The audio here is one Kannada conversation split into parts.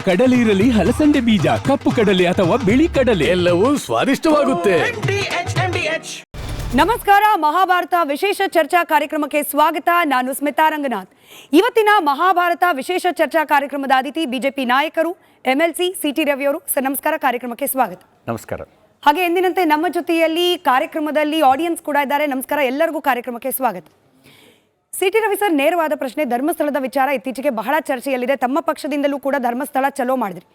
ಕಡಲೆ ಇರಲಿ, ಹಲಸಂದೆ ಬೀಜ, ಕಪ್ಪು ಕಡಲೆ ಅಥವಾ ಬಿಳಿ ಕಡಲೆ, ಎಲ್ಲವೂ ಸ್ವಾದಿಷ್ಟವಾಗುತ್ತೆ. ನಮಸ್ಕಾರ. ಮಹಾಭಾರತ ವಿಶೇಷ ಚರ್ಚಾ ಕಾರ್ಯಕ್ರಮಕ್ಕೆ ಸ್ವಾಗತ. ನಾನು ಸ್ಮಿತಾ ರಂಗನಾಥ್. ಇವತ್ತಿನ ಮಹಾಭಾರತ ವಿಶೇಷ ಚರ್ಚಾ ಕಾರ್ಯಕ್ರಮದ ಅತಿಥಿ ಬಿಜೆಪಿ ನಾಯಕರು MLC CT ರವಿ ಅವರು. ಸರ್ ನಮಸ್ಕಾರ, ಕಾರ್ಯಕ್ರಮಕ್ಕೆ ಸ್ವಾಗತ. ನಮಸ್ಕಾರ. ಹಾಗೆ ಎಂದಿನಂತೆ ನಮ್ಮ ಜೊತೆಯಲ್ಲಿ ಕಾರ್ಯಕ್ರಮದಲ್ಲಿ ಆಡಿಯನ್ಸ್ ಕೂಡ ಇದ್ದಾರೆ. ನಮಸ್ಕಾರ, ಎಲ್ಲರಿಗೂ ಕಾರ್ಯಕ್ರಮಕ್ಕೆ ಸ್ವಾಗತ. CT ರವಿ ಸರ್, ನೇರವಾದ ಪ್ರಶ್ನೆ. ಧರ್ಮಸ್ಥಳದ ವಿಚಾರ ಇತ್ತೀಚೆಗೆ ಬಹಳ ಚರ್ಚೆಯಲ್ಲಿದೆ. ತಮ್ಮ ಪಕ್ಷದಿಂದಲೂ ಕೂಡ ಧರ್ಮಸ್ಥಳ ಚಲೋ ಮಾಡಿದ್ರಿ.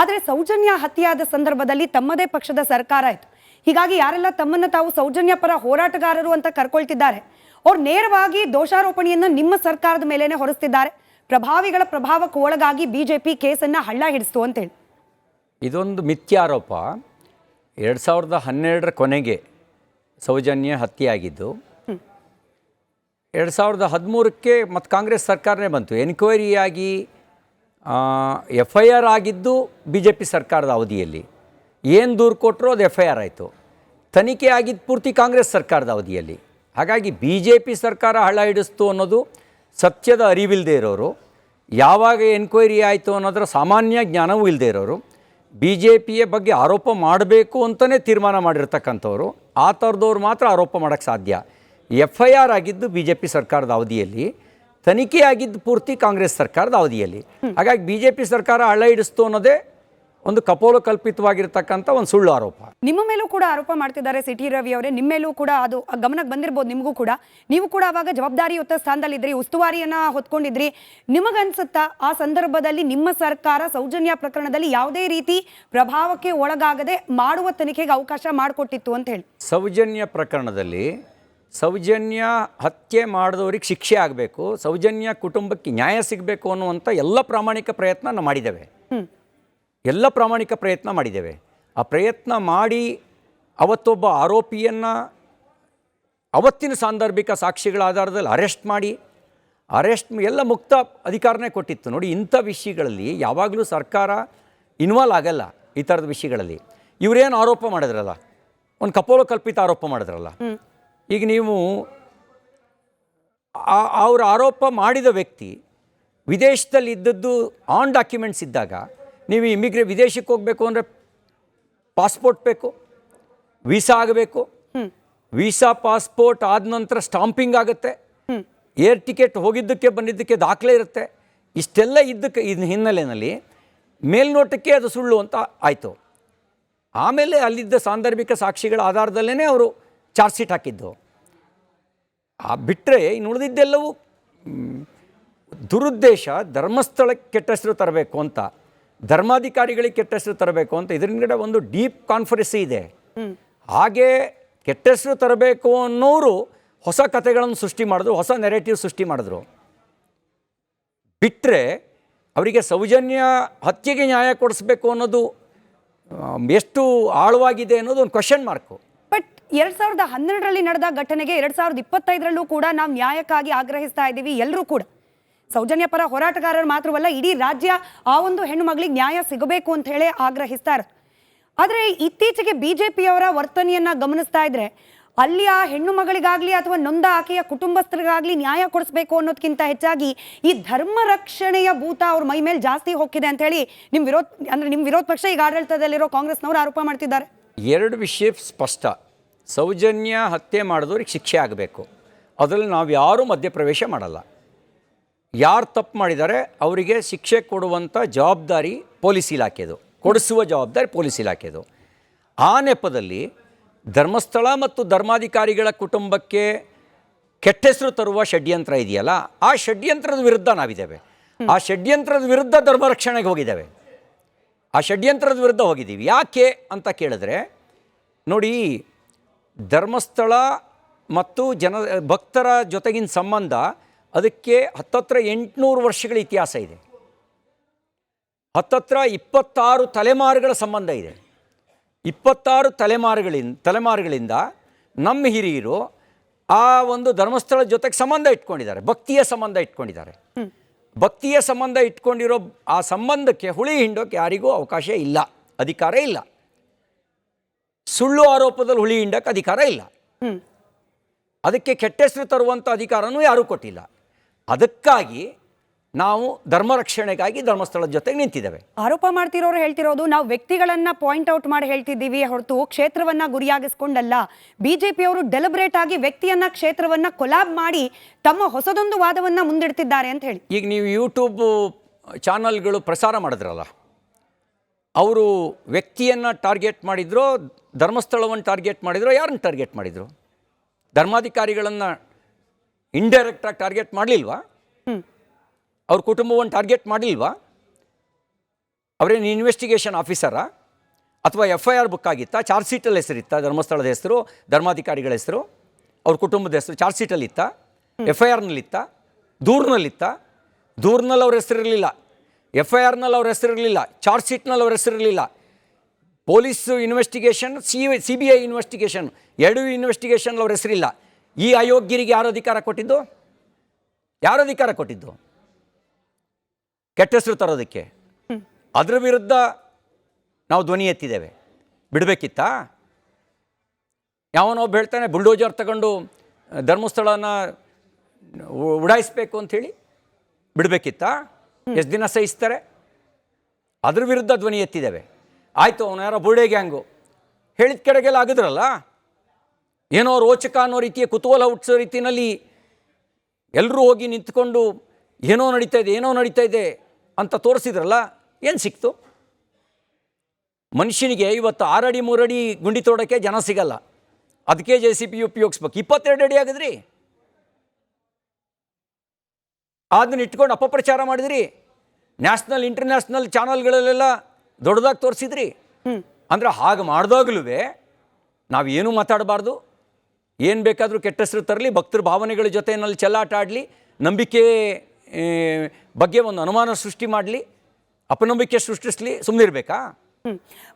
ಆದರೆ ಸೌಜನ್ಯ ಹತ್ಯೆಯಾದ ಸಂದರ್ಭದಲ್ಲಿ ತಮ್ಮದೇ ಪಕ್ಷದ ಸರ್ಕಾರ ಆಯಿತು. ಹೀಗಾಗಿ ಯಾರೆಲ್ಲ ತಮ್ಮನ್ನು ತಾವು ಸೌಜನ್ಯ ಪರ ಹೋರಾಟಗಾರರು ಅಂತ ಕರ್ಕೊಳ್ತಿದ್ದಾರೆ, ಅವ್ರು ನೇರವಾಗಿ ದೋಷಾರೋಪಣೆಯನ್ನು ನಿಮ್ಮ ಸರ್ಕಾರದ ಮೇಲೇನೆ ಹೊರಿಸ್ತಿದ್ದಾರೆ. ಪ್ರಭಾವಿಗಳ ಪ್ರಭಾವಕ್ಕೆ ಒಳಗಾಗಿ ಬಿಜೆಪಿ ಕೇಸನ್ನು ಹಳ್ಳ ಹಿಡಿಸ್ತು ಅಂತೇಳಿ ಇದೊಂದು ಮಿಥ್ಯಾರೋಪ. 2012 ಕೊನೆಗೆ ಸೌಜನ್ಯ ಹತ್ಯೆಯಾಗಿದ್ದು, 2013ಕ್ಕೆ ಮತ್ತು ಕಾಂಗ್ರೆಸ್ ಸರ್ಕಾರನೇ ಬಂತು. ಎನ್ಕ್ವೈರಿಯಾಗಿ FIR ಆಗಿದ್ದು BJP ಸರ್ಕಾರದ ಅವಧಿಯಲ್ಲಿ. ಏನು ದೂರು ಕೊಟ್ಟರು ಅದು FIR ಆಯಿತು. ತನಿಖೆ ಆಗಿದ್ದು ಪೂರ್ತಿ ಕಾಂಗ್ರೆಸ್ ಸರ್ಕಾರದ ಅವಧಿಯಲ್ಲಿ. ಹಾಗಾಗಿ BJP ಸರ್ಕಾರ ಹಳ್ಳ ಹಿಡಿಸ್ತು ಅನ್ನೋದು ಸತ್ಯದ ಅರಿವಿಲ್ಲದೆ ಇರೋರು, ಯಾವಾಗ ಎನ್ಕ್ವೈರಿ ಆಯಿತು ಅನ್ನೋದರ ಸಾಮಾನ್ಯ ಜ್ಞಾನವೂ ಇಲ್ಲದೆ ಇರೋರು, BJPಯ ಬಗ್ಗೆ ಆರೋಪ ಮಾಡಬೇಕು ಅಂತಲೇ ತೀರ್ಮಾನ ಮಾಡಿರ್ತಕ್ಕಂಥವ್ರು, ಆ ಥರದವ್ರು ಮಾತ್ರ ಆರೋಪ ಮಾಡೋಕ್ಕೆ ಸಾಧ್ಯ. FIR ಆಗಿದ್ದು BJP ಸರ್ಕಾರದ ಅವಧಿಯಲ್ಲಿ, ತನಿಖೆ ಆಗಿದ್ದು ಪೂರ್ತಿ ಕಾಂಗ್ರೆಸ್ ಸರ್ಕಾರದ ಅವಧಿಯಲ್ಲಿ. ಹಾಗಾಗಿ BJP ಸರ್ಕಾರ ಹಳ್ಳ ಹಿಡಿಸ್ತು ಅನ್ನೋದೇ ಒಂದು ಕಪೋಲ ಕಲ್ಪಿತವಾಗಿರ್ತಕ್ಕಂಥ ಒಂದು ಸುಳ್ಳು ಆರೋಪ. ನಿಮ್ಮ ಮೇಲೂ ಕೂಡ ಆರೋಪ ಮಾಡ್ತಿದ್ದಾರೆ CT ರವಿ ಅವರೇ. ನಿಮ್ಮ ಮೇಲೂ ಕೂಡ ಅದು ಗಮನಕ್ಕೆ ಬಂದಿರ್ಬೋದು. ನಿಮಗೂ ಕೂಡ, ನೀವು ಕೂಡ ಅವಾಗ ಜವಾಬ್ದಾರಿಯುತ ಸ್ಥಾನದಲ್ಲಿದ್ರಿ, ಉಸ್ತುವಾರಿಯನ್ನ ಹೊತ್ಕೊಂಡಿದ್ರಿ. ನಿಮಗನ್ಸುತ್ತಾ ಆ ಸಂದರ್ಭದಲ್ಲಿ ನಿಮ್ಮ ಸರ್ಕಾರ ಸೌಜನ್ಯ ಪ್ರಕರಣದಲ್ಲಿ ಯಾವುದೇ ರೀತಿ ಪ್ರಭಾವಕ್ಕೆ ಒಳಗಾಗದೆ ಮಾಡುವ ತನಿಖೆಗೆ ಅವಕಾಶ ಮಾಡಿಕೊಟ್ಟಿತ್ತು ಅಂತ ಹೇಳಿ? ಸೌಜನ್ಯ ಪ್ರಕರಣದಲ್ಲಿ ಸೌಜನ್ಯ ಹತ್ಯೆ ಮಾಡಿದವ್ರಿಗೆ ಶಿಕ್ಷೆ ಆಗಬೇಕು, ಸೌಜನ್ಯ ಕುಟುಂಬಕ್ಕೆ ನ್ಯಾಯ ಸಿಗಬೇಕು ಅನ್ನುವಂಥ ಎಲ್ಲ ಪ್ರಾಮಾಣಿಕ ಪ್ರಯತ್ನ ನಾವು ಮಾಡಿದ್ದೇವೆ. ಎಲ್ಲ ಪ್ರಾಮಾಣಿಕ ಪ್ರಯತ್ನ ಮಾಡಿದ್ದೇವೆ. ಆ ಪ್ರಯತ್ನ ಮಾಡಿ ಅವತ್ತೊಬ್ಬ ಆರೋಪಿಯನ್ನು ಅವತ್ತಿನ ಸಾಂದರ್ಭಿಕ ಸಾಕ್ಷಿಗಳ ಆಧಾರದಲ್ಲಿ ಅರೆಸ್ಟ್ ಎಲ್ಲ ಮುಕ್ತ ಅಧಿಕಾರನೇ ಕೊಟ್ಟಿತ್ತು. ನೋಡಿ, ಇಂಥ ವಿಷಯಗಳಲ್ಲಿ ಯಾವಾಗಲೂ ಸರ್ಕಾರ ಇನ್ವಾಲ್ವ್ ಆಗಲ್ಲ. ಈ ಥರದ ವಿಷಯಗಳಲ್ಲಿ ಇವರೇನು ಆರೋಪ ಮಾಡಿದ್ರಲ್ಲ, ಒಂದು ಕಪೋಲ ಕಲ್ಪಿತ ಆರೋಪ ಮಾಡಿದ್ರಲ್ಲ. ಈಗ ನೀವು ಅವ್ರ ಆರೋಪ ಮಾಡಿದ ವ್ಯಕ್ತಿ ವಿದೇಶದಲ್ಲಿ ಇದ್ದದ್ದು ಆನ್ ಡಾಕ್ಯುಮೆಂಟ್ಸ್ ಇದ್ದಾಗ, ನೀವು ವಿದೇಶಕ್ಕೆ ಹೋಗಬೇಕು ಅಂದರೆ ಪಾಸ್ಪೋರ್ಟ್ ಬೇಕು, ವೀಸಾ ಆಗಬೇಕು. ವೀಸಾ ಪಾಸ್ಪೋರ್ಟ್ ಆದ ನಂತರ ಸ್ಟಾಂಪಿಂಗ್ ಆಗುತ್ತೆ, ಏರ್ ಟಿಕೆಟ್ ಹೋಗಿದ್ದಕ್ಕೆ ಬಂದಿದ್ದಕ್ಕೆ ದಾಖಲೆ ಇರುತ್ತೆ. ಇಷ್ಟೆಲ್ಲ ಇದ್ದಕ್ಕೆ ಇದ್ರ ಹಿನ್ನೆಲೆಯಲ್ಲಿ ಮೇಲ್ನೋಟಕ್ಕೆ ಅದು ಸುಳ್ಳು ಅಂತ ಆಯಿತು. ಆಮೇಲೆ ಅಲ್ಲಿದ್ದ ಸಾಂದರ್ಭಿಕ ಸಾಕ್ಷಿಗಳ ಆಧಾರದಲ್ಲೇ ಅವರು ಚಾರ್ಜ್ ಶೀಟ್ ಹಾಕಿದ್ದು. ಬಿಟ್ಟರೆ ಇನ್ನು ಉಳಿದಿದ್ದೆಲ್ಲವೂ ದುರುದ್ದೇಶ. ಧರ್ಮಸ್ಥಳಕ್ಕೆ ಕೆಟ್ಟ ಹೆಸರು ತರಬೇಕು ಅಂತ, ಧರ್ಮಾಧಿಕಾರಿಗಳಿಗೆ ಕೆಟ್ಟ ಹೆಸರು ತರಬೇಕು ಅಂತ ಇದರಿಂದ ಒಂದು ಡೀಪ್ ಕಾನ್ಫರೆನ್ಸಿ ಇದೆ. ಹಾಗೆ ಕೆಟ್ಟ ಹೆಸರು ತರಬೇಕು ಅನ್ನೋರು ಹೊಸ ಕಥೆಗಳನ್ನು ಸೃಷ್ಟಿ ಮಾಡಿದ್ರು, ಹೊಸ ನೆರೇಟಿವ್ ಸೃಷ್ಟಿ ಮಾಡಿದ್ರು. ಬಿಟ್ಟರೆ ಅವರಿಗೆ ಸೌಜನ್ಯ ಹತ್ಯೆಗೆ ನ್ಯಾಯ ಕೊಡಿಸ್ಬೇಕು ಅನ್ನೋದು ಎಷ್ಟು ಆಳವಾಗಿದೆ ಅನ್ನೋದು ಒಂದು ಕ್ವಶನ್ ಮಾರ್ಕು. ಬಟ್ 2012ರಲ್ಲಿ ನಡೆದ ಘಟನೆಗೆ 2025ರಲ್ಲೂ ಕೂಡ ನಾವು ನ್ಯಾಯಕ್ಕಾಗಿ ಆಗ್ರಹಿಸ್ತಾ ಇದ್ದೀವಿ. ಎಲ್ಲರೂ ಕೂಡ ಸೌಜನ್ಯ ಪರ ಹೋರಾಟಗಾರರು ಮಾತ್ರವಲ್ಲ, ಇಡೀ ರಾಜ್ಯ ಆ ಒಂದು ಹೆಣ್ಣು ಮಗಳಿಗೆ ನ್ಯಾಯ ಸಿಗಬೇಕು ಅಂತ ಹೇಳಿ ಆಗ್ರಹಿಸ್ತಾ ಇರೋದು. ಆದರೆ ಇತ್ತೀಚೆಗೆ BJPಯವರ ವರ್ತನೆಯನ್ನು ಗಮನಿಸ್ತಾ ಇದ್ರೆ, ಅಲ್ಲಿ ಆ ಹೆಣ್ಣು ಮಗಳಿಗಾಗಲಿ ಅಥವಾ ನೊಂದ ಆಕೆಯ ಕುಟುಂಬಸ್ಥರಿಗಾಗಲಿ ನ್ಯಾಯ ಕೊಡಿಸ್ಬೇಕು ಅನ್ನೋದಕ್ಕಿಂತ ಹೆಚ್ಚಾಗಿ ಈ ಧರ್ಮ ರಕ್ಷಣೆಯ ಭೂತ ಅವ್ರ ಮೈ ಮೇಲೆ ಜಾಸ್ತಿ ಹೋಗ್ತಿದೆ ಅಂತ ಹೇಳಿ ನಿಮ್ಮ ವಿರೋಧ ಪಕ್ಷ, ಈಗ ಆಡಳಿತದಲ್ಲಿರೋ ಕಾಂಗ್ರೆಸ್ನವರು ಆರೋಪ ಮಾಡ್ತಿದ್ದಾರೆ. ಎರಡು ವಿಷಯ ಸ್ಪಷ್ಟ. ಸೌಜನ್ಯ ಹತ್ಯೆ ಮಾಡಿದವ್ರಿಗೆ ಶಿಕ್ಷೆ ಆಗಬೇಕು, ಅದರಲ್ಲಿ ನಾವು ಯಾರೂ ಮಧ್ಯಪ್ರವೇಶ ಮಾಡಲ್ಲ. ಯಾರು ತಪ್ಪು ಮಾಡಿದ್ದಾರೆ ಅವರಿಗೆ ಶಿಕ್ಷೆ ಕೊಡುವಂಥ ಜವಾಬ್ದಾರಿ ಪೊಲೀಸ್ ಇಲಾಖೆದು, ಕೊಡಿಸುವ ಜವಾಬ್ದಾರಿ ಪೊಲೀಸ್ ಇಲಾಖೆದು. ಆ ನೆಪದಲ್ಲಿ ಧರ್ಮಸ್ಥಳ ಮತ್ತು ಧರ್ಮಾಧಿಕಾರಿಗಳ ಕುಟುಂಬಕ್ಕೆ ಕೆಟ್ಟ ಹೆಸರು ತರುವ ಷಡ್ಯಂತ್ರ ಇದೆಯಲ್ಲ, ಆ ಷಡ್ಯಂತ್ರದ ವಿರುದ್ಧ ನಾವಿದ್ದೇವೆ. ಆ ಷಡ್ಯಂತ್ರದ ವಿರುದ್ಧ ಧರ್ಮ ರಕ್ಷಣೆಗೆ ಹೋಗಿದ್ದೇವೆ. ಆ ಷಡ್ಯಂತ್ರದ ವಿರುದ್ಧ ಹೋಗಿದ್ದೀವಿ. ಯಾಕೆ ಅಂತ ಕೇಳಿದ್ರೆ, ನೋಡಿ, ಧರ್ಮಸ್ಥಳ ಮತ್ತು ಭಕ್ತರ ಜೊತೆಗಿನ ಸಂಬಂಧ ಅದಕ್ಕೆ ಹತ್ತತ್ರ 800 ವರ್ಷಗಳ ಇತಿಹಾಸ ಇದೆ. ಹತ್ತತ್ರ 26 ತಲೆಮಾರುಗಳ ಸಂಬಂಧ ಇದೆ. 26 ತಲೆಮಾರುಗಳಿಂದ ನಮ್ಮ ಹಿರಿಯರು ಆ ಒಂದು ಧರ್ಮಸ್ಥಳ ಜೊತೆಗೆ ಸಂಬಂಧ ಇಟ್ಕೊಂಡಿದ್ದಾರೆ, ಭಕ್ತಿಯ ಸಂಬಂಧ ಇಟ್ಕೊಂಡಿದ್ದಾರೆ. ಭಕ್ತಿಯ ಸಂಬಂಧ ಇಟ್ಕೊಂಡಿರೋ ಆ ಸಂಬಂಧಕ್ಕೆ ಹುಳಿ ಹಿಂಡೋಕ್ಕೆ ಯಾರಿಗೂ ಅವಕಾಶ ಇಲ್ಲ, ಅಧಿಕಾರ ಇಲ್ಲ. ಸುಳ್ಳು ಆರೋಪದಲ್ಲಿ ಹುಳಿ ಹಿಂಡಕ್ಕೆ ಅಧಿಕಾರ ಇಲ್ಲ. ಅದಕ್ಕೆ ಕೆಟ್ಟ ಹೆಸರು ತರುವಂಥ ಅಧಿಕಾರನೂ ಯಾರೂ ಕೊಟ್ಟಿಲ್ಲ. ಅದಕ್ಕಾಗಿ ನಾವು ಧರ್ಮ ರಕ್ಷಣೆಗಾಗಿ ಧರ್ಮಸ್ಥಳದ ಜೊತೆಗೆ ನಿಂತಿದ್ದೇವೆ. ಆರೋಪ ಮಾಡ್ತಿರೋರು ಹೇಳ್ತಿರೋದು ನಾವು ವ್ಯಕ್ತಿಗಳನ್ನ ಪಾಯಿಂಟ್ ಔಟ್ ಮಾಡಿ ಹೇಳ್ತಿದ್ದೀವಿ ಹೊರತು ಕ್ಷೇತ್ರವನ್ನ ಗುರಿಯಾಗಿಸ್ಕೊಂಡಲ್ಲ. ಬಿಜೆಪಿಯವರು ಡೆಲಿಬ್ರೇಟ್ ಆಗಿ ವ್ಯಕ್ತಿಯನ್ನ ಕ್ಷೇತ್ರವನ್ನ ಕೊಲಾಬ್ ಮಾಡಿ ತಮ್ಮ ಹೊಸದೊಂದು ವಾದವನ್ನ ಮುಂದಿಡ್ತಿದ್ದಾರೆ ಅಂತ ಹೇಳಿ. ಈಗ ನೀವು ಯೂಟ್ಯೂಬ್ ಚಾನಲ್ಗಳು ಪ್ರಸಾರ ಮಾಡಿದ್ರಲ್ಲ, ಅವರು ವ್ಯಕ್ತಿಯನ್ನು ಟಾರ್ಗೆಟ್ ಮಾಡಿದ್ರು, ಧರ್ಮಸ್ಥಳವನ್ನು ಟಾರ್ಗೆಟ್ ಮಾಡಿದ್ರು, ಯಾರನ್ನು ಟಾರ್ಗೆಟ್ ಮಾಡಿದರು? ಧರ್ಮಾಧಿಕಾರಿಗಳನ್ನು ಇಂಡೈರೆಕ್ಟಾಗಿ ಟಾರ್ಗೆಟ್ ಮಾಡಲಿಲ್ವಾ? ಅವ್ರ ಕುಟುಂಬವನ್ನು ಟಾರ್ಗೆಟ್ ಮಾಡಲಿಲ್ವಾ? ಅವರೇನು ಇನ್ವೆಸ್ಟಿಗೇಷನ್ ಆಫೀಸರಾ? ಅಥವಾ FIR ಬುಕ್ ಆಗಿತ್ತಾ? ಚಾರ್ಜ್ ಶೀಟಲ್ಲಿ ಹೆಸರಿತ್ತಾ? ಧರ್ಮಸ್ಥಳದ ಹೆಸರು, ಧರ್ಮಾಧಿಕಾರಿಗಳ ಹೆಸರು, ಅವ್ರ ಕುಟುಂಬದ ಹೆಸರು ಚಾರ್ಜ್ ಶೀಟಲ್ಲಿತ್ತ? FIRನಲ್ಲಿತ್ತ? ದೂರಿನಲ್ಲಿತ್ತ? ದೂರಿನಲ್ಲಿ ಅವ್ರ ಹೆಸರಿರಲಿಲ್ಲ, FIRನಲ್ಲಿ ಅವ್ರ ಹೆಸರಿರಲಿಲ್ಲ, ಚಾರ್ಜ್ ಶೀಟ್ನಲ್ಲಿ ಅವ್ರ ಹೆಸರಿರಲಿಲ್ಲ. ಪೊಲೀಸ್ ಇನ್ವೆಸ್ಟಿಗೇಷನ್, CBI ಇನ್ವೆಸ್ಟಿಗೇಷನ್, ಎರಡೂ ಇನ್ವೆಸ್ಟಿಗೇಷನ್ ಅವ್ರ ಹೆಸರಿಲ್ಲ. ಈ ಅಯೋಗ್ಯರಿಗೆ ಯಾರು ಅಧಿಕಾರ ಕೊಟ್ಟಿದ್ದು? ಯಾರು ಅಧಿಕಾರ ಕೊಟ್ಟಿದ್ದು ಕೆಟ್ಟ ಹೆಸರು ತರೋದಕ್ಕೆ? ಅದರ ವಿರುದ್ಧ ನಾವು ಧ್ವನಿ ಎತ್ತಿದ್ದೇವೆ. ಬಿಡಬೇಕಿತ್ತಾ? ಯಾವನೊಬ್ಬ ಹೇಳ್ತಾನೆ ಬುಲ್ಡೋಜರ್ ತಗೊಂಡು ಧರ್ಮಸ್ಥಳನ ಉಡಾಯಿಸ್ಬೇಕು ಅಂಥೇಳಿ, ಬಿಡಬೇಕಿತ್ತಾ? ಎಷ್ಟು ದಿನ ಸಹಿಸ್ತಾರೆ? ಅದ್ರ ವಿರುದ್ಧ ಧ್ವನಿ ಎತ್ತಿದ್ದೇವೆ. ಆಯಿತು, ಅವನು ಯಾರೋ ಬುರ್ಡೆ ಗ್ಯಾಂಗು ಹೇಳಿದ ಕಡೆಗೆಲ್ಲ ಆಗಿದ್ರಲ್ಲ, ಏನೋ ರೋಚಕ ಅನ್ನೋ ರೀತಿಯ ಕುತೂಹಲ ಹುಟ್ಟಿಸೋ ರೀತಿಯಲ್ಲಿ ಎಲ್ಲರೂ ಹೋಗಿ ನಿಂತ್ಕೊಂಡು ಏನೋ ನಡೀತಾ ಇದೆ ಅಂತ ತೋರಿಸಿದ್ರಲ್ಲ, ಏನು ಸಿಕ್ತು? ಮನುಷ್ಯನಿಗೆ ಇವತ್ತು 6 ಅಡಿ 3 ಅಡಿ ಗುಂಡಿ ತೋಡೋಕ್ಕೆ ಜನ ಸಿಗಲ್ಲ, ಅದಕ್ಕೆ JCB ಉಪಯೋಗಿಸ್ಬೇಕು. 22 ಅಡಿ ಆಗಿದ್ರಿ, ಅದನ್ನ ಇಟ್ಕೊಂಡು ಅಪಪ್ರಚಾರ ಮಾಡಿದ್ರಿ, ನ್ಯಾಷನಲ್ ಇಂಟರ್ನ್ಯಾಷನಲ್ ಚಾನಲ್ಗಳಲ್ಲೆಲ್ಲ ದೊಡ್ಡದಾಗಿ ತೋರಿಸಿದ್ರಿ. ಅಂದರೆ ಹಾಗೆ ಮಾಡಿದಾಗಲೂ ನಾವೇನು ಮಾತಾಡಬಾರ್ದು, ಏನು ಬೇಕಾದರೂ ಕೆಟ್ಟ ಹೆಸರು ತರಲಿ, ಭಕ್ತರ ಭಾವನೆಗಳ ಜೊತೆಯಲ್ಲಿ ಚೆಲ್ಲಾಟ ಆಡಲಿ, ನಂಬಿಕೆ ಬಗ್ಗೆ ಒಂದು ಅನುಮಾನ ಸೃಷ್ಟಿ ಮಾಡಲಿ, ಅಪನಂಬಿಕೆ ಸೃಷ್ಟಿಸಲಿ, ಸುಮ್ಮನಿರಬೇಕಾ?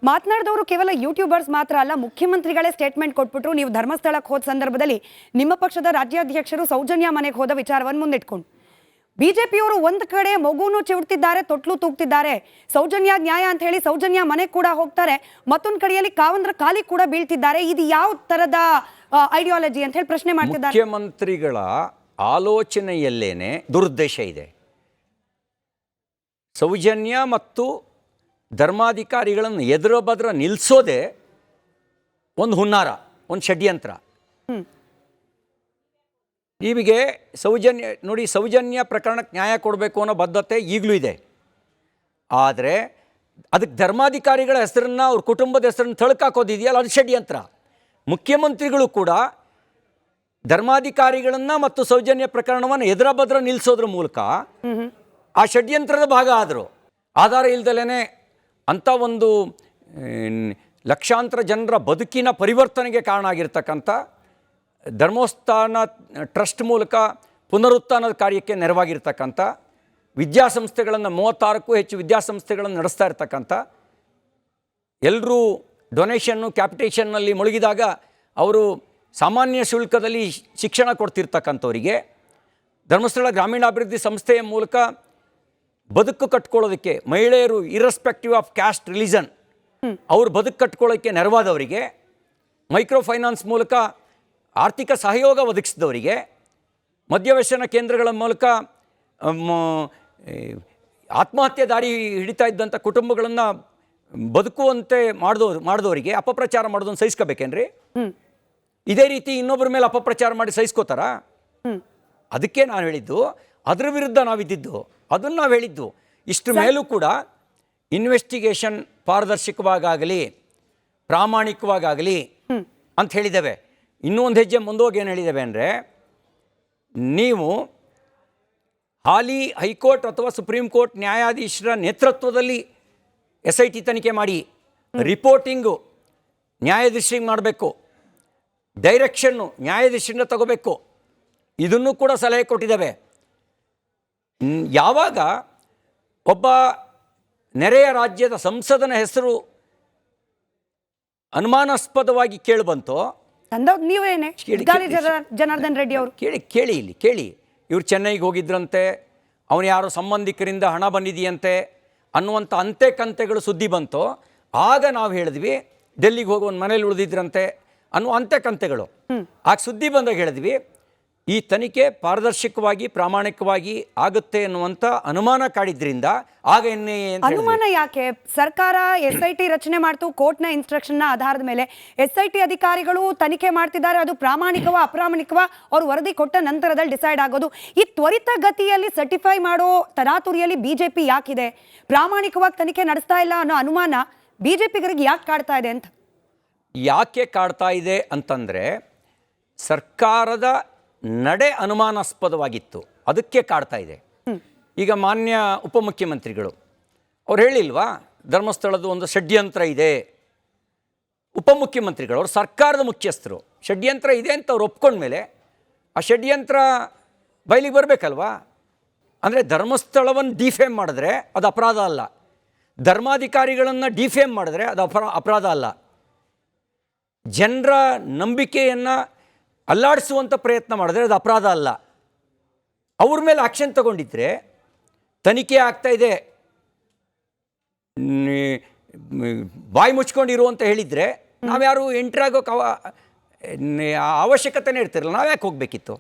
ಮಾತನಾಡಿದವರು ಕೇವಲ ಯೂಟ್ಯೂಬರ್ಸ್ ಮಾತ್ರ ಅಲ್ಲ, ಮುಖ್ಯಮಂತ್ರಿಗಳೇ ಸ್ಟೇಟ್ಮೆಂಟ್ ಕೊಟ್ಬಿಟ್ರು. ನೀವು ಧರ್ಮಸ್ಥಳಕ್ಕೆ ಹೋದ ಸಂದರ್ಭದಲ್ಲಿ ನಿಮ್ಮ ಪಕ್ಷದ ರಾಜ್ಯಾಧ್ಯಕ್ಷರು ಸೌಜನ್ಯ ಮನೆಗೆ ಹೋದ ವಿಚಾರವನ್ನು ಮುಂದಿಟ್ಕೊಂಡು ಬಿಜೆಪಿಯವರು ಒಂದು ಕಡೆ ಮಗುನು ಚಿವುಡ್ತಿದ್ದಾರೆ, ತೊಟ್ಲು ತೂಗ್ತಿದ್ದಾರೆ. ಸೌಜನ್ಯ ನ್ಯಾಯ ಅಂತ ಹೇಳಿ ಸೌಜನ್ಯ ಮನೆಗೆ ಕೂಡ ಹೋಗ್ತಾರೆ, ಮತ್ತೊಂದು ಕಡೆಯಲ್ಲಿ ಕಾವಂದ್ರ ಕಾಲಿ ಕೂಡ ಬೀಳ್ತಿದ್ದಾರೆ. ಇದು ಯಾವ ತರದ ಐಡಿಯಾಲಜಿ ಅಂತ ಹೇಳಿ ಪ್ರಶ್ನೆ ಮಾಡ್ತಿದ್ದಾರೆ. ಮುಖ್ಯಮಂತ್ರಿಗಳ ಆಲೋಚನೆಯಲ್ಲೇನೆ ದುರುದ್ದೇಶ ಇದೆ. ಸೌಜನ್ಯ ಮತ್ತು ಧರ್ಮಾಧಿಕಾರಿಗಳನ್ನು ಎದುರು ಬದ್ರ ನಿಲ್ಲಿಸೋದೇ ಒಂದು ಹುನ್ನಾರ, ಒಂದು ಷಡ್ಯಂತ್ರ. ನಿಮಗೆ ಸೌಜನ್ಯ ಪ್ರಕರಣಕ್ಕೆ ನ್ಯಾಯ ಕೊಡಬೇಕು ಅನ್ನೋ ಬದ್ಧತೆ ಈಗಲೂ ಇದೆ. ಆದರೆ ಅದಕ್ಕೆ ಧರ್ಮಾಧಿಕಾರಿಗಳ ಹೆಸರನ್ನು, ಅವ್ರ ಕುಟುಂಬದ ಹೆಸರನ್ನು ತಳ್ಕಾಕೋದಿದೆಯಲ್ಲ, ಅದು ಷಡ್ಯಂತ್ರ. ಮುಖ್ಯಮಂತ್ರಿಗಳು ಕೂಡ ಧರ್ಮಾಧಿಕಾರಿಗಳನ್ನು ಮತ್ತು ಸೌಜನ್ಯ ಪ್ರಕರಣವನ್ನು ಎದುರಬದ್ರ ನಿಲ್ಲಿಸೋದ್ರ ಮೂಲಕ ಆ ಷಡ್ಯಂತ್ರದ ಭಾಗ ಆದರು. ಆಧಾರ ಇಲ್ದಲೇ ಅಂಥ ಒಂದು ಲಕ್ಷಾಂತರ ಜನರ ಬದುಕಿನ ಪರಿವರ್ತನೆಗೆ ಕಾರಣ ಆಗಿರ್ತಕ್ಕಂಥ ಧರ್ಮಸ್ಥಾನ ಟ್ರಸ್ಟ್ ಮೂಲಕ ಪುನರುತ್ಥಾನದ ಕಾರ್ಯಕ್ಕೆ ನೆರವಾಗಿರ್ತಕ್ಕಂಥ ವಿದ್ಯಾಸಂಸ್ಥೆಗಳನ್ನು 36ಕ್ಕೂ ಹೆಚ್ಚು ವಿದ್ಯಾಸಂಸ್ಥೆಗಳನ್ನು ನಡೆಸ್ತಾ ಇರ್ತಕ್ಕಂಥ, ಎಲ್ಲರೂ ಡೊನೇಷನ್ನು ಕ್ಯಾಪಿಟೇಷನ್ನಲ್ಲಿ ಮುಳುಗಿದಾಗ ಅವರು ಸಾಮಾನ್ಯ ಶುಲ್ಕದಲ್ಲಿ ಶಿಕ್ಷಣ ಕೊಡ್ತಿರ್ತಕ್ಕಂಥವರಿಗೆ ಧರ್ಮಸ್ಥಳ ಗ್ರಾಮೀಣಾಭಿವೃದ್ಧಿ ಸಂಸ್ಥೆಯ ಮೂಲಕ ಬದುಕು ಕಟ್ಕೊಳ್ಳೋದಕ್ಕೆ, ಮಹಿಳೆಯರು ಇರ್ರೆಸ್ಪೆಕ್ಟಿವ್ ಆಫ್ ಕ್ಯಾಸ್ಟ್ ರಿಲಿಜನ್ ಅವರು ಬದುಕು ಕಟ್ಕೊಳ್ಳೋಕ್ಕೆ ನೆರವಾದವರಿಗೆ, ಮೈಕ್ರೋ ಫೈನಾನ್ಸ್ ಮೂಲಕ ಆರ್ಥಿಕ ಸಹಯೋಗ ಒದಗಿಸಿದವರಿಗೆ, ಮದ್ಯವ್ಯಸನ ಕೇಂದ್ರಗಳ ಮೂಲಕ ಆತ್ಮಹತ್ಯೆ ದಾರಿ ಹಿಡಿತಾ ಇದ್ದಂಥ ಕುಟುಂಬಗಳನ್ನು ಬದುಕುವಂತೆ ಮಾಡಿದವರಿಗೆ ಅಪಪ್ರಚಾರ ಮಾಡೋದನ್ನು ಸಹಿಸ್ಕೋಬೇಕೇನ್ರಿ? ಇದೇ ರೀತಿ ಇನ್ನೊಬ್ಬರ ಮೇಲೆ ಅಪಪ್ರಚಾರ ಮಾಡಿ ಸಹಿಸ್ಕೋತಾರ? ಅದಕ್ಕೆ ನಾನು ಹೇಳಿದ್ದು, ಅದರ ವಿರುದ್ಧ ನಾವಿದ್ದಿದ್ದು, ಅದನ್ನು ನಾವು ಹೇಳಿದ್ದು. ಇಷ್ಟು ಮೇಲೂ ಕೂಡ ಇನ್ವೆಸ್ಟಿಗೇಷನ್ ಪಾರದರ್ಶಕವಾಗಲಿ, ಪ್ರಾಮಾಣಿಕವಾಗಲಿ ಅಂತ ಹೇಳಿದ್ದೇವೆ. ಇನ್ನೂ ಒಂದು ಹೆಜ್ಜೆ ಮುಂದೋಗಿ ಏನು ಹೇಳಿದ್ದೇವೆ ಅಂದರೆ, ನೀವು ಹಾಲಿ ಹೈಕೋರ್ಟ್ ಅಥವಾ ಸುಪ್ರೀಂ ಕೋರ್ಟ್ ನ್ಯಾಯಾಧೀಶರ ನೇತೃತ್ವದಲ್ಲಿ SIT ತನಿಖೆ ಮಾಡಿ, ರಿಪೋರ್ಟಿಂಗು ನ್ಯಾಯಾಧೀಶರಿಗೆ ಮಾಡಬೇಕು, ಡೈರೆಕ್ಷನ್ನು ನ್ಯಾಯಾಧೀಶರಿಂದ ತಗೋಬೇಕು, ಇದನ್ನು ಕೂಡ ಸಲಹೆ ಕೊಟ್ಟಿದ್ದೇವೆ. ಯಾವಾಗ ಒಬ್ಬ ನೆರೆಯ ರಾಜ್ಯದ ಸಂಸದನ ಹೆಸರು ಅನುಮಾನಾಸ್ಪದವಾಗಿ ಕೇಳಿಬಂತೋ, ನೀವೇನೆ ಜನಾರ್ದನ್ ರೆಡ್ಡಿ ಅವರು ಕೇಳಿ ಇವ್ರು ಚೆನ್ನೈಗೆ ಹೋಗಿದ್ರಂತೆ, ಅವನು ಯಾರೋ ಸಂಬಂಧಿಕರಿಂದ ಹಣ ಬಂದಿದೆಯಂತೆ ಅನ್ನುವಂಥ ಅಂತೆ ಕಂತೆಗಳು ಸುದ್ದಿ ಬಂತು. ಆಗ ನಾವು ಹೇಳಿದ್ವಿ ಡೆಲ್ಲಿಗೆ ಹೋಗಿ ಒಂದು ಮನೇಲಿ ಉಳಿದಿದ್ರಂತೆ ಅನ್ನೋ ಅಂತೆ ಕಂತೆಗಳು. ಆಗ ಸುದ್ದಿ ಬಂದಾಗ ಹೇಳಿದ್ವಿ ಈ ತನಿಖೆ ಪಾರದರ್ಶಕವಾಗಿ ಪ್ರಾಮಾಣಿಕವಾಗಿ ಆಗುತ್ತೆ ಎನ್ನುವಂಥ ಅನುಮಾನ ಕಾಡಿದ್ರಿಂದ ಆಗ ಎನ್ಐಎ ಅಂತ ಹೇಳಿದ್ವಿ. ಅನುಮಾನ ಯಾಕೆ? ಸರ್ಕಾರ SIT ರಚನೆ ಮಾಡ್ತು ಕೋರ್ಟ್ನ ಇನ್ಸ್ಟ್ರಕ್ಷನ್ನ ಆಧಾರದ ಮೇಲೆ. SIT ಅಧಿಕಾರಿಗಳು ತನಿಖೆ ಮಾಡ್ತಿದ್ದಾರೆ, ಅದು ಪ್ರಾಮಾಣಿಕವ ಅಪ್ರಾಮಾಣಿಕವ ಅವ್ರು ವರದಿ ಕೊಟ್ಟ ನಂತರದಲ್ಲಿ ಡಿಸೈಡ್ ಆಗೋದು. ಈ ತ್ವರಿತ ಗತಿಯಲ್ಲಿ ಸರ್ಟಿಫೈ ಮಾಡೋ ತರಾತುರಿಯಲ್ಲಿ ಬಿಜೆಪಿ ಯಾಕಿದೆ? ಪ್ರಾಮಾಣಿಕವಾಗಿ ತನಿಖೆ ನಡೆಸ್ತಾ ಇಲ್ಲ ಅನ್ನೋ ಅನುಮಾನ ಬಿಜೆಪಿಗರಿಗೆ ಯಾಕೆ ಕಾಡ್ತಾ ಇದೆ ಅಂತ? ಯಾಕೆ ಕಾಡ್ತಾ ಇದೆ ಅಂತಂದರೆ ಸರ್ಕಾರದ ನಡೆ ಅನುಮಾನಾಸ್ಪದವಾಗಿತ್ತು, ಅದಕ್ಕೆ ಕಾಡ್ತಾ ಇದೆ. ಈಗ ಮಾನ್ಯ ಉಪಮುಖ್ಯಮಂತ್ರಿಗಳು ಅವ್ರು ಹೇಳಿಲ್ವಾ ಧರ್ಮಸ್ಥಳದ ಒಂದು ಷಡ್ಯಂತ್ರ ಇದೆ. ಉಪಮುಖ್ಯಮಂತ್ರಿಗಳು ಅವರು ಸರ್ಕಾರದ ಮುಖ್ಯಸ್ಥರು, ಷಡ್ಯಂತ್ರ ಇದೆ ಅಂತ ಅವ್ರು ಒಪ್ಕೊಂಡ್ಮೇಲೆ ಆ ಷಡ್ಯಂತ್ರ ಬಯಲಿಗೆ ಬರಬೇಕಲ್ವಾ? ಅಂದರೆ ಧರ್ಮಸ್ಥಳವನ್ನು ಡಿಫೇಮ್ ಮಾಡಿದ್ರೆ ಅದು ಅಪರಾಧ ಅಲ್ಲ, ಧರ್ಮಾಧಿಕಾರಿಗಳನ್ನು ಡಿಫೇಮ್ ಮಾಡಿದ್ರೆ ಅದು ಅಪರಾಧ ಅಲ್ಲ, ಜನರ ನಂಬಿಕೆಯನ್ನು ಅಲ್ಲಾಡಿಸುವಂಥ ಪ್ರಯತ್ನ ಮಾಡಿದ್ರೆ ಅದು ಅಪರಾಧ ಅಲ್ಲ. ಅವ್ರ ಮೇಲೆ ಆಕ್ಷನ್ ತಗೊಂಡಿದ್ರೆ ತನಿಖೆ ಆಗ್ತಾ ಇದೆ ಬಾಯಿ ಮುಚ್ಕೊಂಡಿರು ಅಂತ ಹೇಳಿದರೆ ನಾವ್ಯಾರು ಎಂಟ್ರಿ ಆಗೋಕೆ ಅವಶ್ಯಕತೆನೇ ಇರ್ತಿರಲ್ಲ, ನಾವ್ಯಾಕೆ ಹೋಗಬೇಕಿತ್ತು?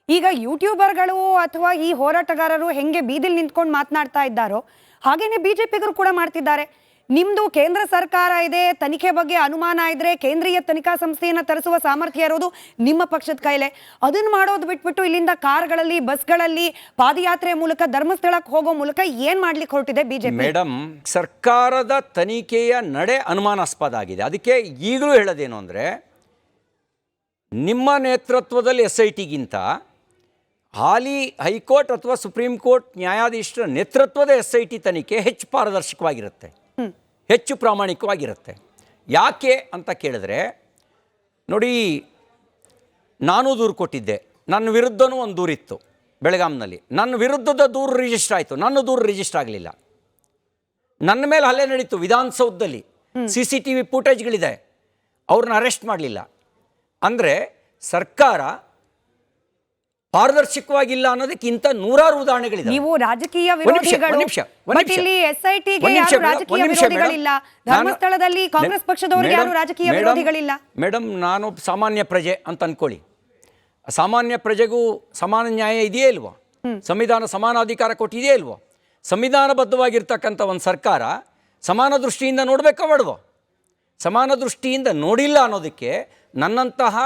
ಈಗ ಯೂಟ್ಯೂಬರ್ಗಳು ಅಥವಾ ಈ ಹೋರಾಟಗಾರರು ಹೆಂಗೆ ಬೀದಿಲಿ ನಿಂತ್ಕೊಂಡು ಮಾತನಾಡ್ತಾ ಇದ್ದಾರೋ ಹಾಗೇನೆ ಬಿಜೆಪಿಗರು ಕೂಡ ಮಾಡ್ತಿದ್ದಾರೆ. ನಿಮ್ದು ಕೇಂದ್ರ ಸರ್ಕಾರ ಇದೆ, ತನಿಖೆ ಬಗ್ಗೆ ಅನುಮಾನ ಇದ್ರೆ ಕೇಂದ್ರೀಯ ತನಿಖಾ ಸಂಸ್ಥೆಯನ್ನು ತರಿಸುವ ಸಾಮರ್ಥ್ಯ ಇರೋದು ನಿಮ್ಮ ಪಕ್ಷದ ಕೈಲೇ. ಅದನ್ನು ಮಾಡೋದು ಬಿಟ್ಬಿಟ್ಟು ಇಲ್ಲಿಂದ ಕಾರ್ಗಳಲ್ಲಿ ಬಸ್ಗಳಲ್ಲಿ ಪಾದಯಾತ್ರೆ ಮೂಲಕ ಧರ್ಮಸ್ಥಳಕ್ಕೆ ಹೋಗೋ ಮೂಲಕ ಏನ್ ಮಾಡ್ಲಿಕ್ಕೆ ಹೊರಟಿದೆ ಬಿಜೆಪಿ? ಮೇಡಮ್, ಸರ್ಕಾರದ ತನಿಖೆಯ ನಡೆ ಅನುಮಾನಾಸ್ಪದ ಆಗಿದೆ. ಅದಕ್ಕೆ ಈಗಲೂ ಹೇಳೋದೇನು ಅಂದರೆ ನಿಮ್ಮ ನೇತೃತ್ವದಲ್ಲಿ SITಗಿಂತ ಹಾಲಿ ಹೈಕೋರ್ಟ್ ಅಥವಾ ಸುಪ್ರೀಂ ಕೋರ್ಟ್ ನ್ಯಾಯಾಧೀಶರ ನೇತೃತ್ವದ SIT ತನಿಖೆ ಹೆಚ್ಚು ಪಾರದರ್ಶಕವಾಗಿರುತ್ತೆ, ಹೆಚ್ಚು ಪ್ರಾಮಾಣಿಕವಾಗಿರುತ್ತೆ. ಯಾಕೆ ಅಂತ ಕೇಳಿದ್ರೆ ನೋಡಿ, ನಾನು ದೂರು ಕೊಟ್ಟಿದ್ದೆ, ನನ್ನ ವಿರುದ್ಧನೂ ಒಂದು ದೂರಿತ್ತು ಬೆಳಗಾಂನಲ್ಲಿ. ನನ್ನ ವಿರುದ್ಧದ ದೂರು ರಿಜಿಸ್ಟರ್ ಆಯಿತು, ನನ್ನ ದೂರು ರಿಜಿಸ್ಟರ್ ಆಗಲಿಲ್ಲ. ನನ್ನ ಮೇಲೆ ಹಲ್ಲೆ ನಡೀತು ವಿಧಾನಸೌಧದಲ್ಲಿ, CCTV ಫುಟೇಜ್ಗಳಿದೆ, ಅವ್ರನ್ನ ಅರೆಸ್ಟ್ ಮಾಡಲಿಲ್ಲ. ಅಂದರೆ ಸರ್ಕಾರ ಪಾರದರ್ಶಕವಾಗಿಲ್ಲ ಅನ್ನೋದಕ್ಕಿಂತ ನೂರಾರು ಉದಾಹರಣೆಗಳಿದೆ. ನೀವು ರಾಜಕೀಯ ವಿರೋಧಿಗಳು, ಬಟ್ ಇಲ್ಲಿ SITಗೆ ಯಾರು ರಾಜಕೀಯ ವಿರೋಧಿಗಳಿಲ್ಲ, ಧರ್ಮಸ್ಥಳದಲ್ಲಿ ಕಾಂಗ್ರೆಸ್ ಪಕ್ಷದವರಿಗೆ ಯಾರು ರಾಜಕೀಯ ವಿರೋಧಿಗಳಿಲ್ಲ. ಮೇಡಮ್, ನಾನು ಸಾಮಾನ್ಯ ಪ್ರಜೆ ಅಂತ ಅನ್ಕೊಳ್ಳಿ, ಸಾಮಾನ್ಯ ಪ್ರಜೆಗೂ ಸಮಾನ ನ್ಯಾಯ ಇದೆಯೇ ಇಲ್ವೋ? ಸಂವಿಧಾನ ಸಮಾನ ಅಧಿಕಾರ ಕೊಟ್ಟಿದೆಯೇ ಇಲ್ವೋ? ಸಂವಿಧಾನಬದ್ಧವಾಗಿರ್ತಕ್ಕಂಥ ಒಂದು ಸರ್ಕಾರ ಸಮಾನ ದೃಷ್ಟಿಯಿಂದ ನೋಡಬೇಕೋ ಬೇಡವೋ? ಸಮಾನ ದೃಷ್ಟಿಯಿಂದ ನೋಡಿಲ್ಲ ಅನ್ನೋದಕ್ಕೆ ನನ್ನಂತಹ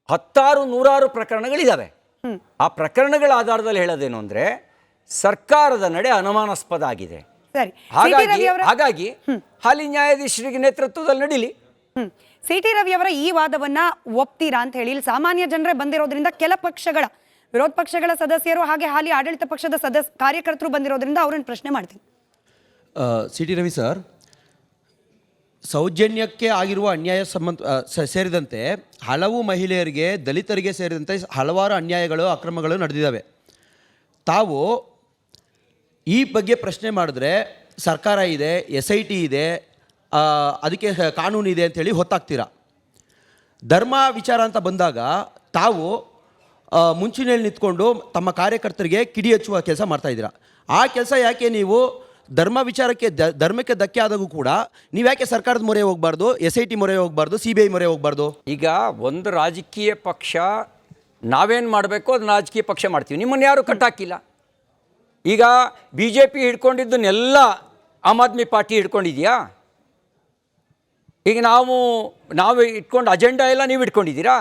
ಹತ್ತಾರು ನೂರಾರು ಪ್ರಕರಣಗಳಿದ್ದಾವೆ. ಆ ಪ್ರಕರಣಗಳ ಆಧಾರದಲ್ಲಿ ಹೇಳೋದೇನು ಅಂದರೆ ಸರ್ಕಾರದ ನಡೆ ಅನುಮಾನಾಸ್ಪದ ಆಗಿದೆ. ಹಾಗಾಗಿ ಹಾಲಿ ನ್ಯಾಯಾಧೀಶರಿಗೆ ನೇತೃತ್ವದಲ್ಲಿ ನಡೀಲಿ. CT ರವಿ ಅವರ ಈ ವಾದವನ್ನ ಒಪ್ತೀರಾ ಅಂತ ಹೇಳಿ, ಇಲ್ಲಿ ಸಾಮಾನ್ಯ ಜನರೇ ಬಂದಿರೋದ್ರಿಂದ ಕೆಲ ಪಕ್ಷಗಳ ವಿರೋಧ ಪಕ್ಷಗಳ ಸದಸ್ಯರು ಹಾಗೆ ಹಾಲಿ ಆಡಳಿತ ಪಕ್ಷದ ಕಾರ್ಯಕರ್ತರು ಬಂದಿರೋದ್ರಿಂದ ಅವ್ರನ್ನ ಪ್ರಶ್ನೆ ಮಾಡ್ತೀನಿ. CT ರವಿ ಸರ್, ಸೌಜನ್ಯಕ್ಕೆ ಆಗಿರುವ ಅನ್ಯಾಯ ಸೇರಿದಂತೆ ಹಲವು ಮಹಿಳೆಯರಿಗೆ, ದಲಿತರಿಗೆ ಸೇರಿದಂತೆ ಹಲವಾರು ಅನ್ಯಾಯಗಳು, ಅಕ್ರಮಗಳು ನಡೆದಿದ್ದಾವೆ. ತಾವು ಈ ಬಗ್ಗೆ ಪ್ರಶ್ನೆ ಮಾಡಿದ್ರೆ ಸರ್ಕಾರ ಇದೆ, SIT ಇದೆ, ಅದಕ್ಕೆ ಕಾನೂನು ಇದೆ ಅಂಥೇಳಿ ಹೊತ್ತಾಗ್ತೀರಾ. ಧರ್ಮ ವಿಚಾರ ಅಂತ ಬಂದಾಗ ತಾವು ಮುಂಚಿನಲ್ಲಿ ನಿಂತ್ಕೊಂಡು ತಮ್ಮ ಕಾರ್ಯಕರ್ತರಿಗೆ ಕಿಡಿ ಹಚ್ಚುವ ಕೆಲಸ ಮಾಡ್ತಾಯಿದ್ದೀರಾ. ಆ ಕೆಲಸ ಯಾಕೆ ನೀವು ಧರ್ಮ ವಿಚಾರಕ್ಕೆ ಧರ್ಮಕ್ಕೆ ಧಕ್ಕೆ ಆದಾಗೂ ಕೂಡ ನೀವು ಯಾಕೆ ಸರ್ಕಾರದ ಮೊರೆ ಹೋಗಬಾರ್ದು, SIT ಮೊರೆ ಹೋಗಬಾರ್ದು, CBI ಮೊರೆ ಹೋಗಬಾರ್ದು? ಈಗ ಒಂದು ರಾಜಕೀಯ ಪಕ್ಷ ನಾವೇನು ಮಾಡಬೇಕು ಅದನ್ನ ರಾಜಕೀಯ ಪಕ್ಷ ಮಾಡ್ತೀವಿ, ನಿಮ್ಮನ್ನು ಯಾರು ಕಟ್ಟಾಕಿಲ್ಲ. ಈಗ BJP ಹಿಡ್ಕೊಂಡಿದ್ದನ್ನೆಲ್ಲ ಆಮ್ ಆದ್ಮಿ ಪಾರ್ಟಿ ಹಿಡ್ಕೊಂಡಿದೆಯಾ? ಈಗ ನಾವು ಇಟ್ಕೊಂಡು ಅಜೆಂಡಾ ಎಲ್ಲ ನೀವು ಇಟ್ಕೊಂಡಿದ್ದೀರಾ?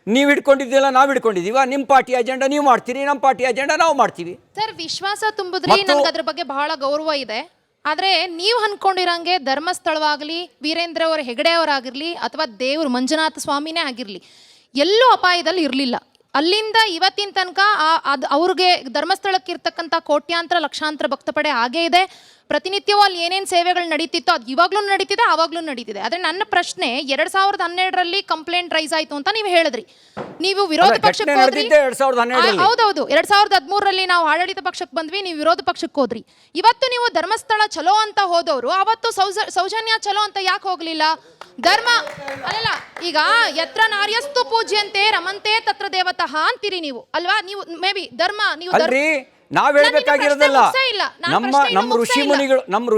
ನೀವು ಇಟ್ಕೊಂಡಿದ್ದೆಲ್ಲ ನಾವು ಇಟ್ಕೊಂಡಿದ್ದೀವ? ನಿಮ್ಮ ಪಾರ್ಟಿ ಅಜೆಂಡಾ ನೀವು ಮಾಡ್ತೀರಿ, ನಮ್ಮ ಪಾರ್ಟಿ ಅಜೆಂಡಾ ನಾವು ಮಾಡ್ತೀವಿ. ಸರ್, ವಿಶ್ವಾಸ ತುಂಬಿದ್ರಿ, ನನಗೆ ಅದ್ರ ಬಗ್ಗೆ ಬಹಳ ಗೌರವ ಇದೆ. ಆದ್ರೆ ನೀವು ಅನ್ಕೊಂಡಿರಂಗೆ ಧರ್ಮಸ್ಥಳವಾಗಲಿ, ವೀರೇಂದ್ರ ಅವರ ಹೆಗಡೆ ಅವರಾಗಿರ್ಲಿ, ಅಥವಾ ದೇವ್ರು ಮಂಜುನಾಥ ಸ್ವಾಮಿನೇ ಆಗಿರ್ಲಿ, ಎಲ್ಲೂ ಅಪಾಯದಲ್ಲಿ ಇರಲಿಲ್ಲ. ಅಲ್ಲಿಂದ ಇವತ್ತಿನ ತನಕ ಅವ್ರಿಗೆ ಧರ್ಮಸ್ಥಳಕ್ಕೆ ಇರ್ತಕ್ಕಂಥ ಕೋಟ್ಯಾಂತರ ಲಕ್ಷಾಂತರ ಭಕ್ತಪಡೆ ಹಾಗೇ ಇದೆ. ಪ್ರತಿನಿತ್ಯವೂ ಅಲ್ಲಿ ಏನೇನು ಸೇವೆಗಳು ನಡೀತಿತ್ತೋ ಅದು ಇವಾಗಲೂ ನಡೀತಿದೆ, ಆವಾಗಲೂ ನಡೀತಿದೆ. ಆದರೆ ನನ್ನ ಪ್ರಶ್ನೆ, 2012ರಲ್ಲಿ ಕಂಪ್ಲೇಂಟ್ ರೈಸ್ ಆಯಿತು ಅಂತ ನೀವು ಹೇಳಿದ್ರಿ. ನೀವು ವಿರೋಧ ಪಕ್ಷಕ್ಕೆ ಹೋದ್ರಿ. ಹೌದೌದು, 2013ರಲ್ಲಿ ನಾವು ಆಡಳಿತ ಪಕ್ಷಕ್ಕೆ ಬಂದ್ವಿ, ನೀವು ವಿರೋಧ ಪಕ್ಷಕ್ಕೆ ಹೋದ್ರಿ. ಇವತ್ತು ನೀವು ಧರ್ಮಸ್ಥಳ ಚಲೋ ಅಂತ ಹೋದವರು ಅವತ್ತು ಸೌಜನ್ಯ ಚಲೋ ಅಂತ ಯಾಕೆ ಹೋಗ್ಲಿಲ್ಲ? ಧರ್ಮ ಅಲ್ಲ, ಈಗ ಯತ್ರ ನಾರ್ಯಸ್ತು ಪೂಜ್ಯಂತೆ ರಮಂತೆ ತತ್ರ ದೇವತಃ ಅಂತೀರಿ ನೀವು ಅಲ್ವಾ? ನೀವು ಮೇ ಬಿ ಧರ್ಮ ನೀವು ನಾವ್ ಹೇಳ್ಬೇಕಾಗಿರೋದಲ್ಲ. ನಮ್ಮ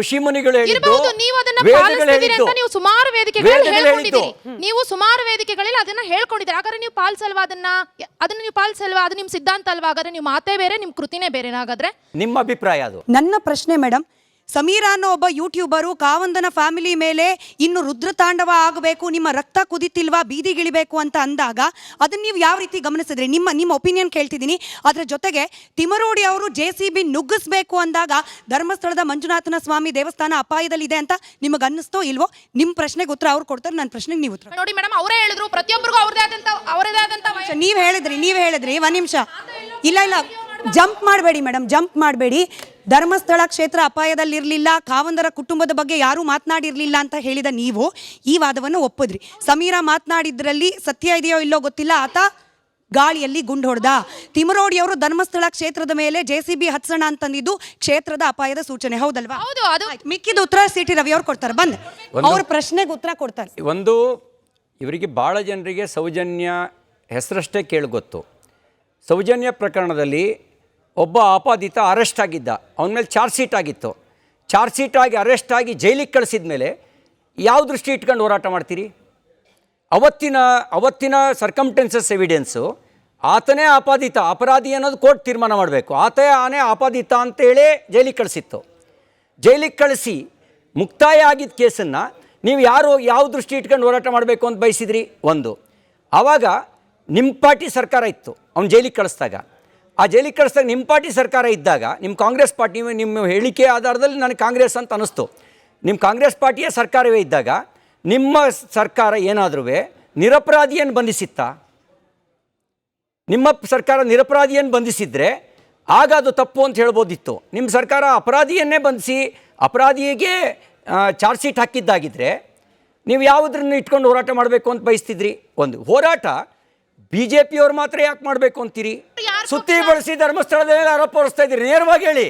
ಋಷಿ ಮುನಿಗಳು ಹೇಳಿದ್ದು, ನೀವು ಅದನ್ನ ವೇದಗಳು ಪಾಲಿಸ್ತಿದ್ದೀರಿ ಹೇಳಿದ್ದು, ಅಂತ ನೀವು ಸುಮಾರು ವೇದಿಕೆಗಳಲ್ಲಿ ವೇದಗಳು ಹೇಳಿದ್ದು. ಹೇಳ್ಕೊಂಡಿದ್ದೀರಿ. ನೀವು ಸುಮಾರು ವೇದಿಕೆಗಳಲ್ಲಿ ಅದನ್ನ ಹೇಳ್ಕೊಂಡಿದ್ದೀರಿ. ಹಾಗಾದ್ರೆ ನೀವು ಪಾಲಿಸಲ್ವಾ ಅದನ್ನ ನೀವು ಪಾಲಿಸಲ್ವಾ? ಅದು ನಿಮ್ ಸಿದ್ಧಾಂತ ಅಲ್ವಾ? ಹಾಗಾದ್ರೆ ನೀವು ಮಾತೇ ಬೇರೆ, ನಿಮ್ ಕೃತಿನೇ ಬೇರೆ. ಹಾಗಾದ್ರೆ ನಿಮ್ಮ ಅಭಿಪ್ರಾಯ ಅದು? ನನ್ನ ಪ್ರಶ್ನೆ ಮೇಡಮ್, ಸಮೀರಾ ಅನ್ನೋ ಒಬ್ಬ ಯೂಟ್ಯೂಬರು ಕಾವಂದನ ಫ್ಯಾಮಿಲಿ ಮೇಲೆ ಇನ್ನು ರುದ್ರತಾಂಡವ ಆಗಬೇಕು, ನಿಮ್ಮ ರಕ್ತ ಕುದಿತಿಲ್ವಾ, ಬೀದಿಗಿಳಿಬೇಕು ಅಂತ ಅಂದಾಗ ಅದನ್ನ ನೀವು ಯಾವ ರೀತಿ ಗಮನಿಸಿದ್ರಿ? ನಿಮ್ಮ ಒಪಿನಿಯನ್ ಕೇಳ್ತಿದ್ದೀನಿ. ಅದರ ಜೊತೆಗೆ ತಿಮರೋಡಿ ಅವರು JCB ನುಗ್ಗಿಸ್ಬೇಕು ಅಂದಾಗ ಧರ್ಮಸ್ಥಳದ ಮಂಜುನಾಥನ ಸ್ವಾಮಿ ದೇವಸ್ಥಾನ ಅಪಾಯದಲ್ಲಿದೆ ಅಂತ ನಿಮಗೆ ಅನ್ನಿಸ್ತೋ ಇಲ್ವೋ? ನಿಮ್ಮ ಪ್ರಶ್ನೆಗೆ ಉತ್ತರ ಅವ್ರು ಕೊಡ್ತಾರೆ, ನನ್ನ ಪ್ರಶ್ನೆಗೆ ನೀವು ಉತ್ತರ ನೋಡಿ ಮೇಡಮ್, ಅವರೇ ಹೇಳಿದ್ರು ಪ್ರತಿಯೊಬ್ಬರಿಗೂ ಅವರದೇ ಆದಂತ ನೀವು ಹೇಳಿದ್ರಿ ಒಂದ್ ನಿಮಿಷ. ಇಲ್ಲ ಜಂಪ್ ಮಾಡಬೇಡಿ ಮೇಡಮ್, ಜಂಪ್ ಮಾಡಬೇಡಿ. ಧರ್ಮಸ್ಥಳ ಕ್ಷೇತ್ರ ಅಪಾಯದಲ್ಲಿರಲಿಲ್ಲ, ಕಾವಂದರ ಕುಟುಂಬದ ಬಗ್ಗೆ ಯಾರೂ ಮಾತನಾಡಿರಲಿಲ್ಲ ಅಂತ ಹೇಳಿದ ನೀವು ಈ ವಾದವನ್ನು ಒಪ್ಪಿದ್ರಿ. ಸಮೀರಾ ಮಾತನಾಡಿದ್ರಲ್ಲಿ ಸತ್ಯ ಇದೆಯೋ ಇಲ್ಲೋ ಗೊತ್ತಿಲ್ಲ, ಆತ ಗಾಳಿಯಲ್ಲಿ ಗುಂಡು ಹೊಡೆದ. ತಿಮರೋಡಿಯವರು ಧರ್ಮಸ್ಥಳ ಕ್ಷೇತ್ರದ ಮೇಲೆ JCB ಹತ್ಸೋಣ ಅಂತಂದಿದ್ದು ಕ್ಷೇತ್ರದ ಅಪಾಯದ ಸೂಚನೆ, ಹೌದಲ್ವಾ? ಹೌದು. ಅದು ಮಿಕ್ಕಿದ ಉತ್ತರ CT ರವಿ ಅವ್ರು ಕೊಡ್ತಾರೆ. ಬಂದ್ ಅವ್ರ ಪ್ರಶ್ನೆಗೆ ಉತ್ತರ ಕೊಡ್ತಾರೆ. ಒಂದು, ಇವರಿಗೆ ಭಾಳ ಜನರಿಗೆ ಸೌಜನ್ಯ ಹೆಸರಷ್ಟೇ ಕೇಳಿ ಗೊತ್ತು. ಸೌಜನ್ಯ ಪ್ರಕರಣದಲ್ಲಿ ಒಬ್ಬ ಆಪಾದಿತ ಅರೆಸ್ಟ್ ಆಗಿದ್ದ, ಅವನ ಮೇಲೆ ಚಾರ್ಜ್ ಶೀಟ್ ಆಗಿತ್ತು. ಚಾರ್ಜ್ ಶೀಟ್ ಆಗಿ ಅರೆಸ್ಟ್ ಆಗಿ ಜೈಲಿಗೆ ಕಳಿಸಿದ ಮೇಲೆ ಯಾವ ದೃಷ್ಟಿ ಇಟ್ಕೊಂಡು ಹೋರಾಟ ಮಾಡ್ತೀರಿ? ಅವತ್ತಿನ ಸರ್ಕಮ್ಟೆನ್ಸಸ್ ಎವಿಡೆನ್ಸು ಆತನೇ ಅಪರಾಧಿ ಅನ್ನೋದು ಕೋರ್ಟ್ ತೀರ್ಮಾನ ಮಾಡಬೇಕು. ಆತನೇ ಆಪಾದಿತ ಅಂತೇಳಿ ಜೈಲಿಗೆ ಕಳಿಸಿತ್ತು. ಜೈಲಿಗೆ ಕಳಿಸಿ ಮುಕ್ತಾಯ ಆಗಿದ್ದ ಕೇಸನ್ನು ನೀವು ಯಾವ ದೃಷ್ಟಿ ಇಟ್ಕೊಂಡು ಹೋರಾಟ ಮಾಡಬೇಕು ಅಂತ ಬಯಸಿದ್ರಿ? ಒಂದು, ಆವಾಗ ನಿಮ್ಮ ಪಾರ್ಟಿ ಸರ್ಕಾರ ಇತ್ತು ಅವ್ನು ಜೈಲಿಗೆ ಕಳಿಸ್ದಾಗ. ಆ ಜೈಲಿಗೆ ಕಳಿಸ್ದಾಗ ನಿಮ್ಮ ಪಾರ್ಟಿ ಸರ್ಕಾರ ಇದ್ದಾಗ, ನಿಮ್ಮ ಕಾಂಗ್ರೆಸ್ ಪಾರ್ಟಿ, ನಿಮ್ಮ ಹೇಳಿಕೆ ಆಧಾರದಲ್ಲಿ ನನಗೆ ಕಾಂಗ್ರೆಸ್ ಅಂತ ಅನ್ನಿಸ್ತು, ನಿಮ್ಮ ಕಾಂಗ್ರೆಸ್ ಪಾರ್ಟಿಯ ಸರ್ಕಾರವೇ ಇದ್ದಾಗ ನಿಮ್ಮ ಸರ್ಕಾರ ಏನಾದರೂ ನಿರಪರಾಧಿಯನ್ನು ಬಂಧಿಸಿತ್ತಾ? ನಿಮ್ಮ ಸರ್ಕಾರ ನಿರಪರಾಧಿಯನ್ನು ಬಂಧಿಸಿದರೆ ಆಗ ಅದು ತಪ್ಪು ಅಂತ ಹೇಳ್ಬೋದಿತ್ತು. ನಿಮ್ಮ ಸರ್ಕಾರ ಅಪರಾಧಿಯನ್ನೇ ಬಂಧಿಸಿ ಅಪರಾಧಿಗೆ ಚಾರ್ಜ್ ಶೀಟ್ ಹಾಕಿದ್ದಾಗಿದ್ದರೆ ನೀವು ಯಾವುದನ್ನು ಇಟ್ಕೊಂಡು ಹೋರಾಟ ಮಾಡಬೇಕು ಅಂತ ಬಯಸ್ತಿದ್ರಿ? ಒಂದು ಹೋರಾಟ BJPಯವ್ರು ಮಾತ್ರ ಯಾಕೆ ಮಾಡಬೇಕು ಅಂತೀರಿ? ಸುತ್ತಿ ಬಳಸಿ ಧರ್ಮಸ್ಥಳದ ಮೇಲೆ ಆರೋಪ ಹೊರಿಸ್ತಾ ಇದ್ದೀರಿ. ನೇರವಾಗಿ ಹೇಳಿ.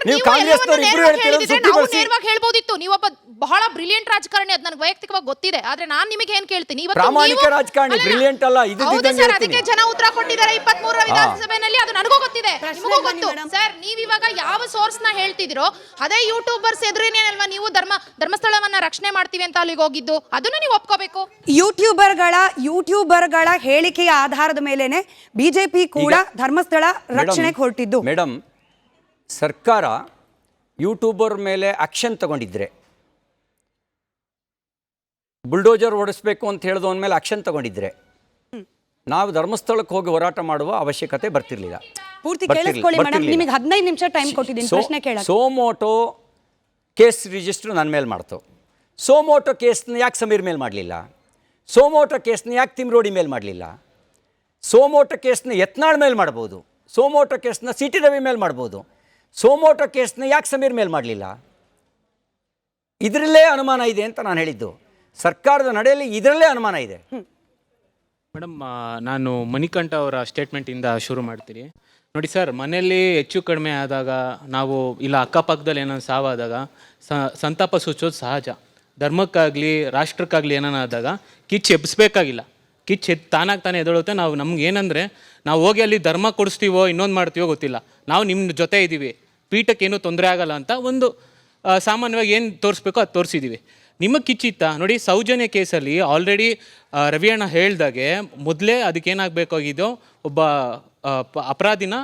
ನೀವು ಕಾಂಗ್ರೆಸ್ನವರು ಇಬ್ರು ಹೇಳ್ತಿರೋದು ಸುತ್ತಿ ಬಳಸಿ. ಹೇಳ್ಬೋದಿತ್ತು. ನೀವೊಬ್ಬ ಬಹಳ ಬ್ರಿಲಿಯಂಟ್ ರಾಜಕಾರಣಿ, ಅದು ನನಗೆ ವೈಯಕ್ತಿಕವಾಗಿ ಗೊತ್ತಿದೆ. ಆದ್ರೆ ನಾನು ನಿಮಗೆ ಏನ್ ಕೇಳ್ತೀನಿ, ಪ್ರಾಮಾಣಿಕ ರಾಜಕಾರಣಿ, ಬ್ರಿಲಿಯಂಟ್ ಅಲ್ಲ. ಅದಕ್ಕೆ ಜನ ಉತ್ತರ ಕೊಟ್ಟಿದ್ದಾರೆ 23ರ ವಿಧಾನಸಭೆಯಲ್ಲಿ, ಅದು ನನಗೂ ಗೊತ್ತಿದೆ, ನಿಮಗೂ ಗೊತ್ತು. ಸರ್, ನೀವು ಇವಾಗ ಯಾವ ಸೋರ್ಸ್ ನ ಹೇಳ್ತಿದಿರೋ ಅದೇ ಯೂಟ್ಯೂಬರ್ಸ್ ಎದುರೇನೇನಲ್ವಾ ನೀವು ಧರ್ಮಸ್ಥಳವನ್ನ ರಕ್ಷಣೆ ಮಾಡ್ತೀವಿ ಅಂತ ಅಲ್ಲಿಗೆ ಹೋಗಿದ್ದು, ಅದನ್ನ ನೀವು ಒಪ್ಕೋಬೇಕು. ಯೂಟ್ಯೂಬರ್ಗಳ ಹೇಳಿಕೆಯ ಆಧಾರದ ಮೇಲೆನೆ BJP ಕೂಡ ಧರ್ಮಸ್ಥಳ ರಕ್ಷಣೆಗೆ ಹೊರಟಿದ್ದು. ಮೇಡಮ್, ಸರ್ಕಾರ ಯೂಟ್ಯೂಬರ್ ಮೇಲೆ ಆಕ್ಷನ್ ತಗೊಂಡಿದ್ರೆ, ಬುಲ್ಡೋಜರ್ ಓಡಿಸ್ಬೇಕು ಅಂತ ಹೇಳಿದವನ ಮೇಲೆ ಆಕ್ಷನ್ ತಗೊಂಡಿದ್ರೆ ನಾವು ಧರ್ಮಸ್ಥಳಕ್ಕೆ ಹೋಗಿ ಹೋರಾಟ ಮಾಡುವ ಅವಶ್ಯಕತೆ ಬರ್ತಿರ್ಲಿಲ್ಲ. ಪೂರ್ತಿ ಕೇಳಿಸ್ಕೊಳ್ಳಿ ಮೇಡಮ್, ನಿಮಗೆ 15 ನಿಮಿಷ ಟೈಮ್ ಕೊಟ್ಟಿದ್ದೀನಿ ಪ್ರಶ್ನೆ ಕೇಳಕ್ಕೆ. ಸೋಮೋಟೋ ಕೇಸ್ ರಿಜಿಸ್ಟರ್ ನನ್ನ ಮೇಲೆ ಮಾಡ್ತು. ಸೋಮೋಟೋ ಕೇಸ್ನ ಯಾಕೆ ಸಮೀರ್ ಮೇಲೆ ಮಾಡಲಿಲ್ಲ? ಸೋಮೋಟೋ ಕೇಸ್ನ ಯಾಕೆ ತಿಮ್ರೋಡಿ ಮೇಲೆ ಮಾಡಲಿಲ್ಲ? ಸೋಮೋಟೋ ಕೇಸ್ನ ಯತ್ನಾಳ್ ಮೇಲೆ ಮಾಡ್ಬೋದು, ಸೋಮೋಟೋ ಕೇಸ್ನ CT ರವಿ ಮೇಲೆ ಮಾಡ್ಬೋದು. ಸೋಮೋಟೋ ಕೇಸ್ನ ಯಾಕೆ ಸಮೀರ್ ಮೇಲೆ ಮಾಡಲಿಲ್ಲ? ಇದರಲ್ಲೇ ಅನುಮಾನ ಇದೆ ಅಂತ ನಾನು ಹೇಳಿದ್ದು. ಸರ್ಕಾರದ ನಡೆಯಲ್ಲಿ ಇದರಲ್ಲೇ ಅನುಮಾನ ಇದೆ. ಮೇಡಮ್, ನಾನು ಮಣಿಕಂಠ ಅವರ ಸ್ಟೇಟ್ಮೆಂಟಿಂದ ಶುರು ಮಾಡ್ತೀನಿ. ನೋಡಿ ಸರ್, ಮನೆಯಲ್ಲಿ ಹೆಚ್ಚು ಕಡಿಮೆ ಆದಾಗ ನಾವು ಇಲ್ಲ ಅಕ್ಕಪಕ್ಕದಲ್ಲಿ ಏನಾದ್ರು ಸಾವಾದಾಗ ಸಂತಾಪ ಸೂಚೋದು ಸಹಜ. ಧರ್ಮಕ್ಕಾಗಲಿ ರಾಷ್ಟ್ರಕ್ಕಾಗಲಿ ಏನಾದಾಗ ಕಿಚ್ಚು ಎಬ್ಬಿಸ್ಬೇಕಾಗಿಲ್ಲ. ಕಿಚ್ಚು ತಾನಾಗಿ ತಾನೇ ಎದಳುತ್ತೆ. ನಮ್ಗೆ ಏನಂದರೆ, ನಾವು ಹೋಗಿ ಅಲ್ಲಿ ಧರ್ಮ ಕೊಡಿಸ್ತೀವೋ ಇನ್ನೊಂದು ಮಾಡ್ತೀವೋ ಗೊತ್ತಿಲ್ಲ, ನಾವು ನಿಮ್ಮ ಜೊತೆ ಇದ್ದೀವಿ, ಪೀಠಕ್ಕೇನು ತೊಂದರೆ ಆಗಲ್ಲ ಅಂತ ಒಂದು ಸಾಮಾನ್ಯವಾಗಿ ಏನು ತೋರಿಸ್ಬೇಕೋ ಅದು ತೋರಿಸಿದ್ದೀವಿ. ನಿಮಗೆ ಕಿಚ್ಚಿತ್ತ ನೋಡಿ, ಸೌಜನ್ಯ ಕೇಸಲ್ಲಿ ಆಲ್ರೆಡಿ ರವಿಯಣ್ಣ ಹೇಳ್ದಾಗೆ ಮೊದಲೇ ಅದಕ್ಕೇನಾಗಬೇಕಾಗಿದ್ದೋ ಒಬ್ಬ ಅಪರಾಧಿನ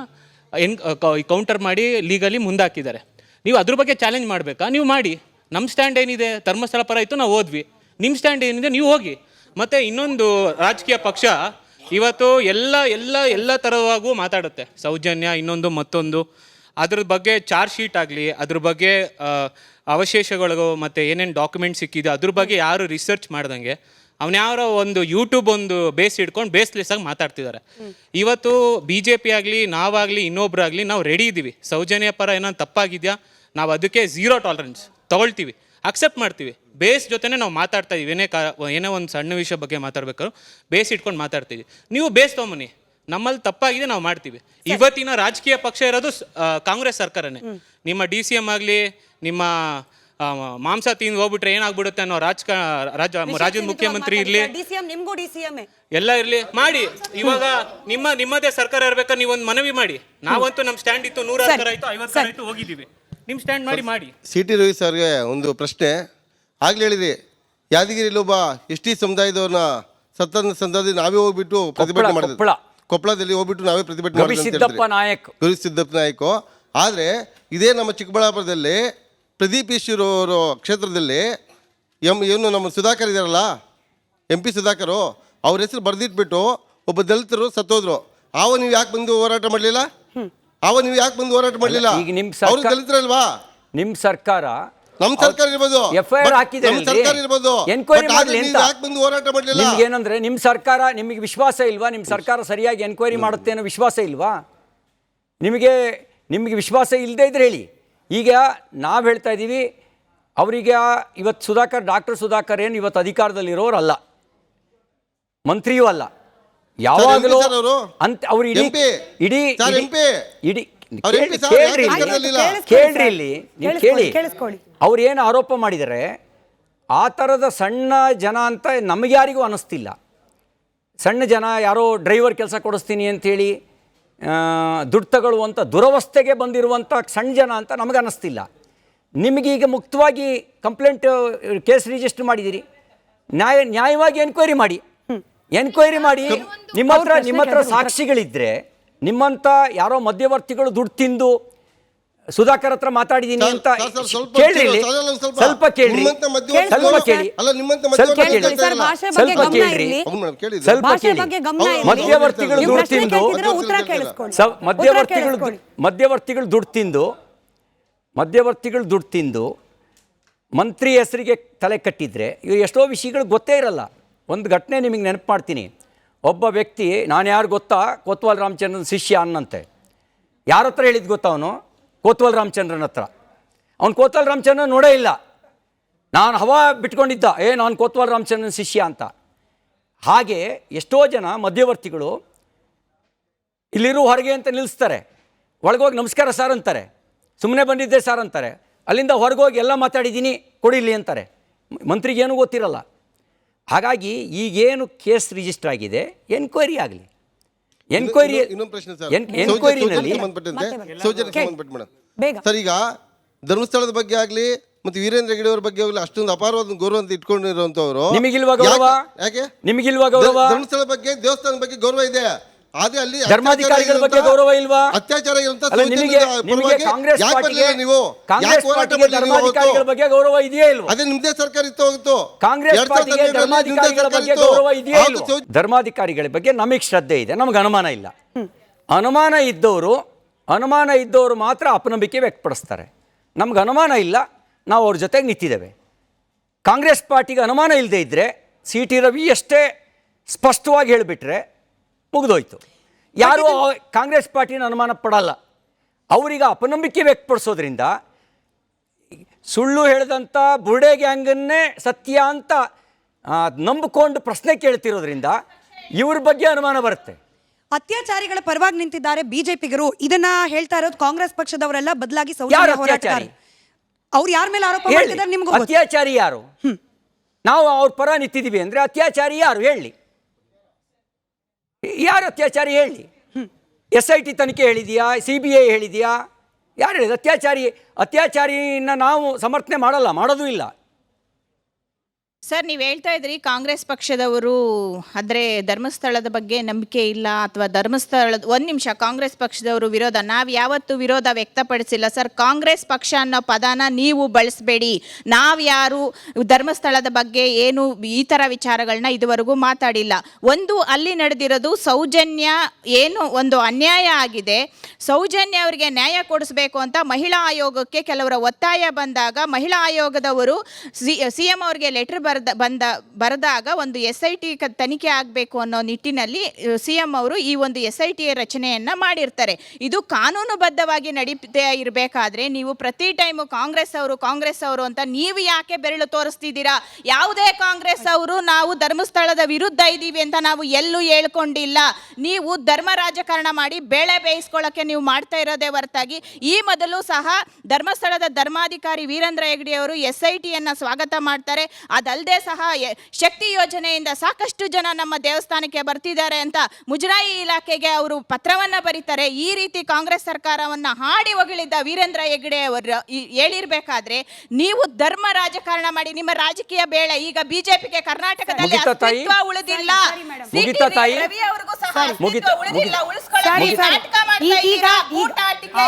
ಕೌಂಟರ್ ಮಾಡಿ ಲೀಗಲಿ ಮುಂದಾಕಿದ್ದಾರೆ. ನೀವು ಅದ್ರ ಬಗ್ಗೆ ಚಾಲೆಂಜ್ ಮಾಡಬೇಕಾ? ನೀವು ಮಾಡಿ. ನಮ್ಮ ಸ್ಟ್ಯಾಂಡ್ ಏನಿದೆ, ಧರ್ಮಸ್ಥಳ ಪರ ಇತ್ತು, ನಾವು ಹೋದ್ವಿ. ನಿಮ್ಮ ಸ್ಟ್ಯಾಂಡ್ ಏನಿದೆ ನೀವು ಹೋಗಿ. ಮತ್ತು ಇನ್ನೊಂದು ರಾಜಕೀಯ ಪಕ್ಷ ಇವತ್ತು ಎಲ್ಲ ಥರವಾಗೂ ಮಾತಾಡುತ್ತೆ. ಸೌಜನ್ಯ ಇನ್ನೊಂದು ಮತ್ತೊಂದು, ಅದ್ರ ಬಗ್ಗೆ ಚಾರ್ಜ್ ಶೀಟ್ ಆಗಲಿ, ಅದ್ರ ಬಗ್ಗೆ ಅವಶೇಷಗಳು ಮತ್ತು ಏನೇನು ಡಾಕ್ಯುಮೆಂಟ್ ಸಿಕ್ಕಿದೆ ಅದ್ರ ಬಗ್ಗೆ ಯಾರು ರಿಸರ್ಚ್ ಮಾಡ್ದಂಗೆ ಅವನ್ಯಾರೋ ಒಂದು ಯೂಟ್ಯೂಬ್ ಒಂದು ಬೇಸ್ ಇಟ್ಕೊಂಡು ಬೇಸ್ಲೆಸ್ ಆಗಿ ಮಾತಾಡ್ತಿದ್ದಾರೆ. ಇವತ್ತು BJP ಆಗಲಿ ನಾವಾಗಲಿ ಇನ್ನೊಬ್ರಾಗಲಿ ನಾವು ರೆಡಿ ಇದ್ದೀವಿ. ಸೌಜನ್ಯ ಪರ ಏನೋ ತಪ್ಪಾಗಿದೆಯಾ, ನಾವು ಅದಕ್ಕೆ 0 ಟಾಲರೆನ್ಸ್ ತೊಗೊಳ್ತೀವಿ, ಅಕ್ಸೆಪ್ಟ್ ಮಾಡ್ತೀವಿ. ಬೇಸ್ ಜೊತೆನೇ ನಾವು ಮಾತಾಡ್ತಾ ಇದೀವಿ. ಏನೇ ಒಂದು ಸಣ್ಣ ವಿಷಯ ಬಗ್ಗೆ ಮಾತಾಡ್ಬೇಕಾದ್ರು ಬೇಸ್ ಇಟ್ಕೊಂಡು ಮಾತಾಡ್ತೀವಿ. ನೀವು ಬೇಸ್ ತೊಗೊಂಬನ್ನಿ, ನಮ್ಮಲ್ಲಿ ತಪ್ಪಾಗಿದೆ ನಾವು ಮಾಡ್ತೀವಿ. ಇವತ್ತಿನ ರಾಜಕೀಯ ಪಕ್ಷ ಇರೋದು ಕಾಂಗ್ರೆಸ್ ಸರ್ಕಾರನೇ. ನಿಮ್ಮ DCM ಆಗಲಿ, ನಿಮ್ಮ ಮಾಂಸ ತಿಂದು ಹೋಗ್ಬಿಟ್ರೆ ಏನಾಗ್ಬಿಡುತ್ತೆ ಅನ್ನೋ ರಾಜ್ಯದ ಮುಖ್ಯಮಂತ್ರಿ ಇರಲಿ, DCM ನಿಮ್ಗೂ DCM ಎಲ್ಲ ಇರಲಿ ಮಾಡಿ. ಇವಾಗ ನಿಮ್ಮದೇ ಸರ್ಕಾರ ಇರ್ಬೇಕಾದ್ರೆ ನೀವೊಂದು ಮನವಿ ಮಾಡಿ. ನಾವಂತೂ ನಮ್ಮ ಸ್ಟ್ಯಾಂಡ್ ಇತ್ತು 100 ಸರ್ಕಾರ ಆಯ್ತು 50 ಸರ್ಕಾರ ಆಯ್ತು ಹೋಗಿದ್ದೀವಿ. ನಿಮ್ಮ ಸ್ಟ್ಯಾಂಡ್ ಮಾಡಿ. ಸಿ ಟಿ ರವಿ ಸರ್ಗೆ ಒಂದು ಪ್ರಶ್ನೆ. ಆಗ್ಲೇ ಹೇಳಿದ್ರಿ ಯಾದಗಿರಿಲಿ ಒಬ್ಬ ಎಸ್ ಟಿ ಸಮುದಾಯದವ್ರನ್ನ ಸತ್ತ ಸಂದರ್ಭದಲ್ಲಿ ನಾವೇ ಹೋಗ್ಬಿಟ್ಟು ಪ್ರತಿಭಟನೆ ಮಾಡಿದ್ವಿ. ಕೊಪ್ಪಳದಲ್ಲಿ ಹೋಗ್ಬಿಟ್ಟು ನಾವೇ ಪ್ರತಿಭಟನೆ ಮಾಡಿದ್ವಿ, ಗುರು ಸಿದ್ದಪ್ಪ ನಾಯಕ್. ಆದರೆ ಇದೇ ನಮ್ಮ ಚಿಕ್ಕಬಳ್ಳಾಪುರದಲ್ಲಿ ಪ್ರದೀಪ್ ಈಶ್ವರ್ ಅವರು ಕ್ಷೇತ್ರದಲ್ಲಿ ಏನು ನಮ್ಮ ಸುಧಾಕರ್ ಇದಾರಲ್ಲ, MP ಸುಧಾಕರು, ಅವ್ರ ಹೆಸರು ಬರೆದಿಟ್ಬಿಟ್ಟು ಒಬ್ಬ ದಲಿತರು ಸತ್ತೋದ್ರು. ನೀವು ಯಾಕೆ ಬಂದು ಹೋರಾಟ ಮಾಡಲಿಲ್ಲ? ನೀವು ಯಾಕೆ ಬಂದು ಹೋರಾಟ ಮಾಡಲಿಲ್ಲ? ಅವರು ದಲಿತರಲ್ವಾ? ನಿಮ್ಮ ಸರ್ಕಾರ, ನಮ್ಮ ಸರ್ಕಾರ ಇರ್ಬೋದು, FIR ಹಾಕಿದೆ, ನಮ್ಮ ಸರ್ಕಾರ ಇರ್ಬೋದು, ಎನ್ಕ್ವೈರಿ ಮಾಡಲಿ ಅಂತ. ಯಾಕೆ ಬಂದು ಹೋರಾಟ ಮಾಡಲಿಲ್ಲ? ಏನಂದ್ರೆ ನಿಮ್ಮ ಸರ್ಕಾರ, ನಿಮಗೆ ವಿಶ್ವಾಸ ಇಲ್ವಾ? ನಿಮ್ಮ ಸರ್ಕಾರ ಸರಿಯಾಗಿ ಎನ್ಕ್ವೈರಿ ಮಾಡುತ್ತೆ ಅನ್ನೋ ವಿಶ್ವಾಸ ಇಲ್ವಾ ನಿಮಗೆ? ವಿಶ್ವಾಸ ಇಲ್ಲದೆ ಇದ್ರೆ ಹೇಳಿ. ಈಗ ನಾವು ಹೇಳ್ತಾ ಇದ್ದೀವಿ, ಅವರಿಗೆ ಇವತ್ತು ಡಾಕ್ಟರ್ ಸುಧಾಕರ್ ಏನು ಇವತ್ತು ಅಧಿಕಾರದಲ್ಲಿರೋರಲ್ಲ, ಮಂತ್ರಿಯೂ ಅಲ್ಲ, ಯಾವಾಗಲೂ ಅಂತ ಅವ್ರು ಇಡೀ ಕೇಳ್ರಿ ಇಲ್ಲಿ, ನೀವು ಕೇಳಿ. ಅವ್ರು ಏನು ಆರೋಪ ಮಾಡಿದರೆ ಆ ಥರದ ಸಣ್ಣ ಜನ ಅಂತ ನಮಗೆ ಯಾರಿಗೂ ಅನ್ನಿಸ್ತಿಲ್ಲ. ಸಣ್ಣ ಜನ ಯಾರೋ ಡ್ರೈವರ್ ಕೆಲಸ ಕೊಡಿಸ್ತೀನಿ ಅಂಥೇಳಿ ದುಡ್ಡು ತಗೊಳ್ಳುವಂಥ ದುರವಸ್ಥೆಗೆ ಬಂದಿರುವಂಥ ಸಣ್ಣ ಜನ ಅಂತ ನಮಗೆ ಅನ್ನಿಸ್ತಿಲ್ಲ. ನಿಮಗೀಗ ಮುಕ್ತವಾಗಿ ಕಂಪ್ಲೇಂಟ್ ಕೇಸ್ ರಿಜಿಸ್ಟರ್ ಮಾಡಿದ್ದೀರಿ, ನ್ಯಾಯವಾಗಿ ಎನ್ಕ್ವೈರಿ ಮಾಡಿ. ನಿಮ್ಮ ಹತ್ರ ಸಾಕ್ಷಿಗಳಿದ್ರೆ, ನಿಮ್ಮಂಥ ಯಾರೋ ಮಧ್ಯವರ್ತಿಗಳು ದುಡ್ಡು ತಿಂದು ಸುಧಾಕರ್ ಹತ್ರ ಮಾತಾಡಿದ್ದೀನಿ ಅಂತ ಕೇಳ್ರಿ, ಸ್ವಲ್ಪ ಕೇಳ್ರಿ, ಮಧ್ಯವರ್ತಿಗಳು ದುಡ್ಡು ತಿಂದು ಮಂತ್ರಿ ಹೆಸರಿಗೆ ತಲೆ ಕಟ್ಟಿದ್ರೆ ಇವು ಎಷ್ಟೋ ವಿಷಯಗಳು ಗೊತ್ತೇ ಇರಲ್ಲ. ಒಂದು ಘಟನೆ ನಿಮಗೆ ನೆನಪು ಮಾಡ್ತೀನಿ. ಒಬ್ಬ ವ್ಯಕ್ತಿ, ನಾನು ಯಾರು ಗೊತ್ತಾ, ಕೋತ್ವಾಲ್ ರಾಮಚಂದ್ರನ್ ಶಿಷ್ಯ ಅನ್ನಂತೆ. ಯಾರ ಹತ್ರ ಹೇಳಿದ್ದು ಗೊತ್ತಾ? ಅವನು ಕೋತ್ವಾಲ್ ರಾಮಚಂದ್ರನ್ ಹತ್ರ. ಅವ್ನು ಕೋತ್ವಾಲ್ ರಾಮಚಂದ್ರನ್ ನೋಡೇ ಇಲ್ಲ. ನಾನು ಹವಾ ಬಿಟ್ಕೊಂಡಿದ್ದ, ನಾನು ಕೋತ್ವಾಲ್ ರಾಮಚಂದ್ರನ್ ಶಿಷ್ಯ ಅಂತ. ಹಾಗೆ ಎಷ್ಟೋ ಜನ ಮಧ್ಯವರ್ತಿಗಳು ಇಲ್ಲಿರೋ ಹೊರಗೆ ಅಂತ ನಿಲ್ಲಿಸ್ತಾರೆ, ಒಳಗೋಗಿ ನಮಸ್ಕಾರ ಸರ್ ಅಂತಾರೆ, ಸುಮ್ಮನೆ ಬಂದಿದ್ದೆ ಸರ್ ಅಂತಾರೆ, ಅಲ್ಲಿಂದ ಹೊರಗೋಗಿ ಎಲ್ಲ ಮಾತಾಡಿದ್ದೀನಿ ಕೊಡಿಲಿ ಅಂತಾರೆ. ಮಂತ್ರಿಗೇನು ಗೊತ್ತಿರಲ್ಲ. ಹಾಗಾಗಿ ಈಗೇನು ಕೇಸ್ ರಿಜಿಸ್ಟರ್ ಆಗಿದೆ, ಎನ್ಕ್ವೈರಿ ಆಗಲಿ. ಸರ್, ಈಗ ಧರ್ಮಸ್ಥಳದ ಬಗ್ಗೆ ಆಗ್ಲಿ ಮತ್ತೆ ವೀರೇಂದ್ರ ಹೆಗಡೆ ಅವರ ಬಗ್ಗೆ ಆಗ್ಲಿ ಅಷ್ಟೊಂದು ಅಪಾರವಾದ ಗೌರವ ಅಂತ ಇಟ್ಕೊಂಡಿರುವಂತವ್ರು, ನಿಮಗಿಲ್ವಾ ಗೌರವ? ಯಾಕೆ ನಿಮಗಿಲ್ವಾ ಗೌರವ? ಧರ್ಮಸ್ಥಳ ಬಗ್ಗೆ, ದೇವಸ್ಥಾನದ ಬಗ್ಗೆ ಗೌರವ ಇದೆ, ಆದ್ರೆ ಅಲ್ಲಿ ಧರ್ಮಾಧಿಕಾರಿಗಳ ಬಗ್ಗೆ ಗೌರವ ಇಲ್ವಾ? ಅತ್ಯಾಚಾರ ಧರ್ಮಾಧಿಕಾರಿಗಳ ಬಗ್ಗೆ ಗೌರವ ಇದೆಯೇ ಇಲ್ವಾ? ಅದೇ ನಿಮ್ದೇ ಸರ್ಕಾರ ಇತ್ತು ಹೋಗುತ್ತೋ. ಕಾಂಗ್ರೆಸ್ ಪಾರ್ಟಿಗೆ ಧರ್ಮಾಧಿಕಾರಿಗಳ ಬಗ್ಗೆ ಗೌರವ ಇದೆಯೇ ಇಲ್ವಾ? ಧರ್ಮಾಧಿಕಾರಿಗಳ ಬಗ್ಗೆ ನಮಗೆ ಶ್ರದ್ಧೆ ಇದೆ, ನಮಗೆ ಅನುಮಾನ ಇಲ್ಲ. ಅನುಮಾನ ಇದ್ದವರು ಮಾತ್ರ ಅಪನಂಬಿಕೆ ವ್ಯಕ್ತಪಡಿಸ್ತಾರೆ. ನಮ್ಗೆ ಅನುಮಾನ ಇಲ್ಲ, ನಾವು ಅವ್ರ ಜೊತೆಗೆ ನಿಂತಿದ್ದೇವೆ. ಕಾಂಗ್ರೆಸ್ ಪಾರ್ಟಿಗೆ ಅನುಮಾನ ಇಲ್ಲದೆ ಇದ್ದರೆ CT ರವಿ ಅಷ್ಟೇ ಸ್ಪಷ್ಟವಾಗಿ ಹೇಳಿಬಿಟ್ರೆ ಮುಗಿದೋಯ್ತು. ಯಾರು ಕಾಂಗ್ರೆಸ್ ಪಾರ್ಟಿನ ಅನುಮಾನ ಪಡಲ್ಲ. ಅವರಿಗೆ ಅಪನಂಬಿಕೆ ವ್ಯಕ್ತಪಡಿಸೋದ್ರಿಂದ ಸುಳ್ಳು ಹೇಳಿದಂಥ ಬುರ್ಡೆ ಗ್ಯಾಂಗನ್ನೇ ಸತ್ಯ ಅಂತ ನಂಬಿಕೊಂಡು ಪ್ರಶ್ನೆ ಕೇಳ್ತಿರೋದ್ರಿಂದ ಇವ್ರ ಬಗ್ಗೆ ಅನುಮಾನ ಬರುತ್ತೆ. ಅತ್ಯಾಚಾರಿಗಳ ಪರವಾಗಿ ನಿಂತಿದ್ದಾರೆ ಬಿಜೆಪಿಗರು. ಇದನ್ನ ಹೇಳ್ತಾ ಇರೋದು ಕಾಂಗ್ರೆಸ್ ಪಕ್ಷದವರೆಲ್ಲ, ಬದಲಾಗಿ ಸೌಜನ್ಯ ಹೋರಾಟಗಾರರು. ಅವ್ರು ಯಾರ ಮೇಲೆ ಆರೋಪ ಮಾಡ್ತಿದ್ದಾರೆ ನಿಮ್ಗೆ? ಅತ್ಯಾಚಾರಿ ಯಾರು? ನಾವು ಅವ್ರ ಪರ ನಿಂತಿದ್ದೀವಿ ಅಂದ್ರೆ ಅತ್ಯಾಚಾರಿ ಯಾರು ಹೇಳಿ? ಯಾರು ಅತ್ಯಾಚಾರಿ ಹೇಳಿ? SIT ತನಿಖೆ ಹೇಳಿದೆಯಾ? CBI ಹೇಳಿದೆಯಾ? ಯಾರು ಹೇಳಿದ? ಅತ್ಯಾಚಾರಿನ ನಾವು ಸಮರ್ಥನೆ ಮಾಡಲ್ಲ, ಮಾಡೋದು ಇಲ್ಲ. ಸರ್, ನೀವು ಹೇಳ್ತಾ ಇದ್ರಿ ಕಾಂಗ್ರೆಸ್ ಪಕ್ಷದವರು ಆದರೆ ಧರ್ಮಸ್ಥಳದ ಬಗ್ಗೆ ನಂಬಿಕೆ ಇಲ್ಲ ಅಥವಾ ಧರ್ಮಸ್ಥಳದ, ಒಂದು ನಿಮಿಷ, ಕಾಂಗ್ರೆಸ್ ಪಕ್ಷದವರು ವಿರೋಧ, ನಾವು ಯಾವತ್ತೂ ವಿರೋಧ ವ್ಯಕ್ತಪಡಿಸಿಲ್ಲ ಸರ್. ಕಾಂಗ್ರೆಸ್ ಪಕ್ಷ ಅನ್ನೋ ಪದನ ನೀವು ಬಳಸಬೇಡಿ. ನಾವ್ಯಾರು ಧರ್ಮಸ್ಥಳದ ಬಗ್ಗೆ ಏನು ಈ ಥರ ವಿಚಾರಗಳನ್ನ ಇದುವರೆಗೂ ಮಾತಾಡಿಲ್ಲ. ಒಂದು, ಅಲ್ಲಿ ನಡೆದಿರೋದು ಸೌಜನ್ಯ ಏನು ಒಂದು ಅನ್ಯಾಯ ಆಗಿದೆ. ಸೌಜನ್ಯ ಅವರಿಗೆ ನ್ಯಾಯ ಕೊಡಿಸ್ಬೇಕು ಅಂತ ಮಹಿಳಾ ಆಯೋಗಕ್ಕೆ ಕೆಲವರ ಒತ್ತಾಯ ಬಂದಾಗ ಮಹಿಳಾ ಆಯೋಗದವರು CM ಅವರಿಗೆ ಲೆಟರ್ ಬರೆದಾಗ ಒಂದು SIT ತನಿಖೆ ಆಗಬೇಕು ಅನ್ನೋ ನಿಟ್ಟಿನಲ್ಲಿ CM ಅವರು ಈ ಒಂದು SIT ರಚನೆಯನ್ನ ಮಾಡಿರ್ತಾರೆ. ಇದು ಕಾನೂನುಬದ್ಧವಾಗಿ ನಡೀತಾ ಇರಬೇಕಾದ್ರೆ ನೀವು ಪ್ರತಿ ಟೈಮು ಕಾಂಗ್ರೆಸ್ ಅವರು ಅಂತ ನೀವು ಯಾಕೆ ಬೆರಳು ತೋರಿಸ್ತಿದ್ದೀರಾ? ಯಾವುದೇ ಕಾಂಗ್ರೆಸ್ ಅವರು ನಾವು ಧರ್ಮಸ್ಥಳದ ವಿರುದ್ಧ ಇದ್ದೀವಿ ಅಂತ ನಾವು ಎಲ್ಲೂ ಹೇಳ್ಕೊಂಡಿಲ್ಲ. ನೀವು ಧರ್ಮ ರಾಜಕಾರಣ ಮಾಡಿ ಬೇಳೆ ಬೇಯಿಸ್ಕೊಳ್ಳೋಕ್ಕೆ ನೀವು ಮಾಡ್ತಾ ಇರೋದೇ ಹೊರತಾಗಿ, ಈ ಮೊದಲು ಸಹ ಧರ್ಮಸ್ಥಳದ ಧರ್ಮಾಧಿಕಾರಿ ವೀರೇಂದ್ರ ಹೆಗ್ಗಡೆ ಅವರು SITಯನ್ನು ಸ್ವಾಗತ ಮಾಡ್ತಾರೆ. ಅದಲ್ಲದೆ ಸಹ ಶಕ್ತಿ ಯೋಜನೆಯಿಂದ ಸಾಕಷ್ಟು ಜನ ನಮ್ಮ ದೇವಸ್ಥಾನಕ್ಕೆ ಬರ್ತಿದ್ದಾರೆ ಅಂತ ಮುಜರಾಯಿ ಇಲಾಖೆಗೆ ಅವರು ಪತ್ರವನ್ನ ಬರೀತಾರೆ. ಈ ರೀತಿ ಕಾಂಗ್ರೆಸ್ ಸರ್ಕಾರವನ್ನ ಹಾಡಿ ಹೊಗಳಿದ್ದ ವೀರೇಂದ್ರ ಹೆಗ್ಗಡೆ ಅವರು ಹೇಳಿರ್ಬೇಕಾದ್ರೆ ನೀವು ಧರ್ಮ ರಾಜಕಾರಣ ಮಾಡಿ ನಿಮ್ಮ ರಾಜಕೀಯ ಬೇಳೆ ಈಗ ಬಿಜೆಪಿಗೆ ಕರ್ನಾಟಕದಲ್ಲಿ ಅಸ್ತಿತ್ವ ಉಳಿದಿಲ್ಲ. ರವಿ ಅವ್ರಿಗೂ ಸಹ ಅಸ್ತಿತ್ವ ಉಳಿದಿಲ್ಲ.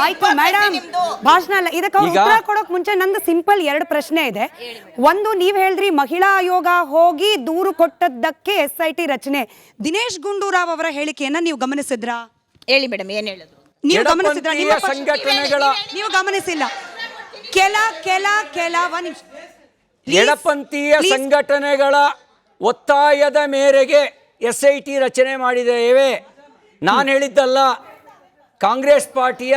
ಆಯ್ತು ಮೇಡಮ್, ಭಾಷಣ ಅಲ್ಲ. ಇದಕ್ಕೆ ಉತ್ತರ ಕೊಡೋಕ್ ಮುಂಚೆ ನಂದು ಸಿಂಪಲ್ 2 ಪ್ರಶ್ನೆ ಇದೆ. ಒಂದು, ನೀವ್ ಹೇಳಿದ್ರಿ ಮಹಿಳಾ ಆಯೋಗ ಹೋಗಿ ದೂರು ಕೊಟ್ಟದ್ದಕ್ಕೆ SIT ರಚನೆ. ದಿನೇಶ್ ಗುಂಡೂರಾವ್ ಅವರ ಹೇಳಿಕೆಯನ್ನ ನೀವು ಗಮನಿಸಿದ್ರಾ? ಹೇಳಿ ಮೇಡಮ್, ಏನ್ ಹೇಳಿದ್ರು? ನೀವು ಗಮನಿಸಿದ್ರ? ನೀವು ಗಮನಿಸಿಲ್ಲ. ಎಡಪಂಥೀಯ ಸಂಘಟನೆಗಳ ಒತ್ತಾಯದ ಮೇರೆಗೆ SIT ರಚನೆ ಮಾಡಿದ್ದೇವೆ. ನಾನು ಹೇಳಿದ್ದಲ್ಲ, ಕಾಂಗ್ರೆಸ್ ಪಾರ್ಟಿಯ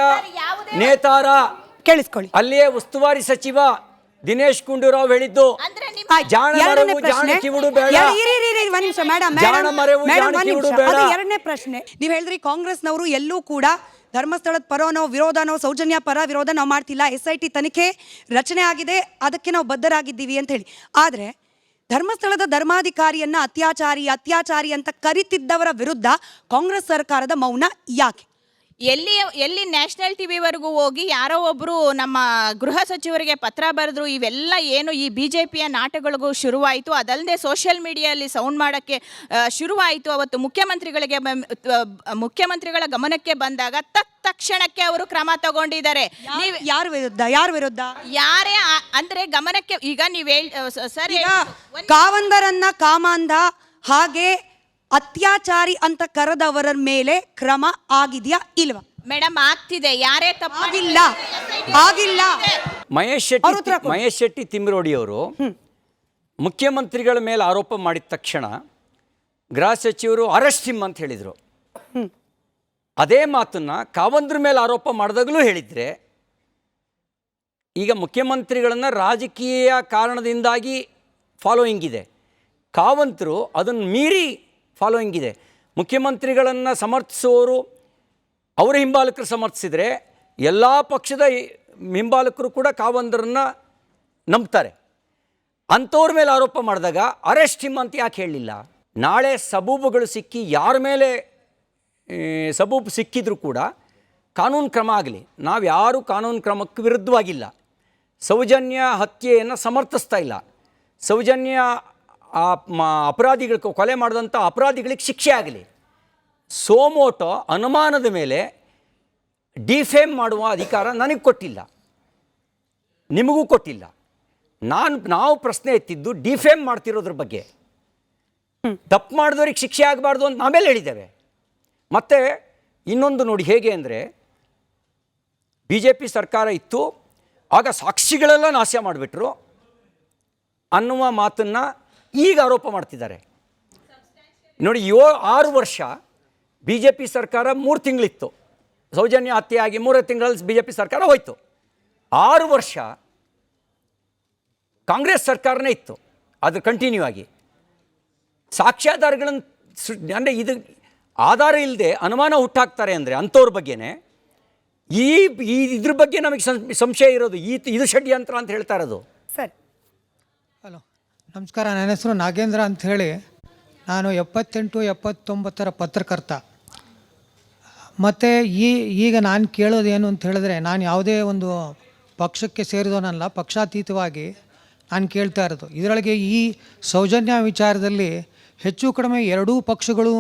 ನೇತಾರ, ಕೇಳಿಸ್ಕೊಳ್ಳಿ, ಅಲ್ಲಿಯೇ ಉಸ್ತುವಾರಿ ಸಚಿವ ದಿನೇಶ್ ಗುಂಡೂರಾವ್ ಹೇಳಿದ್ದು. ಎರಡನೇ ಪ್ರಶ್ನೆ, ನೀವು ಹೇಳಿದ್ರಿ ಕಾಂಗ್ರೆಸ್ನವರು ಎಲ್ಲೂ ಕೂಡ ಧರ್ಮಸ್ಥಳದ ಪರನೋ ವಿರೋಧನೋ, ಸೌಜನ್ಯ ಪರ ವಿರೋಧ ನಾವು ಮಾಡ್ತಿಲ್ಲ, SIT ತನಿಖೆ ರಚನೆ ಆಗಿದೆ, ಅದಕ್ಕೆ ನಾವು ಬದ್ಧರಾಗಿದ್ದೀವಿ ಅಂತ ಹೇಳಿ. ಆದ್ರೆ ಧರ್ಮಸ್ಥಳದ ಧರ್ಮಾಧಿಕಾರಿಯನ್ನ ಅತ್ಯಾಚಾರಿ ಅಂತ ಕರಿತಿದ್ದವರ ವಿರುದ್ಧ ಕಾಂಗ್ರೆಸ್ ಸರ್ಕಾರದ ಮೌನ ಯಾಕೆ? ಎಲ್ಲಿ ನ್ಯಾಷನಲ್ ಟಿವಿವರೆಗೂ ಹೋಗಿ ಯಾರೋ ಒಬ್ಬರು ನಮ್ಮ ಗೃಹ ಸಚಿವರಿಗೆ ಪತ್ರ ಬರೆದ್ರು. ಇವೆಲ್ಲ ಏನು ಈ BJPಯ ನಾಟಕಗಳಿಗೂ ಶುರುವಾಯಿತು. ಅದಲ್ಲದೆ ಸೋಷಿಯಲ್ ಮೀಡಿಯಲ್ಲಿ ಸೌಂಡ್ ಮಾಡೋಕ್ಕೆ ಶುರುವಾಯಿತು. ಅವತ್ತು ಮುಖ್ಯಮಂತ್ರಿಗಳ ಗಮನಕ್ಕೆ ಬಂದಾಗ ತಕ್ಷಣಕ್ಕೆ ಅವರು ಕ್ರಮ ತಗೊಂಡಿದ್ದಾರೆ. ಯಾರ ವಿರುದ್ಧ ಯಾರೇ ಅಂದ್ರೆ ಗಮನಕ್ಕೆ ಈಗ ನೀವು ಸರಿ, ಕಾವಂದರನ್ನ ಕಾಮಾಂಧ ಹಾಗೆ ಅತ್ಯಾಚಾರಿ ಅಂತ ಕರೆದವರ ಮೇಲೆ ಕ್ರಮ ಆಗಿದೆಯಾ ಇಲ್ವಾ? ಮೇಡಮ್, ಆಗ್ತಿದೆ. ಯಾರೇ ತಪ್ಪಾಗಿಲ್ಲ. ಮಹೇಶ್ ಶೆಟ್ಟಿ ತಿಮ್ರೋಡಿ ಅವರು ಮುಖ್ಯಮಂತ್ರಿಗಳ ಮೇಲೆ ಆರೋಪ ಮಾಡಿದ ತಕ್ಷಣ ಗೃಹ ಸಚಿವರು ಅರೆಸ್ಟ್ ಹಿಮ್ ಅಂತ ಹೇಳಿದರು. ಅದೇ ಮಾತನ್ನ ಕಾವಂದ್ರ ಮೇಲೆ ಆರೋಪ ಮಾಡಿದಾಗಲೂ ಹೇಳಿದ್ರೆ, ಈಗ ಮುಖ್ಯಮಂತ್ರಿಗಳನ್ನು ರಾಜಕೀಯ ಕಾರಣದಿಂದಾಗಿ ಫಾಲೋಯಿಂಗ್ ಇದೆ, ಕಾವಂತರು ಅದನ್ನು ಮೀರಿ ಫಾಲೋಯಿಂಗ್ ಇದೆ. ಮುಖ್ಯಮಂತ್ರಿಗಳನ್ನು ಸಮರ್ಥಿಸೋರು ಅವರ ಹಿಂಬಾಲಕರು ಸಮರ್ಥಿಸಿದರೆ ಎಲ್ಲ ಪಕ್ಷದ ಹಿಂಬಾಲಕರು ಕೂಡ ಕಾವಂದರನ್ನು ನಂಬ್ತಾರೆ. ಅಂಥವ್ರ ಮೇಲೆ ಆರೋಪ ಮಾಡಿದಾಗ ಅರೆಸ್ಟ್ ಹಿಮ್ ಅಂತ ಯಾಕೆ ಹೇಳಲಿಲ್ಲ? ನಾಳೆ ಸಬೂಬುಗಳು ಸಿಕ್ಕಿ ಯಾರ ಮೇಲೆ ಸಬೂಬು ಸಿಕ್ಕಿದ್ರೂ ಕೂಡ ಕಾನೂನು ಕ್ರಮ ಆಗಲಿ. ನಾವು ಯಾರೂ ಕಾನೂನು ಕ್ರಮಕ್ಕೆ ವಿರುದ್ಧವಾಗಿಲ್ಲ. ಸೌಜನ್ಯ ಹತ್ಯೆಯನ್ನು ಸಮರ್ಥಿಸ್ತಾ ಇಲ್ಲ. ಸೌಜನ್ಯ ಅಪರಾಧಿಗಳಿಗೆ, ಕೊಲೆ ಮಾಡಿದಂಥ ಅಪರಾಧಿಗಳಿಗೆ ಶಿಕ್ಷೆ ಆಗಲಿ. ಸೋಮೋಟೋ ಅನುಮಾನದ ಮೇಲೆ ಡಿಫೇಮ್ ಮಾಡುವ ಅಧಿಕಾರ ನನಗೆ ಕೊಟ್ಟಿಲ್ಲ, ನಿಮಗೂ ಕೊಟ್ಟಿಲ್ಲ. ನಾವು ಪ್ರಶ್ನೆ ಎತ್ತಿದ್ದು ಡಿಫೇಮ್ ಮಾಡ್ತಿರೋದ್ರ ಬಗ್ಗೆ. ತಪ್ಪು ಮಾಡಿದವ್ರಿಗೆ ಶಿಕ್ಷೆ ಆಗಬಾರ್ದು ಅಂತ ನಾವೆಲ್ಲ ಹೇಳಿದ್ದೇವೆ. ಮತ್ತು ಇನ್ನೊಂದು ನೋಡಿ ಹೇಗೆ ಅಂದರೆ, BJP ಸರ್ಕಾರ ಇತ್ತು, ಆಗ ಸಾಕ್ಷಿಗಳೆಲ್ಲ ನಾಶ ಮಾಡಿಬಿಟ್ರು ಅನ್ನುವ ಮಾತನ್ನು ಈಗ ಆರೋಪ ಮಾಡ್ತಿದ್ದಾರೆ. ನೋಡಿ, 6 ವರ್ಷ BJP ಸರ್ಕಾರ 3 ತಿಂಗಳಿತ್ತು. ಸೌಜನ್ಯ ಹತ್ಯೆ ಆಗಿ 3 ತಿಂಗಳಲ್ಲಿ BJP ಸರ್ಕಾರ ಹೋಯಿತು. 6 ವರ್ಷ ಕಾಂಗ್ರೆಸ್ ಸರ್ಕಾರನೇ ಇತ್ತು. ಅದು ಕಂಟಿನ್ಯೂ ಆಗಿ ಸಾಕ್ಷ್ಯಾಧಾರಗಳನ್ನು ಅಂದರೆ ಇದು ಆಧಾರ ಇಲ್ಲದೆ ಅನುಮಾನ ಹುಟ್ಟಾಕ್ತಾರೆ ಅಂದರೆ ಅಂಥವ್ರ ಬಗ್ಗೆನೇ ಇದ್ರ ಬಗ್ಗೆ ನಮಗೆ ಸಂಶಯ ಇರೋದು. ಇದು ಷಡ್ಯಂತ್ರ ಅಂತ ಹೇಳ್ತಾ ಇರೋದು. ಸರ್, ಹಲೋ, ನಮಸ್ಕಾರ. ನನ್ನ ಹೆಸರು ನಾಗೇಂದ್ರ ಅಂತ ಹೇಳಿ. ನಾನು 78-79 ಪತ್ರಕರ್ತ. ಮತ್ತು ಈಗ ನಾನು ಕೇಳೋದೇನು ಅಂತ ಹೇಳಿದ್ರೆ, ನಾನು ಯಾವುದೇ ಒಂದು ಪಕ್ಷಕ್ಕೆ ಸೇರಿದವನಲ್ಲ, ಪಕ್ಷಾತೀತವಾಗಿ ನಾನು ಕೇಳ್ತಾ ಇರೋದು. ಇದರೊಳಗೆ ಈ ಸೌಜನ್ಯ ವಿಚಾರದಲ್ಲಿ ಹೆಚ್ಚು ಕಡಿಮೆ 2 ಪಕ್ಷಗಳು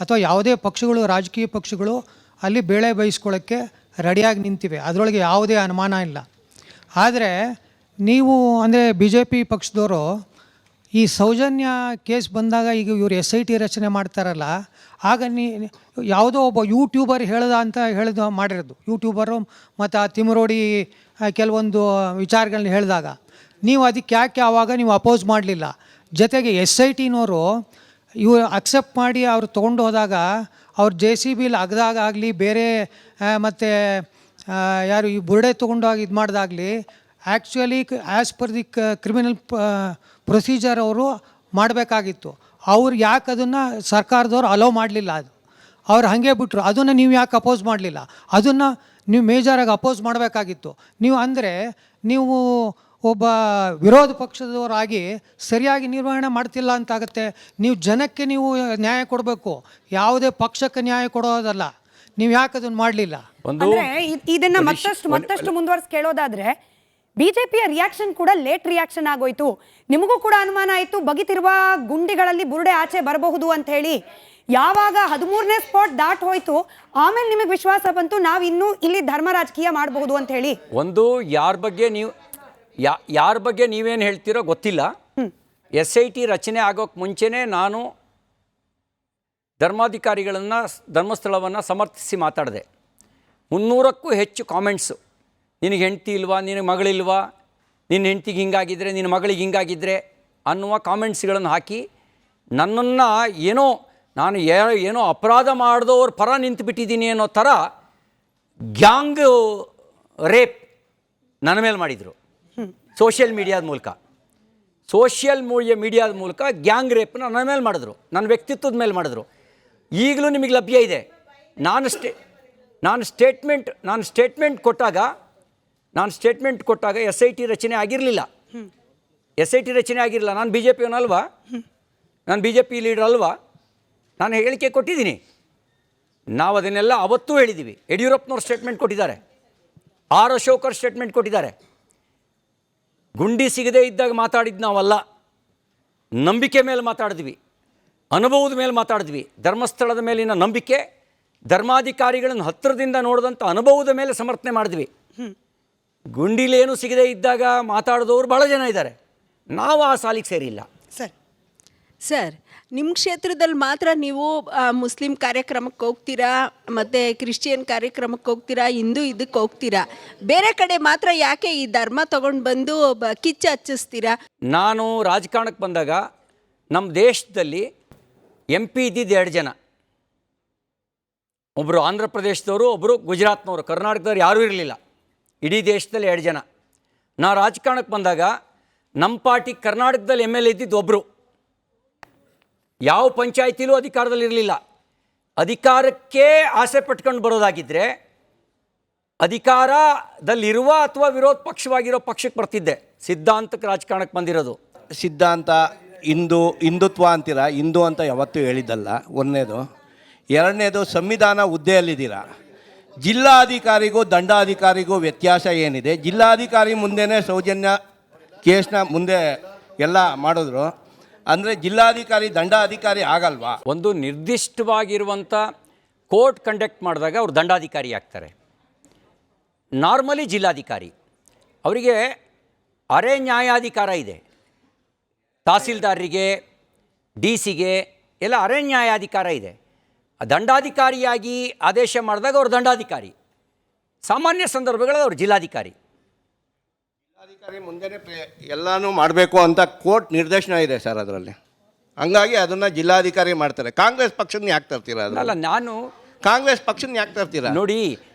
ಅಥವಾ ಯಾವುದೇ ಪಕ್ಷಗಳು, ರಾಜಕೀಯ ಪಕ್ಷಗಳು ಅಲ್ಲಿ ಬೇಳೆ ಬೇಯಿಸ್ಕೊಳ್ಳೋಕ್ಕೆ ರೆಡಿಯಾಗಿ ನಿಂತಿವೆ. ಅದರೊಳಗೆ ಯಾವುದೇ ಅನುಮಾನ ಇಲ್ಲ. ಆದರೆ ನೀವು ಅಂದರೆ BJP ಪಕ್ಷದವರು ಈ ಸೌಜನ್ಯ ಕೇಸ್ ಬಂದಾಗ ಈಗ ಇವರು SIT ರಚನೆ ಮಾಡ್ತಾರಲ್ಲ, ಆಗ ಯಾವುದೋ ಒಬ್ಬ ಯೂಟ್ಯೂಬರ್ ಹೇಳ್ದ ಅಂತ ಹೇಳಿದ ಮಾಡಿರೋದು, ಯೂಟ್ಯೂಬರು ಮತ್ತು ಆ ತಿಮರೋಡಿ ಕೆಲವೊಂದು ವಿಚಾರಗಳನ್ನ ಹೇಳಿದಾಗ ನೀವು ಅದಕ್ಕೆ ಯಾಕೆ ಆವಾಗ ನೀವು ಅಪೋಸ್ ಮಾಡಲಿಲ್ಲ? ಜೊತೆಗೆ SITನವರು ಇವರು ಅಕ್ಸೆಪ್ಟ್ ಮಾಡಿ ಅವ್ರು ತೊಗೊಂಡು ಹೋದಾಗ ಅವ್ರು JCBಲಿ ಅಗದಾಗಲಿ ಬೇರೆ ಮತ್ತು ಯಾರು ಈ ಬುರ್ಡೆ ತೊಗೊಂಡೋಗಿ ಇದು ಮಾಡಿದಾಗಲಿ actually as per the criminal procedure ಅವರು ಮಾಡಬೇಕಾಗಿತ್ತು. ಅವ್ರು ಯಾಕೆ ಅದನ್ನು ಸರ್ಕಾರದವ್ರು ಅಲೋ ಮಾಡಲಿಲ್ಲ? ಅದು ಅವ್ರು ಹಾಗೆ ಬಿಟ್ಟರು. ಅದನ್ನು ನೀವು ಯಾಕೆ ಅಪೋಸ್ ಮಾಡಲಿಲ್ಲ? ಅದನ್ನು ನೀವು ಮೇಜರಾಗಿ ಅಪೋಸ್ ಮಾಡಬೇಕಾಗಿತ್ತು. ನೀವು ಅಂದರೆ ನೀವು ಒಬ್ಬ ವಿರೋಧ ಪಕ್ಷದವರಾಗಿ ಸರಿಯಾಗಿ ನಿರ್ವಹಣೆ ಮಾಡ್ತಿಲ್ಲ ಅಂತಾಗುತ್ತೆ. ನೀವು ಜನಕ್ಕೆ ನೀವು ನ್ಯಾಯ ಕೊಡಬೇಕು, ಯಾವುದೇ ಪಕ್ಷಕ್ಕೆ ನ್ಯಾಯ ಕೊಡೋದಲ್ಲ. ನೀವು ಯಾಕೆ ಅದನ್ನು ಮಾಡಲಿಲ್ಲ? ಅಂದ್ರೆ ಇದನ್ನ ಮತ್ತಷ್ಟು ಮುಂದುವರ್ಸಿ ಕೇಳೋದಾದ್ರೆ, ಬಿಜೆಪಿಯ ರಿಯಾಕ್ಷನ್ ಕೂಡ ಲೇಟ್ ರಿಯಾಕ್ಷನ್ ಆಗೋಯ್ತು. ನಿಮಗೂ ಕೂಡ ಅನುಮಾನ ಆಯ್ತು ಬಗಿತಿರುವ ಗುಂಡಿಗಳಲ್ಲಿ ಬುರುಡೆ ಆಚೆ ಬರಬಹುದು ಅಂತ ಹೇಳಿ. ಯಾವಾಗ 13ನೇ ಸ್ಪಾಟ್ ದಾಟ್ ಹೋಯ್ತು, ಆಮೇಲೆ ನಿಮಗೆ ವಿಶ್ವಾಸ ಬಂತು ನಾವು ಇನ್ನೂ ಇಲ್ಲಿ ಧರ್ಮ ರಾಜಕೀಯ ಮಾಡಬಹುದು ಅಂತ ಹೇಳಿ. ಒಂದು ಯಾರ ಬಗ್ಗೆ ನೀವೇನು ಹೇಳ್ತೀರೋ ಗೊತ್ತಿಲ್ಲ. SIT ರಚನೆ ಆಗೋಕ್ಕೆ ಮುಂಚೆನೇ ನಾನು ಧರ್ಮಾಧಿಕಾರಿಗಳನ್ನು, ಧರ್ಮಸ್ಥಳವನ್ನು ಸಮರ್ಥಿಸಿ ಮಾತಾಡಿದೆ. 300ಕ್ಕೂ ಹೆಚ್ಚು ಕಾಮೆಂಟ್ಸು. ನಿನಗೆ ಹೆಂಡ್ತಿ ಇಲ್ವಾ, ನಿನಗೆ ಮಗಳಿಲ್ವಾ, ನಿನ್ನ ಹೆಂಡ್ತಿಗೆ ಹಿಂಗಾಗಿದ್ದರೆ, ನಿನ್ನ ಮಗಳಿಗೆ ಹಿಂಗಾಗಿದ್ದರೆ ಅನ್ನುವ ಕಾಮೆಂಟ್ಸ್ಗಳನ್ನು ಹಾಕಿ ನನ್ನನ್ನು ನಾನು ಏನೋ ಅಪರಾಧ ಮಾಡಿದವ್ರ ಪರ ನಿಂತುಬಿಟ್ಟಿದ್ದೀನಿ ಅನ್ನೋ ಥರ ಗ್ಯಾಂಗ್ ರೇಪ್ ನನ್ನ ಮೇಲೆ ಮಾಡಿದರು. ಸೋಷಿಯಲ್ ಮೀಡಿಯಾದ ಮೂಲಕ ಗ್ಯಾಂಗ್ ರೇಪ್ನ ನನ್ನ ಮೇಲೆ ಮಾಡಿದ್ರು, ನನ್ನ ವ್ಯಕ್ತಿತ್ವದ ಮೇಲೆ ಮಾಡಿದ್ರು. ಈಗಲೂ ನಿಮಗೆ ಲಭ್ಯ ಇದೆ. ನಾನು ಸ್ಟೇಟ್ಮೆಂಟ್ ಕೊಟ್ಟಾಗ SIT ರಚನೆ ಆಗಿರಲಿಲ್ಲ. ನಾನು BJPಯವನಲ್ವಾ, ನಾನು BJP ಲೀಡರ್ ಅಲ್ವಾ, ನಾನು ಹೇಳಿಕೆ ಕೊಟ್ಟಿದ್ದೀನಿ. ನಾವು ಅದನ್ನೆಲ್ಲ ಅವತ್ತೂ ಹೇಳಿದ್ದೀವಿ. ಯಡಿಯೂರಪ್ಪನವ್ರು ಸ್ಟೇಟ್ಮೆಂಟ್ ಕೊಟ್ಟಿದ್ದಾರೆ, ಅಶೋಕರ್ ಸ್ಟೇಟ್ಮೆಂಟ್ ಕೊಟ್ಟಿದ್ದಾರೆ. ಗುಂಡಿ ಸಿಗದೇ ಇದ್ದಾಗ ಮಾತಾಡಿದ್ದು ನಾವಲ್ಲ, ನಂಬಿಕೆ ಮೇಲೆ ಮಾತಾಡಿದ್ವಿ, ಅನುಭವದ ಮೇಲೆ ಮಾತಾಡಿದ್ವಿ. ಧರ್ಮಸ್ಥಳದ ಮೇಲಿನ ನಂಬಿಕೆ, ಧರ್ಮಾಧಿಕಾರಿಗಳನ್ನು ಹತ್ತಿರದಿಂದ ನೋಡಿದಂಥ ಅನುಭವದ ಮೇಲೆ ಸಮರ್ಥನೆ ಮಾಡಿದ್ವಿ. ಗುಂಡಿಲೇನು ಸಿಗದೇ ಇದ್ದಾಗ ಮಾತಾಡಿದವರು ಭಾಳ ಜನ ಇದ್ದಾರೆ. ನಾವು ಆ ಸಾಲಿಗೆ ಸೇರಿಲ್ಲ. ಸರ್, ನಿಮ್ಮ ಕ್ಷೇತ್ರದಲ್ಲಿ ಮಾತ್ರ ನೀವು ಮುಸ್ಲಿಂ ಕಾರ್ಯಕ್ರಮಕ್ಕೆ ಹೋಗ್ತೀರಾ, ಮತ್ತು ಕ್ರಿಶ್ಚಿಯನ್ ಕಾರ್ಯಕ್ರಮಕ್ಕೆ ಹೋಗ್ತೀರಾ, ಹಿಂದೂ ಇದಕ್ಕೆ ಹೋಗ್ತೀರಾ. ಬೇರೆ ಕಡೆ ಮಾತ್ರ ಯಾಕೆ ಈ ಧರ್ಮ ತೊಗೊಂಡು ಬಂದು ಕಿಚ್ಚು ಹಚ್ಚಿಸ್ತೀರಾ? ನಾನು ರಾಜಕಾರಣಕ್ಕೆ ಬಂದಾಗ ನಮ್ಮ ದೇಶದಲ್ಲಿ MP ಇದ್ದಿದ್ದು 2 ಜನ. ಒಬ್ಬರು ಆಂಧ್ರ ಪ್ರದೇಶದವರು, ಒಬ್ಬರು ಗುಜರಾತ್ನವರು. ಕರ್ನಾಟಕದವ್ರು ಯಾರೂ ಇರಲಿಲ್ಲ. ಇಡೀ ದೇಶದಲ್ಲಿ 2 ಜನ. ನಾ ರಾಜಕಾರಣಕ್ಕೆ ಬಂದಾಗ ನಮ್ಮ ಪಾರ್ಟಿ ಕರ್ನಾಟಕದಲ್ಲಿ MLA ಇದ್ದಿದ್ದು ಒಬ್ಬರು. ಯಾವ ಪಂಚಾಯತಿಲೂ ಅಧಿಕಾರದಲ್ಲಿರಲಿಲ್ಲ. ಅಧಿಕಾರಕ್ಕೆ ಆಸೆ ಪಟ್ಕೊಂಡು ಬರೋದಾಗಿದ್ದರೆ ಅಧಿಕಾರದಲ್ಲಿರುವ ಅಥವಾ ವಿರೋಧ ಪಕ್ಷವಾಗಿರೋ ಪಕ್ಷಕ್ಕೆ ಬರ್ತಿದ್ದೆ. ಸಿದ್ಧಾಂತಕ್ಕೆ ರಾಜಕಾರಣಕ್ಕೆ ಬಂದಿರೋದು. ಸಿದ್ಧಾಂತ ಹಿಂದುತ್ವ ಅಂತೀರ, ಹಿಂದೂ ಅಂತ ಯಾವತ್ತೂ ಹೇಳಿದ್ದಲ್ಲ. ಒಂದನೇದು. ಎರಡನೇದು, ಸಂವಿಧಾನ ಹುದ್ದೆಯಲ್ಲಿದ್ದೀರಾ. ಜಿಲ್ಲಾಧಿಕಾರಿಗೂ ದಂಡಾಧಿಕಾರಿಗೂ ವ್ಯತ್ಯಾಸ ಏನಿದೆ? ಜಿಲ್ಲಾಧಿಕಾರಿ ಮುಂದೆನೇ ಸೌಜನ್ಯ ಕೇಸ್ನ ಮುಂದೆ ಎಲ್ಲ ಮಾಡಿದ್ರು. ಅಂದರೆ ಜಿಲ್ಲಾಧಿಕಾರಿ ದಂಡಾಧಿಕಾರಿ ಆಗಲ್ವಾ? ಒಂದು ನಿರ್ದಿಷ್ಟವಾಗಿರುವಂಥ ಕೋರ್ಟ್ ಕಂಡಕ್ಟ್ ಮಾಡಿದಾಗ ಅವರು ದಂಡಾಧಿಕಾರಿ ಆಗ್ತಾರೆ. ನಾರ್ಮಲಿ ಜಿಲ್ಲಾಧಿಕಾರಿ ಅವರಿಗೆ ಅರೆ ನ್ಯಾಯಾಧಿಕಾರ ಇದೆ. ತಹಸೀಲ್ದಾರರಿಗೆ, DC ಗೆ ಎಲ್ಲ ಅರೆ ನ್ಯಾಯಾಧಿಕಾರ ಇದೆ. ದಂಡಾಧಿಕಾರಿಯಾಗಿ ಆದೇಶ ಮಾಡಿದಾಗ ಅವರು ದಂಡಾಧಿಕಾರಿ. ಸಾಮಾನ್ಯ ಸಂದರ್ಭಗಳಲ್ಲಿ ಅವರು ಜಿಲ್ಲಾಧಿಕಾರಿ. ಮುಂದೆನೇ ಎಲ್ಲನೂ ಮಾಡಬೇಕು ಅಂತ ಕೋರ್ಟ್ ನಿರ್ದೇಶನ ಇದೆ ಸರ್ ಅದರಲ್ಲಿ. ಹಂಗಾಗಿ ಅದನ್ನು ಜಿಲ್ಲಾಧಿಕಾರಿ ಮಾಡ್ತಾರೆ. ಕಾಂಗ್ರೆಸ್ ಪಕ್ಷನ ಯಾಕೆ ತರ್ತೀರಾ? ಅಲ್ಲ, ನಾನು ಕಾಂಗ್ರೆಸ್ ಪಕ್ಷನ ಯಾಕೆ ತರ್ತೀರಾ? ನೋಡಿ,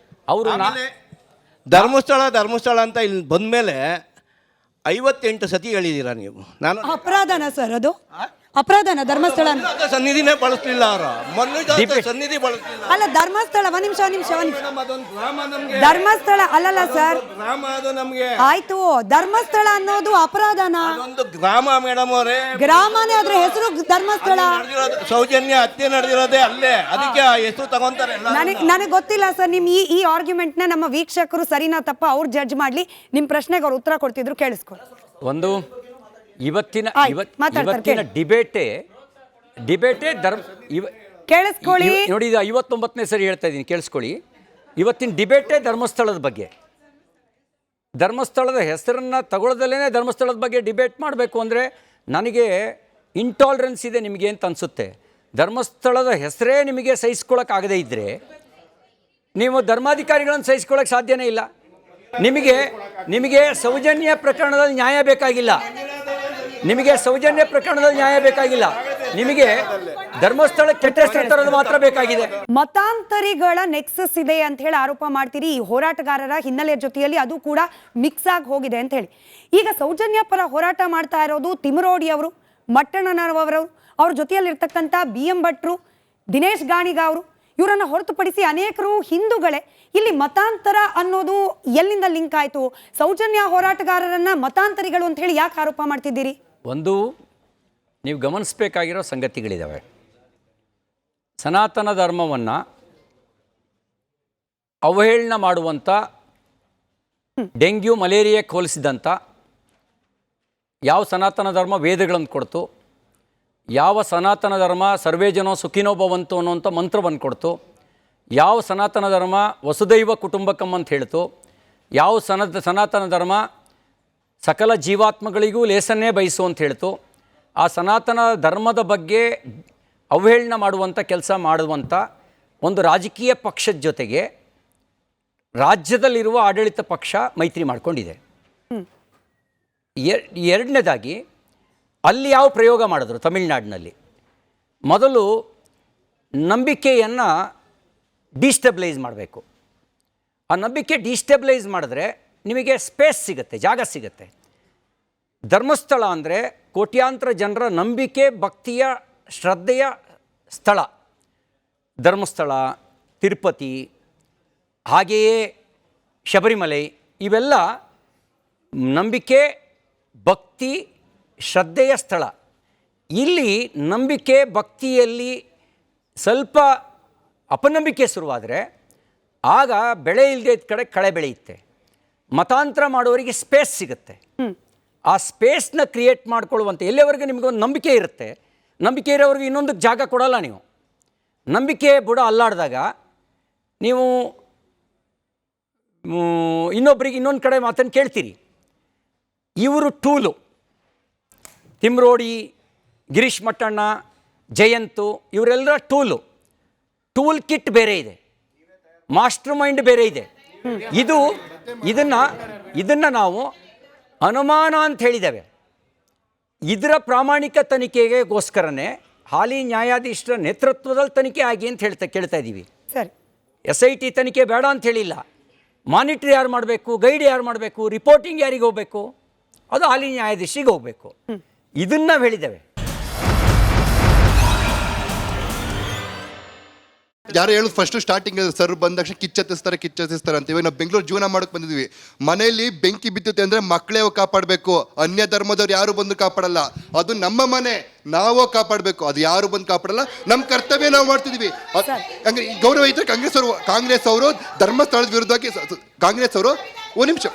ಅವರು ಧರ್ಮಸ್ಥಳ ಅಂತ ಇಲ್ಲಿ ಬಂದಮೇಲೆ 58 ಸತಿ ಹೇಳಿದ್ದೀರಾ ನೀವು. ನಾನು ಅಪರಾಧನ ಸರ್ ಅದು? ಅಪರಾಧನ ಧರ್ಮಸ್ಥಳ ಸನ್ನಿಧಿನೇ ಬಳಸಲಿಲ್ಲ ಅವರು. ಸನ್ನಿಧಿ ಬಳಸಲಿಲ್ಲ. ಅಲ್ಲ, ಧರ್ಮಸ್ಥಳ ಒಂದ್ ನಿಮಿಷ ಧರ್ಮಸ್ಥಳ ಅಲ್ಲಲ್ಲ ಸರ್, ಗ್ರಾಮ ಅದು ನಮಗೆ. ಆಯ್ತು, ಧರ್ಮಸ್ಥಳ ಅನ್ನೋದು ಅಪರಾಧನ? ಅದೊಂದು ಗ್ರಾಮ ಮೇಡಮ್ ಅವರೇ, ಗ್ರಾಮನೇ, ಅದ್ರ ಹೆಸರು ಧರ್ಮಸ್ಥಳ. ಸೌಜನ್ಯ ಹತ್ಯೆ ನಡೆದಿರೋದೇ ಅಲ್ಲೇ, ಅದಕ್ಕೆ ಹೆಸರು ತಗೊಂತಾರೆ. ನನಗೆ ಗೊತ್ತಿಲ್ಲ ಸರ್, ನಿಮ್ ಈ ಆರ್ಗ್ಯುಮೆಂಟ್ ನ ನಮ್ಮ ವೀಕ್ಷಕರು ಸರಿನಾ ತಪ್ಪ ಅವ್ರು ಜಡ್ಜ್ ಮಾಡ್ಲಿ. ನಿಮ್ ಪ್ರಶ್ನೆಗೆ ಅವ್ರು ಉತ್ತರ ಕೊಡ್ತಿದ್ರು, ಕೇಳಿಸ್ಕೊಳ್ಳಿ. ಒಂದು ಇವತ್ತಿನ ಡಿಬೇಟೇ ಕೇಳಿಸ್ಕೊಳ್ಳಿ. ನೋಡಿ, ಇದು 59ನೇ ಸರಿ ಹೇಳ್ತಾ ಇದ್ದೀನಿ, ಕೇಳಿಸ್ಕೊಳ್ಳಿ. ಇವತ್ತಿನ ಡಿಬೇಟೇ ಧರ್ಮಸ್ಥಳದ ಬಗ್ಗೆ. ಧರ್ಮಸ್ಥಳದ ಹೆಸರನ್ನು ತಗೊಳ್ಳದಲ್ಲೇ ಧರ್ಮಸ್ಥಳದ ಬಗ್ಗೆ ಡಿಬೇಟ್ ಮಾಡಬೇಕು ಅಂದರೆ ನನಗೆ ಇಂಟಾಲರೆನ್ಸ್ ಇದೆ ನಿಮಗೆ ಅಂತ ಅನಿಸುತ್ತೆ. ಧರ್ಮಸ್ಥಳದ ಹೆಸರೇ ನಿಮಗೆ ಸಹಿಸ್ಕೊಳ್ಳೋಕ್ಕಾಗದೇ ಇದ್ದರೆ ನೀವು ಧರ್ಮಾಧಿಕಾರಿಗಳನ್ನು ಸಹಿಸ್ಕೊಳ್ಳೋಕೆ ಸಾಧ್ಯನೇ ಇಲ್ಲ. ನಿಮಗೆ ಸೌಜನ್ಯ ಪ್ರಕರಣದಲ್ಲಿ ನ್ಯಾಯ ಬೇಕಾಗಿಲ್ಲ. ನಿಮಗೆ ಸೌಜನ್ಯ ಪ್ರಕರಣದಲ್ಲಿ ನ್ಯಾಯ ಬೇಕಾಗಿಲ್ಲ. ನಿಮಗೆ ಧರ್ಮಸ್ಥಳ ಕೆಟ್ಟ ಹೆಸರು ತರೋದು ಮಾತ್ರ ಬೇಕಾಗಿದೆ. ಮತಾಂತರಿಗಳ ನೆಕ್ಸಸ್ ಇದೆ ಅಂತ ಹೇಳಿ ಆರೋಪ ಮಾಡ್ತೀರಿ. ಈ ಹೋರಾಟಗಾರರ ಹಿನ್ನೆಲೆ ಜೊತೆಯಲ್ಲಿ ಅದು ಕೂಡ ಮಿಕ್ಸ್ ಆಗಿ ಹೋಗಿದೆ ಅಂತ ಹೇಳಿ. ಈಗ ಸೌಜನ್ಯ ಪರ ಹೋರಾಟ ಮಾಡ್ತಾ ಇರೋದು ತಿಮರೋಡಿ ಅವರು, ಮಟ್ಟಣ್ಣನವರವರು, ಅವ್ರ ಜೊತೆಯಲ್ಲಿ ಇರ್ತಕ್ಕಂಥ BM ಭಟ್ರು, ದಿನೇಶ್ ಗಾಣಿಗ ಅವರು, ಇವರನ್ನು ಹೊರತುಪಡಿಸಿ ಅನೇಕರು ಹಿಂದೂಗಳೇ. ಇಲ್ಲಿ ಮತಾಂತರ ಅನ್ನೋದು ಎಲ್ಲಿಂದ ಲಿಂಕ್ ಆಯಿತು? ಸೌಜನ್ಯ ಹೋರಾಟಗಾರರನ್ನ ಮತಾಂತರಿಗಳು ಅಂತ ಹೇಳಿ ಯಾಕೆ ಆರೋಪ ಮಾಡ್ತಿದ್ದೀರಿ? ಒಂದು ನೀವು ಗಮನಿಸಬೇಕಾಗಿರೋ ಸಂಗತಿಗಳಿದ್ದಾವೆ. ಸನಾತನ ಧರ್ಮವನ್ನು ಅವಹೇಳನ ಮಾಡುವಂಥ, ಡೆಂಗ್ಯೂ ಮಲೇರಿಯಾಕ್ಕೆ ಹೋಲಿಸಿದಂಥ ಯಾವ ಸನಾತನ ಧರ್ಮ ವೇದಗಳನ್ನು ಕೊಡ್ತು, ಯಾವ ಸನಾತನ ಧರ್ಮ ಸರ್ವೇ ಜನೋ ಸುಖಿನೋ ಭವಂತು ಅನ್ನುವಂಥ ಮಂತ್ರವನ್ನು ಕೊಡ್ತು, ಯಾವ ಸನಾತನ ಧರ್ಮ ವಸುದೈವ ಕುಟುಂಬಕಂ ಅಂತ ಹೇಳ್ತು, ಯಾವ ಸನಾತನ ಧರ್ಮ ಸಕಲ ಜೀವಾತ್ಮಗಳಿಗೂ ಲೇಸನ್ನೇ ಬಯಸು ಅಂತ ಹೇಳ್ತು, ಆ ಸನಾತನ ಧರ್ಮದ ಬಗ್ಗೆ ಅವಹೇಳನ ಮಾಡುವಂಥ ಕೆಲಸ ಮಾಡುವಂಥ ಒಂದು ರಾಜಕೀಯ ಪಕ್ಷದ ಜೊತೆಗೆ ರಾಜ್ಯದಲ್ಲಿರುವ ಆಡಳಿತ ಪಕ್ಷ ಮೈತ್ರಿ ಮಾಡಿಕೊಂಡಿದೆ. ಎರಡನೇದಾಗಿ ಅಲ್ಲಿ ಯಾವ ಪ್ರಯೋಗ ಮಾಡಿದ್ರು ತಮಿಳುನಾಡಿನಲ್ಲಿ, ಮೊದಲು ನಂಬಿಕೆಯನ್ನು ಡಿಸ್ಟೆಬಿಲೈಸ್ ಮಾಡಬೇಕು. ಆ ನಂಬಿಕೆ ಡಿಸ್ಟೆಬಿಲೈಸ್ ಮಾಡಿದ್ರೆ ನಿಮಗೆ ಸ್ಪೇಸ್ ಸಿಗುತ್ತೆ, ಜಾಗ ಸಿಗುತ್ತೆ. ಧರ್ಮಸ್ಥಳ ಅಂದರೆ ಕೋಟ್ಯಾಂತರ ಜನರ ನಂಬಿಕೆ, ಭಕ್ತಿಯ, ಶ್ರದ್ಧೆಯ ಸ್ಥಳ. ಧರ್ಮಸ್ಥಳ, ತಿರುಪತಿ, ಹಾಗೆಯೇ ಶಬರಿಮಲೆ, ಇವೆಲ್ಲ ನಂಬಿಕೆ, ಭಕ್ತಿ, ಶ್ರದ್ಧೆಯ ಸ್ಥಳ. ಇಲ್ಲಿ ನಂಬಿಕೆ ಭಕ್ತಿಯಲ್ಲಿ ಸ್ವಲ್ಪ ಅಪನಂಬಿಕೆ ಶುರುವಾದರೆ ಆಗ ಬೆಳೆ ಇಲ್ಲದೆ ಇದ್ದ ಕಡೆ ಕಳೆ ಬೆಳೆಯುತ್ತೆ. ಮತಾಂತರ ಮಾಡುವವರಿಗೆ ಸ್ಪೇಸ್ ಸಿಗುತ್ತೆ. ಆ ಸ್ಪೇಸ್ನ ಕ್ರಿಯೇಟ್ ಮಾಡ್ಕೊಳ್ಳುವಂಥ, ಎಲ್ಲಿವರೆಗೆ ನಿಮಗೊಂದು ನಂಬಿಕೆ ಇರುತ್ತೆ, ನಂಬಿಕೆ ಇರೋವ್ರಿಗೆ ಇನ್ನೊಂದಕ್ಕೆ ಜಾಗ ಕೊಡಲ್ಲ ನೀವು. ನಂಬಿಕೆ ಬುಡ ಅಲ್ಲಾಡಿದಾಗ ನೀವು ಇನ್ನೊಬ್ಬರಿಗೆ ಇನ್ನೊಂದು ಕಡೆ ಮಾತನ್ನು ಕೇಳ್ತೀರಿ. ಇವರು ಟೂಲು, ತಿಮ್ರೋಡಿ, ಗಿರೀಶ್ ಮಟ್ಟಣ್ಣ, ಜಯಂತು, ಇವರೆಲ್ಲರ ಟೂಲ್ ಕಿಟ್ ಬೇರೆ ಇದೆ, ಮಾಸ್ಟರ್ ಮೈಂಡ್ ಬೇರೆ ಇದೆ. ಇದನ್ನು ನಾವು ಅನುಮಾನ ಅಂತ ಹೇಳಿದ್ದೇವೆ. ಇದರ ಪ್ರಾಮಾಣಿಕ ತನಿಖೆಗೋಸ್ಕರನೇ ಹಾಲಿ ನ್ಯಾಯಾಧೀಶರ ನೇತೃತ್ವದಲ್ಲಿ ತನಿಖೆ ಆಗಿ ಅಂತ ಕೇಳ್ತಾ ಇದ್ದೀವಿ. ಸರಿ, SIT ತನಿಖೆ ಬೇಡ ಅಂತ ಹೇಳಿಲ್ಲ. ಮಾನಿಟ್ರ್ ಯಾರು ಮಾಡಬೇಕು, ಗೈಡ್ ಯಾರು ಮಾಡಬೇಕು, ರಿಪೋರ್ಟಿಂಗ್ ಯಾರಿಗೆ ಹೋಗಬೇಕು, ಅದು ಹಾಲಿ ನ್ಯಾಯಾಧೀಶರಿಗೆ ಹೋಗಬೇಕು. ಇದನ್ನು ನಾವು ಹೇಳಿದ್ದೇವೆ. ಯಾರು ಹೇಳೋದು ಫಸ್ಟ್ ಸ್ಟಾರ್ಟಿಂಗ್ ಸರ್ ಬಂದ ತಕ್ಷಣ ಕಿಚ್ಚತ್ತಿಸ್ತಾರೆ ಅಂತ. ಇವಾಗ ನಾವು ಬೆಂಗಳೂರು ಜೀವನ ಮಾಡೋಕೆ ಬಂದಿದ್ವಿ. ಮನೆಯಲ್ಲಿ ಬೆಂಕಿ ಬಿದ್ದುತ್ತೆ ಅಂದರೆ ಮಕ್ಕಳೇ ಕಾಪಾಡಬೇಕು, ಅನ್ಯ ಧರ್ಮದವ್ರು ಯಾರು ಬಂದು ಕಾಪಾಡಲ್ಲ. ಅದು ನಮ್ಮ ಮನೆ, ನಾವು ಕಾಪಾಡಬೇಕು, ಅದು ಯಾರು ಬಂದು ಕಾಪಾಡಲ್ಲ. ನಮ್ಮ ಕರ್ತವ್ಯ ನಾವು ಮಾಡ್ತಿದ್ವಿ. ಹಂಗೆ ಗೌರವ ಇದ್ರೆ ಕಾಂಗ್ರೆಸ್ ಅವರು ಧರ್ಮಸ್ಥಳದ ವಿರುದ್ಧವಾಗಿ ಕಾಂಗ್ರೆಸ್ ಅವರು ಒಂದು ನಿಮಿಷ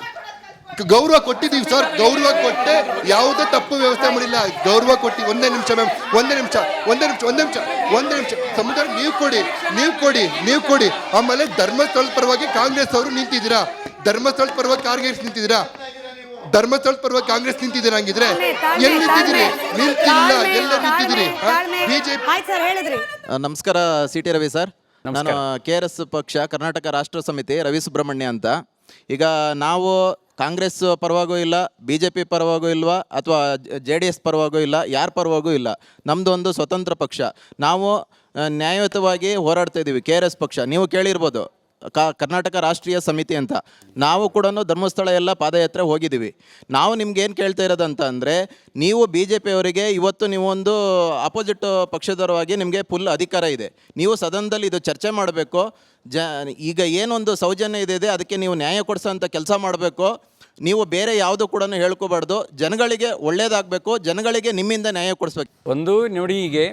ಗೌರವ ಕೊಟ್ಟಿದ್ದೀವಿ ಸರ್, ಗೌರವ ಕೊಟ್ಟೆ, ಯಾವುದೇ ತಪ್ಪು ವ್ಯವಸ್ಥೆ ಮಾಡಿಲ್ಲ, ಗೌರವ ಕೊಟ್ಟು. ಒಂದೇ ನಿಮಿಷ ಮ್ಯಾಮ್, ಒಂದೇ ನಿಮಿಷ ಸಮುದಾಯ ನೀವು ಕೊಡಿ. ಆಮೇಲೆ ಧರ್ಮಸ್ಥಳದ ಪರವಾಗಿ ಕಾಂಗ್ರೆಸ್ ಅವರು ನಿಂತಿದ್ದೀರಾ, ಧರ್ಮಸ್ಥಳದ ಪರವಾಗಿ ಕಾಂಗ್ರೆಸ್ ನಿಂತಿದ್ದೀರಾ ಹಂಗಿದ್ರೆ ಎಲ್ಲಿ ನಿಂತಿದ್ದೀರಿ? ನಿಂತಿಲ್ಲ, ಎಲ್ಲ ನಿಂತಿದ್ದೀರಿ ಬಿಜೆಪಿ. ನಮಸ್ಕಾರ, CT ರವಿ ಸರ್. ನಾನು KRS ಪಕ್ಷ ಕರ್ನಾಟಕ ರಾಷ್ಟ್ರ ಸಮಿತಿ ರವಿ ಸುಬ್ರಹ್ಮಣ್ಯ ಅಂತ. ಈಗ ನಾವು ಕಾಂಗ್ರೆಸ್ ಪರವಾಗೂ ಇಲ್ಲ, BJP ಪರವಾಗೂ ಇಲ್ವಾ, ಅಥವಾ JDS ಪರವಾಗೂ ಇಲ್ಲ, ಯಾರ ಪರವಾಗೂ ಇಲ್ಲ. ನಮ್ಮದು ಒಂದು ಸ್ವತಂತ್ರ ಪಕ್ಷ. ನಾವು ನ್ಯಾಯಯುತವಾಗಿ ಹೋರಾಡ್ತಾ ಇದ್ದೀವಿ. KRS ಪಕ್ಷ ನೀವು ಕೇಳಿರ್ಬೋದು, ಕರ್ನಾಟಕ ರಾಷ್ಟ್ರೀಯ ಸಮಿತಿ ಅಂತ. ನಾವು ಕೂಡ ಧರ್ಮಸ್ಥಳ ಎಲ್ಲ ಪಾದಯಾತ್ರೆ ಹೋಗಿದ್ದೀವಿ. ನಾವು ನಿಮ್ಗೇನು ಕೇಳ್ತಾ ಇರೋದಂತ ಅಂದರೆ, ನೀವು BJP ಅವರಿಗೆ ಇವತ್ತು ನೀವು ಒಂದು ಅಪೋಸಿಟ್ ಪಕ್ಷದವರಾಗಿ ನಿಮಗೆ ಫುಲ್ ಅಧಿಕಾರ ಇದೆ. ನೀವು ಸದನದಲ್ಲಿ ಇದು ಚರ್ಚೆ ಮಾಡಬೇಕು. ಈಗ ಏನೊಂದು ಸೌಜನ್ಯ ಇದೆ ಅದಕ್ಕೆ ನೀವು ನ್ಯಾಯ ಕೊಡಿಸೋಂಥ ಕೆಲಸ ಮಾಡಬೇಕು. ನೀವು ಬೇರೆ ಯಾವುದು ಕೂಡ ಹೇಳ್ಕೋಬಾರ್ದು. ಜನಗಳಿಗೆ ಒಳ್ಳೇದಾಗಬೇಕು, ಜನಗಳಿಗೆ ನಿಮ್ಮಿಂದ ನ್ಯಾಯ ಕೊಡಿಸ್ಬೇಕು. ಒಂದು ನೋಡಿ, ಹೀಗೆ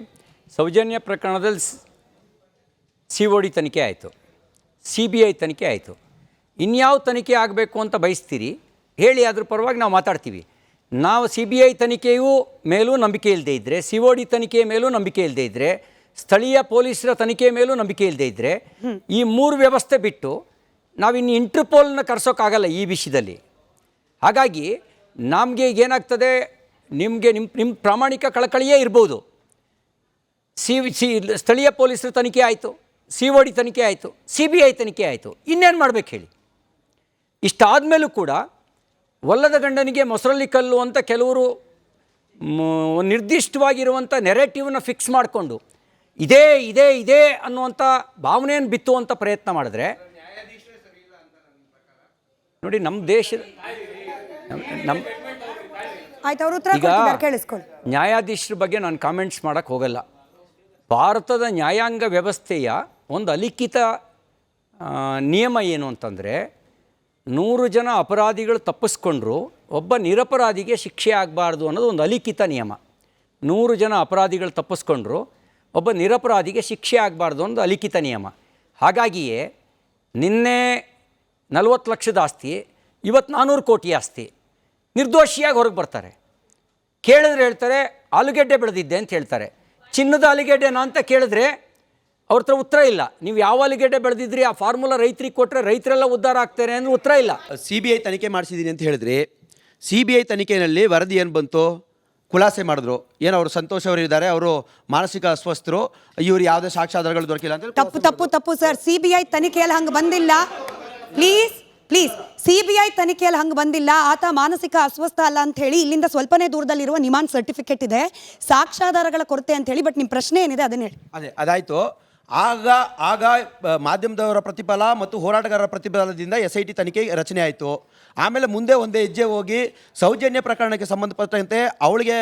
ಸೌಜನ್ಯ ಪ್ರಕರಣದಲ್ಲಿ COD ತನಿಖೆ ಆಯಿತು, CBI ತನಿಖೆ ಆಯಿತು. ಇನ್ಯಾವ ತನಿಖೆ ಆಗಬೇಕು ಅಂತ ಬಯಸ್ತೀರಿ ಹೇಳಿ, ಅದ್ರ ಪರವಾಗಿ ನಾವು ಮಾತಾಡ್ತೀವಿ. ನಾವು CBI ತನಿಖೆಯೂ ಮೇಲೂ ನಂಬಿಕೆ ಇಲ್ಲದೆ ಇದ್ದರೆ, COD ತನಿಖೆಯ ಮೇಲೂ ನಂಬಿಕೆ ಇಲ್ಲದೆ ಇದ್ದರೆ, ಸ್ಥಳೀಯ ಪೊಲೀಸರ ತನಿಖೆ ಮೇಲೂ ನಂಬಿಕೆ ಇಲ್ಲದೆ ಇದ್ದರೆ, ಈ ಮೂರು ವ್ಯವಸ್ಥೆ ಬಿಟ್ಟು ನಾವಿನ್ನು ಇಂಟರ್ಪೋಲ್ನ ಕರೆಸೋಕ್ಕಾಗಲ್ಲ ಈ ವಿಷಯದಲ್ಲಿ. ಹಾಗಾಗಿ ನಮಗೆ ಏನಾಗ್ತದೆ, ನಿಮಗೆ ನಿಮ್ಮ ಪ್ರಾಮಾಣಿಕ ಕಳಕಳಿಯೇ ಇರ್ಬೋದು. ಸ್ಥಳೀಯ ಪೊಲೀಸರು ತನಿಖೆ ಆಯಿತು, COD ತನಿಖೆ ಆಯಿತು, CBI ತನಿಖೆ ಆಯಿತು, ಇನ್ನೇನು ಮಾಡಬೇಕು ಹೇಳಿ? ಇಷ್ಟಾದಮೇಲೂ ಕೂಡ ಒಲ್ಲದ ಗಂಡನಿಗೆ ಮೊಸರಲ್ಲಿ ಕಲ್ಲು ಅಂತ ಕೆಲವರು ನಿರ್ದಿಷ್ಟವಾಗಿರುವಂಥ ನೆರೆಟಿವ್ನ ಫಿಕ್ಸ್ ಮಾಡಿಕೊಂಡು ಇದೇ ಇದೇ ಇದೇ ಅನ್ನುವಂಥ ಭಾವನೆಯನ್ನು ಬಿತ್ತುವಂಥ ಪ್ರಯತ್ನ ಮಾಡಿದ್ರೆ ನೋಡಿ ನಮ್ಮ ದೇಶದ ಈಗ ನ್ಯಾಯಾಧೀಶರ ಬಗ್ಗೆ ನಾನು ಕಾಮೆಂಟ್ಸ್ ಮಾಡೋಕ್ಕೆ ಹೋಗಲ್ಲ. ಭಾರತದ ನ್ಯಾಯಾಂಗ ವ್ಯವಸ್ಥೆಯ ಒಂದು ಅಲಿಖಿತ ನಿಯಮ ಏನು ಅಂತಂದರೆ 100 ಜನ ಅಪರಾಧಿಗಳು ತಪ್ಪಿಸ್ಕೊಂಡ್ರು ಒಬ್ಬ ನಿರಪರಾಧಿಗೆ ಶಿಕ್ಷೆ ಆಗಬಾರ್ದು ಅನ್ನೋದು ಒಂದು ಅಲಿಖಿತ ನಿಯಮ. 100 ಜನ ಅಪರಾಧಿಗಳು ತಪ್ಪಿಸ್ಕೊಂಡ್ರು ಒಬ್ಬ ನಿರಪರಾಧಿಗೆ ಶಿಕ್ಷೆ ಆಗಬಾರ್ದು ಅನ್ನೋದು ಅಲಿಖಿತ ನಿಯಮ. ಹಾಗಾಗಿಯೇ ನಿನ್ನೆ 40 ಲಕ್ಷದ ಆಸ್ತಿ, ಇವತ್ತು 400 ಕೋಟಿ ಆಸ್ತಿ, ನಿರ್ದೋಷಿಯಾಗಿ ಹೊರಗೆ ಬರ್ತಾರೆ. ಕೇಳಿದ್ರೆ ಹೇಳ್ತಾರೆ ಆಲೂಗೆಡ್ಡೆ ಬೆಳೆದಿದ್ದೆ ಅಂತ ಹೇಳ್ತಾರೆ. ಚಿನ್ನದ ಆಲೂಗೆಡ್ಡೆನಾ ಅಂತ ಕೇಳಿದ್ರೆ ಅವ್ರ ಹತ್ರ ಉತ್ತರ ಇಲ್ಲ. ನೀವು ಯಾವ ಆಲೂಗೆಡ್ಡೆ ಬೆಳೆದಿದ್ರಿ, ಆ ಫಾರ್ಮುಲಾ ರೈತರಿಗೆ ಕೊಟ್ಟರೆ ರೈತರೆಲ್ಲ ಉದ್ಧಾರ ಆಗ್ತಾರೆ ಅಂದರೆ ಉತ್ತರ ಇಲ್ಲ. CBI ತನಿಖೆ ಮಾಡಿಸಿದ್ದೀನಿ ಅಂತ ಹೇಳಿದ್ರಿ. CBI ತನಿಖೆಯಲ್ಲಿ ವರದಿ ಏನು ಬಂತು? ಖುಲಾಸೆ ಮಾಡಿದ್ರು. ಏನು ಅವರು ಸಂತೋಷ್ ಅವರು ಇದ್ದಾರೆ, ಅವರು ಮಾನಸಿಕ ಅಸ್ವಸ್ಥರು, ಇವ್ರು ಯಾವುದೇ ಸಾಕ್ಷ್ಯಾಧಾರಗಳು ದೊರಕಿಲ್ಲ ಅಂತ. ತಪ್ಪು ಸರ್. CBI ತನಿಖೆಯಲ್ಲಿ ಹಂಗೆ ಬಂದಿಲ್ಲ. ಪ್ಲೀಸ್ CBI ತನಿಖೆಯಲ್ಲಿ ಹಂಗೆ ಬಂದಿಲ್ಲ. ಆತ ಮಾನಸಿಕ ಅಸ್ವಸ್ಥ ಅಲ್ಲ ಅಂತ ಹೇಳಿ ಇಲ್ಲಿಂದ ಸ್ವಲ್ಪನೇ ದೂರದಲ್ಲಿರುವ ನಿಮಾನ್ ಸರ್ಟಿಫಿಕೇಟ್ ಇದೆ, ಸಾಕ್ಷ್ಯಾಧಾರಗಳ ಕೊರತೆ ಅಂತ ಹೇಳಿ. ಬಟ್ ನಿಮ್ಮ ಪ್ರಶ್ನೆ ಏನಿದೆ ಅದನ್ನ ಹೇಳಿ. ಅದಾಯಿತು. ಆಗ ಮಾಧ್ಯಮದವರ ಪ್ರತಿಫಲ ಮತ್ತು ಹೋರಾಟಗಾರರ ಪ್ರತಿಫಲದಿಂದ SIT ತನಿಖೆ ರಚನೆ ಆಯಿತು. ಆಮೇಲೆ ಮುಂದೆ ಒಂದೇ ಹೆಜ್ಜೆ ಹೋಗಿ ಸೌಜನ್ಯ ಪ್ರಕರಣಕ್ಕೆ ಸಂಬಂಧಪಟ್ಟಂತೆ ಅವಳಿಗೆ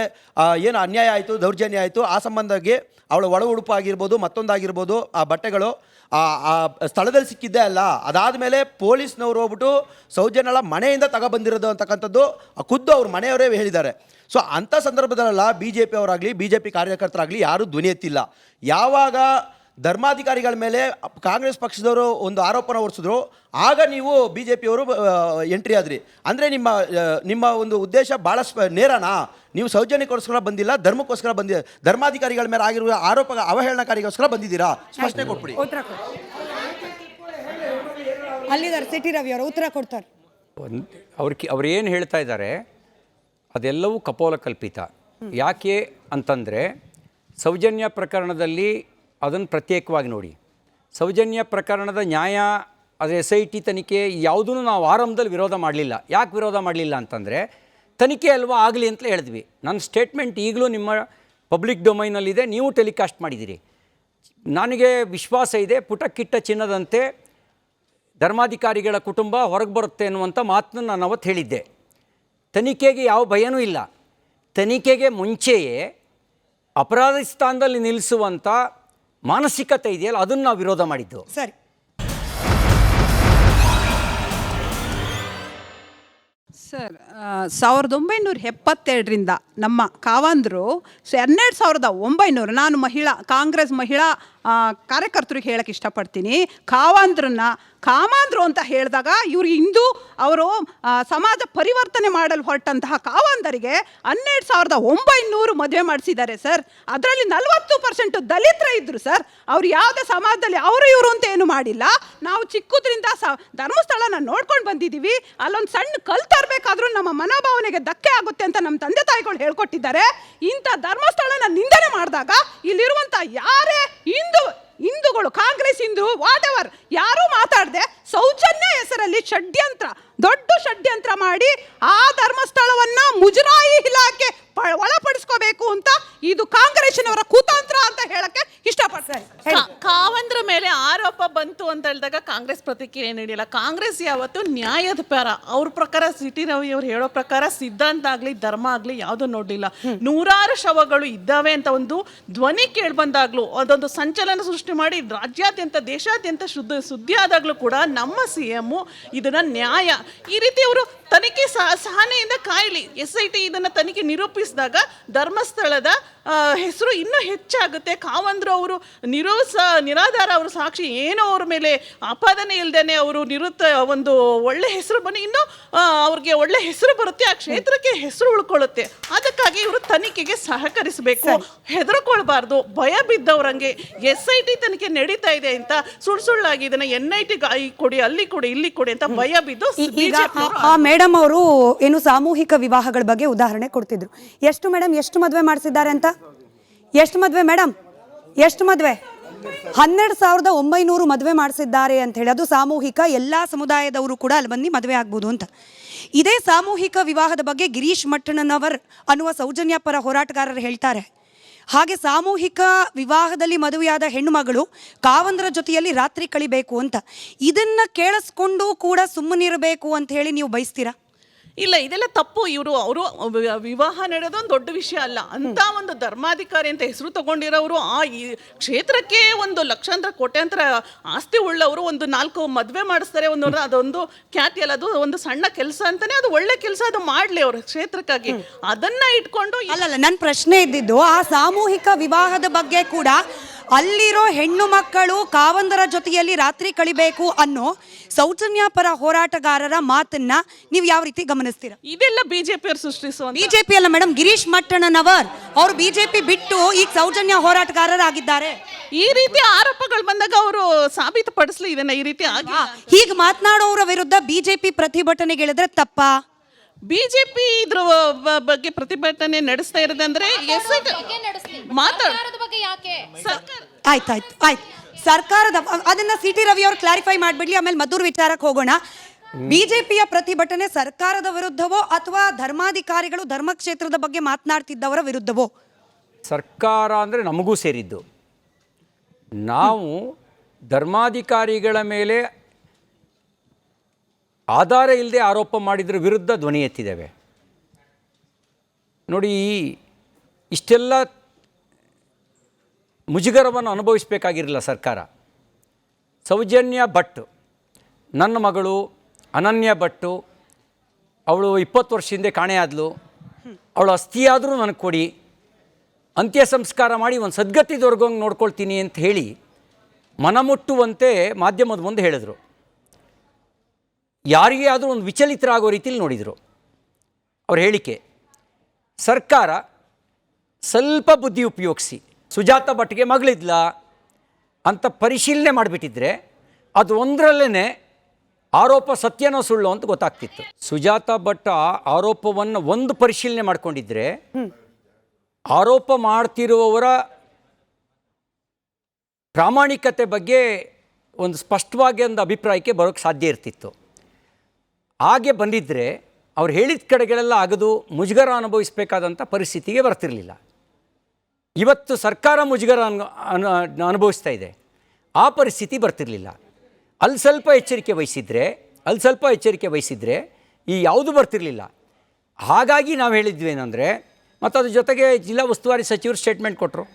ಏನು ಅನ್ಯಾಯ ಆಯಿತು, ದೌರ್ಜನ್ಯ ಆಯಿತು, ಆ ಸಂಬಂಧವಾಗಿ ಅವಳ ಒಳ ಉಡುಪು ಆಗಿರ್ಬೋದು, ಮತ್ತೊಂದಾಗಿರ್ಬೋದು, ಆ ಬಟ್ಟೆಗಳು ಆ ಸ್ಥಳದಲ್ಲಿ ಸಿಕ್ಕಿದ್ದೇ ಅಲ್ಲ. ಅದಾದ ಮೇಲೆ ಪೊಲೀಸ್ನವರು ಹೋಗ್ಬಿಟ್ಟು ಸೌಜನ್ಯಳ ಮನೆಯಿಂದ ತಗೊಬಂದಿರೋದು ಅಂತಕ್ಕಂಥದ್ದು ಖುದ್ದು ಅವ್ರ ಮನೆಯವರೇ ಹೇಳಿದ್ದಾರೆ. ಸೊ ಅಂಥ ಸಂದರ್ಭದಲ್ಲ BJP ಅವರಾಗಲಿ BJP ಕಾರ್ಯಕರ್ತರಾಗಲಿ ಯಾರೂ ಧ್ವನಿ ಎತ್ತಿಲ್ಲ. ಯಾವಾಗ ಧರ್ಮಾಧಿಕಾರಿಗಳ ಮೇಲೆ ಕಾಂಗ್ರೆಸ್ ಪಕ್ಷದವರು ಒಂದು ಆರೋಪನ ಹೊರಿಸಿದ್ರು, ಆಗ ನೀವು BJP ಅವರು ಎಂಟ್ರಿ ಆದ್ರಿ. ಅಂದರೆ ನಿಮ್ಮ ಒಂದು ಉದ್ದೇಶ ಭಾಳ ನೇರನಾ? ನೀವು ಸೌಜನ್ಯಕ್ಕೋಸ್ಕರ ಬಂದಿಲ್ಲ, ಧರ್ಮಕ್ಕೋಸ್ಕರ ಬಂದಿಲ್ಲ, ಧರ್ಮಾಧಿಕಾರಿಗಳ ಮೇಲೆ ಆಗಿರುವ ಆರೋಪ ಅವಹೇಳನಕಾರಿಗೋಸ್ಕರ ಬಂದಿದ್ದೀರಾ? ಸ್ಪಷ್ಟನೆ ಕೊಟ್ಬಿಡಿ. ಅಲ್ಲಿದ್ದಾರೆ ಸಿಟಿ ರವಿ ಅವರು ಉತ್ತರ ಕೊಡ್ತಾರೆ. ಅವ್ರು ಏನು ಹೇಳ್ತಾ ಇದ್ದಾರೆ ಅದೆಲ್ಲವೂ ಕಪೋಲ ಕಲ್ಪಿತ. ಯಾಕೆ ಅಂತಂದರೆ ಸೌಜನ್ಯ ಪ್ರಕರಣದಲ್ಲಿ ಅದನ್ನು ಪ್ರತ್ಯೇಕವಾಗಿ ನೋಡಿ. ಸೌಜನ್ಯ ಪ್ರಕರಣದ ನ್ಯಾಯ, ಅದು SIT ತನಿಖೆ ಯಾವುದೂ ನಾವು ಆರಂಭದಲ್ಲಿ ವಿರೋಧ ಮಾಡಲಿಲ್ಲ. ಯಾಕೆ ವಿರೋಧ ಮಾಡಲಿಲ್ಲ ಅಂತಂದರೆ ತನಿಖೆ ಅಲ್ವಾ ಆಗಲಿ ಅಂತಲೇ ಹೇಳಿದ್ವಿ. ನನ್ನ ಸ್ಟೇಟ್ಮೆಂಟ್ ಈಗಲೂ ನಿಮ್ಮ ಪಬ್ಲಿಕ್ ಡೊಮೈನಲ್ಲಿದೆ, ನೀವು ಟೆಲಿಕಾಸ್ಟ್ ಮಾಡಿದ್ದೀರಿ. ನನಗೆ ವಿಶ್ವಾಸ ಇದೆ, ಪುಟಕ್ಕಿಟ್ಟ ಚಿನ್ನದಂತೆ ಧರ್ಮಾಧಿಕಾರಿಗಳ ಕುಟುಂಬ ಹೊರಗೆ ಬರುತ್ತೆ ಅನ್ನುವಂಥ ಮಾತನ್ನು ನಾನು ಅವತ್ತು ಹೇಳಿದ್ದೆ. ತನಿಖೆಗೆ ಯಾವ ಭಯನೂ ಇಲ್ಲ. ತನಿಖೆಗೆ ಮುಂಚೆಯೇ ಅಪರಾಧ ಸ್ಥಾನದಲ್ಲಿ ನಿಲ್ಲಿಸುವಂಥ ಮಾನಸಿಕತೆ ಇದೆಯಲ್ಲ, ಅದನ್ನು ನಾವು ವಿರೋಧ ಮಾಡಿದ್ದು. ಸರಿ ಸರ್, 1972ರಿಂದ ನಮ್ಮ ಕಾವಂದರು 12,900, ನಾನು ಕಾಂಗ್ರೆಸ್ ಮಹಿಳಾ ಕಾರ್ಯಕರ್ತರಿಗೆ ಹೇಳಕ್ಕೆ ಇಷ್ಟಪಡ್ತೀನಿ, ಕಾಮಾಂಧ್ರು ಅಂತ ಹೇಳಿದಾಗ ಇವರು ಇಂದು ಅವರು ಸಮಾಜ ಪರಿವರ್ತನೆ ಮಾಡಲು ಹೊರಟಂತಹ ಕಾವಾಂಧರಿಗೆ 12,900 ಮದುವೆ ಮಾಡಿಸಿದ್ದಾರೆ ಸರ್. ಅದರಲ್ಲಿ 40% ದಲಿತರೇ ಇದ್ರು ಸರ್. ಅವ್ರು ಯಾವುದೇ ಸಮಾಜದಲ್ಲಿ ಅವರು ಇವರು ಅಂತ ಏನು ಮಾಡಿಲ್ಲ. ನಾವು ಚಿಕ್ಕದ್ರಿಂದ ಧರ್ಮಸ್ಥಳನ ನೋಡ್ಕೊಂಡು ಬಂದಿದ್ದೀವಿ. ಅಲ್ಲೊಂದು ಸಣ್ಣ ಕಲ್ ತರಬೇಕಾದ್ರೂ ನಮ್ಮ ಮನೋಭಾವನೆಗೆ ಧಕ್ಕೆ ಆಗುತ್ತೆ ಅಂತ ನಮ್ಮ ತಂದೆ ತಾಯಿಗಳು ಹೇಳ್ಕೊಟ್ಟಿದ್ದಾರೆ. ಇಂಥ ಧರ್ಮಸ್ಥಳನ ನಿಂದನೆ ಮಾಡಿದಾಗ ಇಲ್ಲಿರುವಂಥ ಯಾರೇ ಹಿಂದೂಗಳು, ಕಾಂಗ್ರೆಸ್ ಹಿಂದೂ ವಾಟ್ ಎವರ್ ಯಾರೂ ಮಾತಾಡದೆ ಸೌಜನ್ಯ ಹೆಸರಲ್ಲಿ ದೊಡ್ಡ ಷಡ್ಯಂತ್ರ ಮಾಡಿ ಆ ಧರ್ಮಸ್ಥಳವನ್ನ ಮುಜರಾಯಿ ಇಲಾಖೆ ಒಳಪಡಿಸ್ಕೋಬೇಕು ಅಂತ ಇದು ಕಾಂಗ್ರೆಸ್ನವರ ಕುತಂತ್ರ ಅಂತ ಹೇಳಕ್ಕೆ ಇಷ್ಟಪಡ್ತಾರೆ. ಕಾವಂದ್ರ ಮೇಲೆ ಆರೋಪ ಬಂತು ಅಂತ ಹೇಳಿದಾಗ ಕಾಂಗ್ರೆಸ್ ಪ್ರತಿಕ್ರಿಯೆ ನೀಡಿಲ್ಲ. ಕಾಂಗ್ರೆಸ್ ಯಾವತ್ತು ನ್ಯಾಯದ ಪರ, ಅವ್ರ ಪ್ರಕಾರ ಸಿಟಿ ರವಿ ಅವ್ರು ಹೇಳೋ ಪ್ರಕಾರ ಸಿದ್ಧಾಂತ ಆಗಲಿ ಧರ್ಮ ಆಗಲಿ ಯಾವುದೂ ನೋಡಲಿಲ್ಲ. 100 ಶವಗಳು ಇದ್ದಾವೆ ಅಂತ ಒಂದು ಧ್ವನಿ ಕೇಳಿಬಂದಾಗ್ಲೂ ಅದೊಂದು ಸಂಚಲನ ಸೃಷ್ಟಿ ಮಾಡಿ ರಾಜ್ಯಾದ್ಯಂತ ದೇಶಾದ್ಯಂತ ಸುದ್ದಿ ಆದಾಗಲೂ ಕೂಡ ನಮ್ಮ CM ಇದನ್ನ ನ್ಯಾಯ ಈ ರೀತಿ ಅವರು ತನಿಖೆ ಸಹನೆಯಿಂದ ಕಾಯಲಿ. SIT ಇದನ್ನ ತನಿಖೆ ನಿರೂಪಿಸಿದಾಗ ಧರ್ಮಸ್ಥಳದ ಹೆಸರು ಇನ್ನೂ ಹೆಚ್ಚಾಗುತ್ತೆ. ಕಾವಂದ್ರು ಅವರು ನಿರಾಧಾರ ಅವರು ಸಾಕ್ಷಿ ಏನೋ ಅವ್ರ ಮೇಲೆ ಆಪಾದನೆ ಇಲ್ದೇನೆ ಅವರು ಒಂದು ಒಳ್ಳೆ ಹೆಸರು ಬನ್ನಿ, ಇನ್ನೂ ಅವ್ರಿಗೆ ಒಳ್ಳೆ ಹೆಸರು ಬರುತ್ತೆ, ಆ ಕ್ಷೇತ್ರಕ್ಕೆ ಹೆಸರು ಉಳ್ಕೊಳ್ಳುತ್ತೆ. ಅದಕ್ಕಾಗಿ ಇವರು ತನಿಖೆಗೆ ಸಹಕರಿಸಬೇಕು, ಹೆದರ್ಕೊಳ್ಬಾರ್ದು. ಭಯ ಬಿದ್ದವ್ರಂಗೆ SIT ತನಿಖೆ ನಡೀತಾ ಇದೆ ಅಂತ ಸುಳ್ಳಾಗಿ ಇದನ್ನ NIT ಕೊಡಿ, ಅಲ್ಲಿ ಕೊಡಿ, ಇಲ್ಲಿ ಕೊಡಿ ಅಂತ ಭಯ ಬಿದ್ದು ಈಗ ಆ ಮೇಡಮ್ ಅವರು ಏನು ಸಾಮೂಹಿಕ ವಿವಾಹಗಳ ಬಗ್ಗೆ ಉದಾಹರಣೆ ಕೊಡ್ತಿದ್ರು. ಎಷ್ಟು ಮೇಡಮ್, ಎಷ್ಟು ಮದುವೆ ಮಾಡಿಸಿದ್ದಾರೆ ಅಂತ? ಎಷ್ಟು ಮದುವೆ ಮೇಡಮ್, ಎಷ್ಟು ಮದುವೆ? 12,900 ಮದುವೆ ಮಾಡಿಸಿದ್ದಾರೆ ಅಂತ ಹೇಳಿ. ಅದು ಸಾಮೂಹಿಕ, ಎಲ್ಲ ಸಮುದಾಯದವರು ಕೂಡ ಅಲ್ಲಿ ಬಂದು ಮದುವೆ ಆಗ್ಬೋದು ಅಂತ. ಇದೇ ಸಾಮೂಹಿಕ ವಿವಾಹದ ಬಗ್ಗೆ ಗಿರೀಶ್ ಮಟ್ಟಣ್ಣನವರ್ ಅನ್ನುವ ಸೌಜನ್ಯ ಪರ ಹೋರಾಟಗಾರರು ಹೇಳ್ತಾರೆ, ಹಾಗೆ ಸಾಮೂಹಿಕ ವಿವಾಹದಲ್ಲಿ ಮದುವೆಯಾದ ಹೆಣ್ಣು ಮಗಳು ಕಾವಂದರ ಜೊತೆಯಲ್ಲಿ ರಾತ್ರಿ ಕಳಿಬೇಕು ಅಂತ. ಇದನ್ನ ಕೇಳಿಸ್ಕೊಂಡು ಕೂಡ ಸುಮ್ಮನಿರಬೇಕು ಅಂತ ಹೇಳಿ ನೀವು ಬಯಸ್ತೀರಾ? ಇಲ್ಲ, ಇದೆಲ್ಲ ತಪ್ಪು. ಅವರು ವಿವಾಹ ನಡೆಯೋದು ಒಂದು ದೊಡ್ಡ ವಿಷಯ ಅಲ್ಲ. ಅಂತ ಒಂದು ಧರ್ಮಾಧಿಕಾರಿ ಅಂತ ಹೆಸರು ತಗೊಂಡಿರೋರು, ಈ ಕ್ಷೇತ್ರಕ್ಕೆ ಒಂದು ಲಕ್ಷಾಂತರ ಕೋಟ್ಯಾಂತರ ಆಸ್ತಿ ಉಳ್ಳವರು ಒಂದು 4 ಮದುವೆ ಮಾಡಿಸ್ತಾರೆ, ಅದೊಂದು ಖ್ಯಾತಿ ಅಲ್ಲ, ಅದು ಒಂದು ಸಣ್ಣ ಕೆಲಸ ಅಂತಾನೆ, ಅದು ಒಳ್ಳೆ ಕೆಲಸ, ಅದು ಮಾಡಲಿ ಅವ್ರ ಕ್ಷೇತ್ರಕ್ಕಾಗಿ. ಅದನ್ನ ಇಟ್ಕೊಂಡು ಅಲ್ಲಲ್ಲ, ನನ್ನ ಪ್ರಶ್ನೆ ಇದ್ದಿದ್ದು ಆ ಸಾಮೂಹಿಕ ವಿವಾಹದ ಬಗ್ಗೆ ಕೂಡ ಅಲ್ಲಿರೋ ಹೆಣ್ಣು ಮಕ್ಕಳು ಕಾವಂದರ ಜೊತೆಯಲ್ಲಿ ರಾತ್ರಿ ಕಳಿಬೇಕು ಅನ್ನೋ ಸೌಜನ್ಯ ಪರ ಹೋರಾಟಗಾರರ ಮಾತನ್ನ ನೀವು ಯಾವ ರೀತಿ ಗಮನಿಸ್ತೀರಾ? ಇದೆಲ್ಲ ಬಿಜೆಪಿಯವರು ಸೃಷ್ಟಿಸುವ. ಬಿಜೆಪಿ ಅಲ್ಲ ಮೇಡಮ್, ಗಿರೀಶ್ ಮಟ್ಟಣ್ಣನವರ್ ಅವರು ಬಿಜೆಪಿ ಬಿಟ್ಟು ಈಗ ಸೌಜನ್ಯ ಹೋರಾಟಗಾರರಾಗಿದ್ದಾರೆ. ಈ ರೀತಿ ಆರೋಪಗಳು ಬಂದಾಗ ಅವರು ಸಾಬೀತುಪಡಿಸಲಿ ಇದನ್ನ. ಈ ರೀತಿ ಹೀಗೆ ಮಾತನಾಡೋರ ವಿರುದ್ಧ ಬಿಜೆಪಿ ಪ್ರತಿಭಟನೆಗಳಿದ್ರೆ ತಪ್ಪಾ? ಬಿಜೆಪಿ ಇದ್ರ ಬಗ್ಗೆ ಪ್ರತಿಭಟನೆ ನಡೆಸ್ತಾ ಇರೋದಂದ್ರೆ ಆಯ್ತಾಯ್ತು ಸರ್ಕಾರದ ಅದನ್ನ CT ರವಿ ಅವರು ಕ್ಲಾರಿಫೈ ಮಾಡ್ಬಿಡ್ಲಿ, ಆಮೇಲೆ ಮದ್ದೂರು ವಿಚಾರಕ್ಕೆ ಹೋಗೋಣ. ಬಿಜೆಪಿಯ ಪ್ರತಿಭಟನೆ ಸರ್ಕಾರದ ವಿರುದ್ಧವೋ ಅಥವಾ ಧರ್ಮಾಧಿಕಾರಿಗಳು ಧರ್ಮಕ್ಷೇತ್ರದ ಬಗ್ಗೆ ಮಾತನಾಡ್ತಿದ್ದವರ ವಿರುದ್ಧವೋ? ಸರ್ಕಾರ ಅಂದರೆ ನಮಗೂ ಸೇರಿದ್ದು. ನಾವು ಧರ್ಮಾಧಿಕಾರಿಗಳ ಮೇಲೆ ಆಧಾರ ಇಲ್ಲದೆ ಆರೋಪ ಮಾಡಿದ್ರ ವಿರುದ್ಧ ಧ್ವನಿ ಎತ್ತಿದ್ದೇವೆ. ನೋಡಿ, ಇಷ್ಟೆಲ್ಲ ಮುಜುಗರವನ್ನು ಅನುಭವಿಸಬೇಕಾಗಿರಲಿಲ್ಲ ಸರ್ಕಾರ. ಸೌಜನ್ಯ ಭಟ್, ನನ್ನ ಮಗಳು ಅನನ್ಯ ಭಟ್ಟು, ಅವಳು 20 ವರ್ಷದಿಂದ ಕಾಣೆಯಾದಳು, ಅವಳು ಅಸ್ಥಿಯಾದರೂ ನನಗೆ ಕೊಡಿ, ಅಂತ್ಯ ಸಂಸ್ಕಾರ ಮಾಡಿ ಒಂದು ಸದ್ಗತಿ ದೊರಕಂಗೆ ನೋಡ್ಕೊಳ್ತೀನಿ ಅಂತ ಹೇಳಿ ಮನಮುಟ್ಟುವಂತೆ ಮಾಧ್ಯಮದ ಮುಂದೆ ಹೇಳಿದರು. ಯಾರಿಗೇ ಆದರೂ ಒಂದು ವಿಚಲಿತರಾಗೋ ರೀತಿಯಲ್ಲಿ ನೋಡಿದರು ಅವ್ರ ಹೇಳಿಕೆ. ಸರ್ಕಾರ ಸ್ವಲ್ಪ ಬುದ್ಧಿ ಉಪಯೋಗಿಸಿ ಸುಜಾತ ಭಟ್ಗೆ ಮಗಳಿದ್ಲ ಅಂತ ಪರಿಶೀಲನೆ ಮಾಡಿಬಿಟ್ಟಿದ್ರೆ ಅದು ಒಂದರಲ್ಲೇ ಆರೋಪ ಸತ್ಯನೋ ಸುಳ್ಳು ಅಂತ ಗೊತ್ತಾಗ್ತಿತ್ತು. ಸುಜಾತ ಭಟ್ ಆರೋಪವನ್ನು ಒಂದು ಪರಿಶೀಲನೆ ಮಾಡಿಕೊಂಡಿದ್ರೆ ಆರೋಪ ಮಾಡ್ತಿರುವವರ ಪ್ರಾಮಾಣಿಕತೆ ಬಗ್ಗೆ ಒಂದು ಸ್ಪಷ್ಟವಾಗಿ ಒಂದು ಅಭಿಪ್ರಾಯಕ್ಕೆ ಬರೋಕ್ಕೆ ಸಾಧ್ಯ ಇರ್ತಿತ್ತು. ಹಾಗೆ ಬಂದಿದ್ದರೆ ಅವ್ರು ಹೇಳಿದ ಕಡೆಗಳೆಲ್ಲ ಆಗದು ಮುಜುಗರ ಅನುಭವಿಸಬೇಕಾದಂಥ ಪರಿಸ್ಥಿತಿಗೆ ಬರ್ತಿರಲಿಲ್ಲ. ಇವತ್ತು ಸರ್ಕಾರ ಮುಜುಗರ ಅನುಭವಿಸ್ತಾ ಇದೆ, ಆ ಪರಿಸ್ಥಿತಿ ಬರ್ತಿರಲಿಲ್ಲ. ಅಲ್ಲಿ ಸ್ವಲ್ಪ ಎಚ್ಚರಿಕೆ ವಹಿಸಿದರೆ ಈ ಯಾವುದು ಬರ್ತಿರಲಿಲ್ಲ. ಹಾಗಾಗಿ ನಾವು ಹೇಳಿದ್ವಿ ಏನಂದರೆ, ಮತ್ತು ಅದ್ರ ಜೊತೆಗೆ ಜಿಲ್ಲಾ ಉಸ್ತುವಾರಿ ಸಚಿವರು ಸ್ಟೇಟ್ಮೆಂಟ್ ಕೊಟ್ಟರು.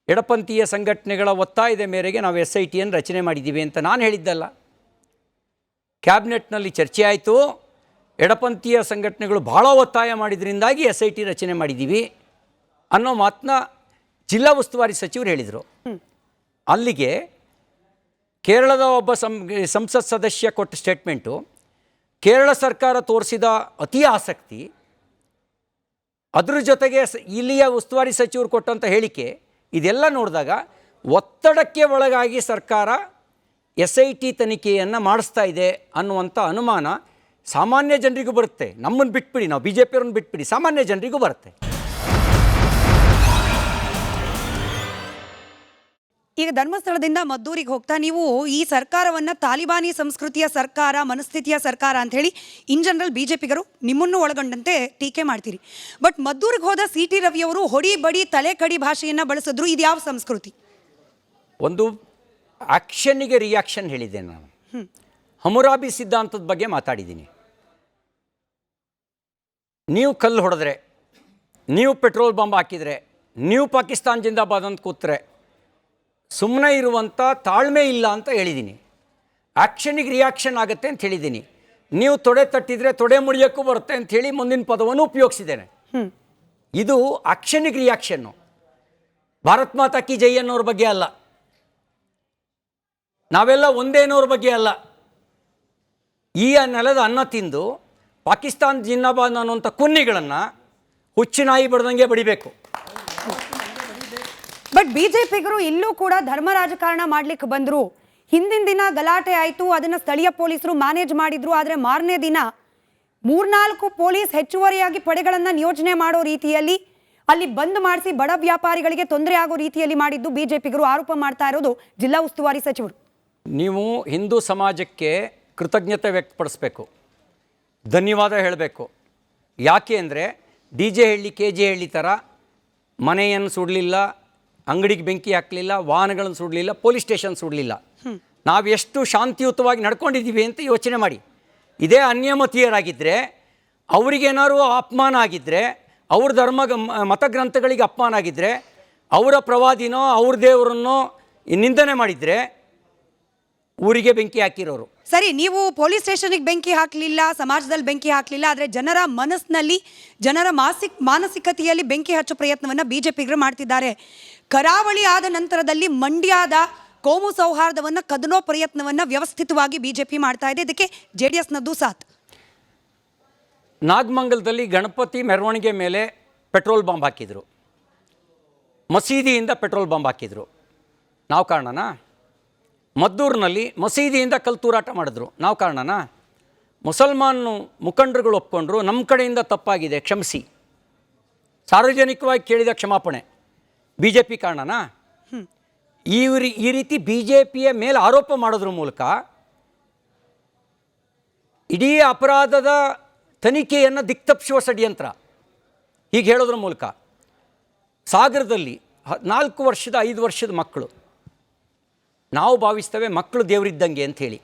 ಎಡಪಂಥೀಯ ಸಂಘಟನೆಗಳ ಒತ್ತಾಯದ ಮೇರೆಗೆ ನಾವು SITಯನ್ನು ರಚನೆ ಮಾಡಿದ್ದೀವಿ ಅಂತ ನಾನು ಹೇಳಿದ್ದಲ್ಲ. ಕ್ಯಾಬಿನೆಟ್ನಲ್ಲಿ ಚರ್ಚೆ ಆಯಿತು, ಎಡಪಂಥೀಯ ಸಂಘಟನೆಗಳು ಭಾಳ ಒತ್ತಾಯ ಮಾಡಿದ್ರಿಂದಾಗಿ SIT ರಚನೆ ಮಾಡಿದ್ದೀವಿ ಅನ್ನೋ ಮಾತನ್ನ ಜಿಲ್ಲಾ ಉಸ್ತುವಾರಿ ಸಚಿವರು ಹೇಳಿದರು. ಅಲ್ಲಿಗೆ ಕೇರಳದ ಒಬ್ಬ ಸಂಸತ್ ಸದಸ್ಯ ಕೊಟ್ಟ ಸ್ಟೇಟ್ಮೆಂಟು, ಕೇರಳ ಸರ್ಕಾರ ತೋರಿಸಿದ ಅತಿ ಆಸಕ್ತಿ, ಅದ್ರ ಜೊತೆಗೆ ಇಲ್ಲಿಯ ಉಸ್ತುವಾರಿ ಸಚಿವರು ಕೊಟ್ಟಂಥ ಹೇಳಿಕೆ, ಇದೆಲ್ಲ ನೋಡಿದಾಗ ಒತ್ತಡಕ್ಕೆ ಒಳಗಾಗಿ ಸರ್ಕಾರ SIT ತನಿಖೆಯನ್ನು ಮಾಡಿಸ್ತಾ ಇದೆ ಅನ್ನುವಂಥ ಅನುಮಾನ ಸಾಮಾನ್ಯ ಜನರಿಗೂ ಬರುತ್ತೆ. ನಮ್ಮನ್ನು ಬಿಟ್ಬಿಡಿ, ನಾವು BJPಯವ್ರನ್ನ ಬಿಟ್ಬಿಡಿ, ಸಾಮಾನ್ಯ ಜನರಿಗೂ ಬರುತ್ತೆ. ಈಗ ಧರ್ಮಸ್ಥಳದಿಂದ ಮದ್ದೂರಿಗೆ ಹೋಗ್ತಾ ನೀವು ಈ ಸರ್ಕಾರವನ್ನು ತಾಲಿಬಾನಿ ಸಂಸ್ಕೃತಿಯ ಸರ್ಕಾರ, ಮನಸ್ಥಿತಿಯ ಸರ್ಕಾರ ಅಂತ ಹೇಳಿ ಇನ್ ಜನರಲ್ ಬಿಜೆಪಿಗರು ನಿಮ್ಮನ್ನು ಒಳಗೊಂಡಂತೆ ಟೀಕೆ ಮಾಡ್ತೀರಿ. ಬಟ್ ಮದ್ದೂರಿಗೆ ಹೋದ CT ರವಿಯವರು ಹೊಡಿ ಬಡಿ ತಲೆ ಕಡಿ ಭಾಷೆಯನ್ನು ಬಳಸಿದ್ರು. ಇದು ಯಾವ ಸಂಸ್ಕೃತಿ? ಒಂದು ಆ್ಯಕ್ಷನ್ನಿಗೆ ರಿಯಾಕ್ಷನ್ ಹೇಳಿದ್ದೆ ನಾನು. ಹಮುರಾಬಿ ಸಿದ್ಧಾಂತದ ಬಗ್ಗೆ ಮಾತಾಡಿದ್ದೀನಿ. ನೀವು ಕಲ್ಲು ಹೊಡೆದ್ರೆ, ನೀವು ಪೆಟ್ರೋಲ್ ಬಾಂಬ್ ಹಾಕಿದರೆ, ನೀವು ಪಾಕಿಸ್ತಾನ ಜಿಂದಾಬಾದ್ ಅಂತ ಕೂತ್ರೆ ಸುಮ್ಮನೆ ಇರುವಂಥ ತಾಳ್ಮೆ ಇಲ್ಲ ಅಂತ ಹೇಳಿದ್ದೀನಿ. ಆ್ಯಕ್ಷನ್ನಿಗೆ ರಿಯಾಕ್ಷನ್ ಆಗುತ್ತೆ ಅಂತ ಹೇಳಿದ್ದೀನಿ. ನೀವು ತೊಡೆ ತಟ್ಟಿದರೆ ತೊಡೆ ಮುಡಿಯೋಕ್ಕೂ ಬರುತ್ತೆ ಅಂತ ಹೇಳಿ ಮುಂದಿನ ಪದವನ್ನು ಉಪಯೋಗಿಸಿದ್ದೇನೆ. ಇದು ಆಕ್ಷನಿಗೆ ರಿಯಾಕ್ಷನ್ನು. ಭಾರತ್ ಮಾತಾ ಕಿ ಜೈ ಅನ್ನೋರ ಬಗ್ಗೆ ಅಲ್ಲ, ನಾವೆಲ್ಲ ಒಂದೇನೋರ ಬಗ್ಗೆ ಅಲ್ಲ. ಈ ನೆಲದ ಅನ್ನ ತಿಂದು ಪಾಕಿಸ್ತಾನ್ ಜಿಂದಾಬಾದ್ ಅನ್ನುವಂಥ ಕುನ್ನಿಗಳನ್ನು ಹುಚ್ಚು ನಾಯಿ ಬಡ್ದಂಗೆ ಬಡಿಬೇಕು. ಬಟ್ ಬಿಜೆಪಿಗರು ಇಲ್ಲೂ ಕೂಡ ಧರ್ಮ ರಾಜಕಾರಣ ಮಾಡ್ಲಿಕ್ಕೆ ಬಂದ್ರು. ಹಿಂದಿನ ದಿನ ಗಲಾಟೆ ಆಯಿತು, ಅದನ್ನು ಸ್ಥಳೀಯ ಪೊಲೀಸರು ಮ್ಯಾನೇಜ್ ಮಾಡಿದ್ರು. ಆದರೆ ಮಾರನೇ ದಿನ 3-4 ಪೊಲೀಸ್ ಹೆಚ್ಚುವರಿಯಾಗಿ ಪಡೆಗಳನ್ನು ನಿಯೋಜನೆ ಮಾಡೋ ರೀತಿಯಲ್ಲಿ ಅಲ್ಲಿ ಬಂದ್ ಮಾಡಿಸಿ ಬಡ ವ್ಯಾಪಾರಿಗಳಿಗೆ ತೊಂದರೆ ಆಗೋ ರೀತಿಯಲ್ಲಿ ಮಾಡಿದ್ದು ಬಿಜೆಪಿಗರು ಆರೋಪ ಮಾಡ್ತಾ ಇರೋದು ಜಿಲ್ಲಾ ಉಸ್ತುವಾರಿ ಸಚಿವರು. ನೀವು ಹಿಂದೂ ಸಮಾಜಕ್ಕೆ ಕೃತಜ್ಞತೆ ವ್ಯಕ್ತಪಡಿಸ್ಬೇಕು, ಧನ್ಯವಾದ ಹೇಳಬೇಕು. ಯಾಕೆ ಅಂದರೆ DJ ಹಳ್ಳಿ KJ ಹಳ್ಳಿ ಥರ ಮನೆಯನ್ನು ಸುಡಲಿಲ್ಲ, ಅಂಗಡಿಗೆ ಬೆಂಕಿ ಹಾಕಲಿಲ್ಲ, ವಾಹನಗಳನ್ನು ಸುಡಲಿಲ್ಲ, ಪೊಲೀಸ್ ಸ್ಟೇಷನ್ ಸುಡಲಿಲ್ಲ. ನಾವು ಎಷ್ಟು ಶಾಂತಿಯುತವಾಗಿ ನಡ್ಕೊಂಡಿದ್ದೀವಿ ಅಂತ ಯೋಚನೆ ಮಾಡಿ. ಇದೇ ಅನ್ಯಮತೀಯರಾಗಿದ್ದರೆ, ಅವರಿಗೇನಾದ್ರು ಅಪಮಾನ ಆಗಿದ್ದರೆ, ಅವ್ರ ಮತಗ್ರಂಥಗಳಿಗೆ ಅಪಮಾನ ಆಗಿದ್ದರೆ, ಅವರ ಪ್ರವಾದಿನೋ ಅವ್ರ ದೇವರನ್ನೋ ನಿಂದನೆ ಮಾಡಿದರೆ ಊರಿಗೆ ಬೆಂಕಿ ಹಾಕಿರೋರು. ಸರಿ, ನೀವು ಪೊಲೀಸ್ ಸ್ಟೇಷನ್ಗೆ ಬೆಂಕಿ ಹಾಕಲಿಲ್ಲ, ಸಮಾಜದಲ್ಲಿ ಬೆಂಕಿ ಹಾಕಲಿಲ್ಲ, ಆದರೆ ಜನರ ಮನಸ್ಸಿನಲ್ಲಿ, ಜನರ ಮಾನಸಿಕತೆಯಲ್ಲಿ ಬೆಂಕಿ ಹಚ್ಚೋ ಪ್ರಯತ್ನವನ್ನು ಬಿಜೆಪಿಗರು ಮಾಡ್ತಿದ್ದಾರೆ. ಕರಾವಳಿ ಆದ ನಂತರದಲ್ಲಿ ಮಂಡ್ಯದ ಕೋಮು ಸೌಹಾರ್ದವನ್ನು ಕದನೋ ಪ್ರಯತ್ನವನ್ನು ವ್ಯವಸ್ಥಿತವಾಗಿ ಬಿಜೆಪಿ ಮಾಡ್ತಾ ಇದೆ. ಇದಕ್ಕೆ JDSನದ್ದು ಸಾಥ್. ನಾಗಮಂಗಲದಲ್ಲಿ ಗಣಪತಿ ಮೆರವಣಿಗೆ ಮೇಲೆ ಪೆಟ್ರೋಲ್ ಬಾಂಬ್ ಹಾಕಿದರು, ಮಸೀದಿಯಿಂದ ಪೆಟ್ರೋಲ್ ಬಾಂಬ್ ಹಾಕಿದರು. ನಾವು ಕಾರಣನಾ? ಮದ್ದೂರಿನಲ್ಲಿ ಮಸೀದಿಯಿಂದ ಕಲ್ತೂರಾಟ ಮಾಡಿದ್ರು, ನಾವು ಕಾರಣನಾ? ಮುಸಲ್ಮಾನು ಮುಖಂಡರುಗಳು ಒಪ್ಕೊಂಡ್ರು, ನಮ್ಮ ಕಡೆಯಿಂದ ತಪ್ಪಾಗಿದೆ ಕ್ಷಮಿಸಿ, ಸಾರ್ವಜನಿಕವಾಗಿ ಕೇಳಿದ ಕ್ಷಮಾಪಣೆ. BJP ಕಾರಣನಾ? ಈ ರೀತಿ BJPಯ ಮೇಲೆ ಆರೋಪ ಮಾಡೋದ್ರ ಮೂಲಕ ಇಡೀ ಅಪರಾಧದ ತನಿಖೆಯನ್ನು ದಿಕ್ತಪ್ಪಿಸುವ ಷಡ್ಯಂತ್ರ. ಹೀಗೆ ಹೇಳೋದ್ರ ಮೂಲಕ ಸಾಗರದಲ್ಲಿ 4 ವರ್ಷದ 5 ವರ್ಷದ ಮಕ್ಕಳು, ನಾವು ಭಾವಿಸ್ತೇವೆ ಮಕ್ಕಳು ದೇವರಿದ್ದಂಗೆ ಅಂಥೇಳಿ,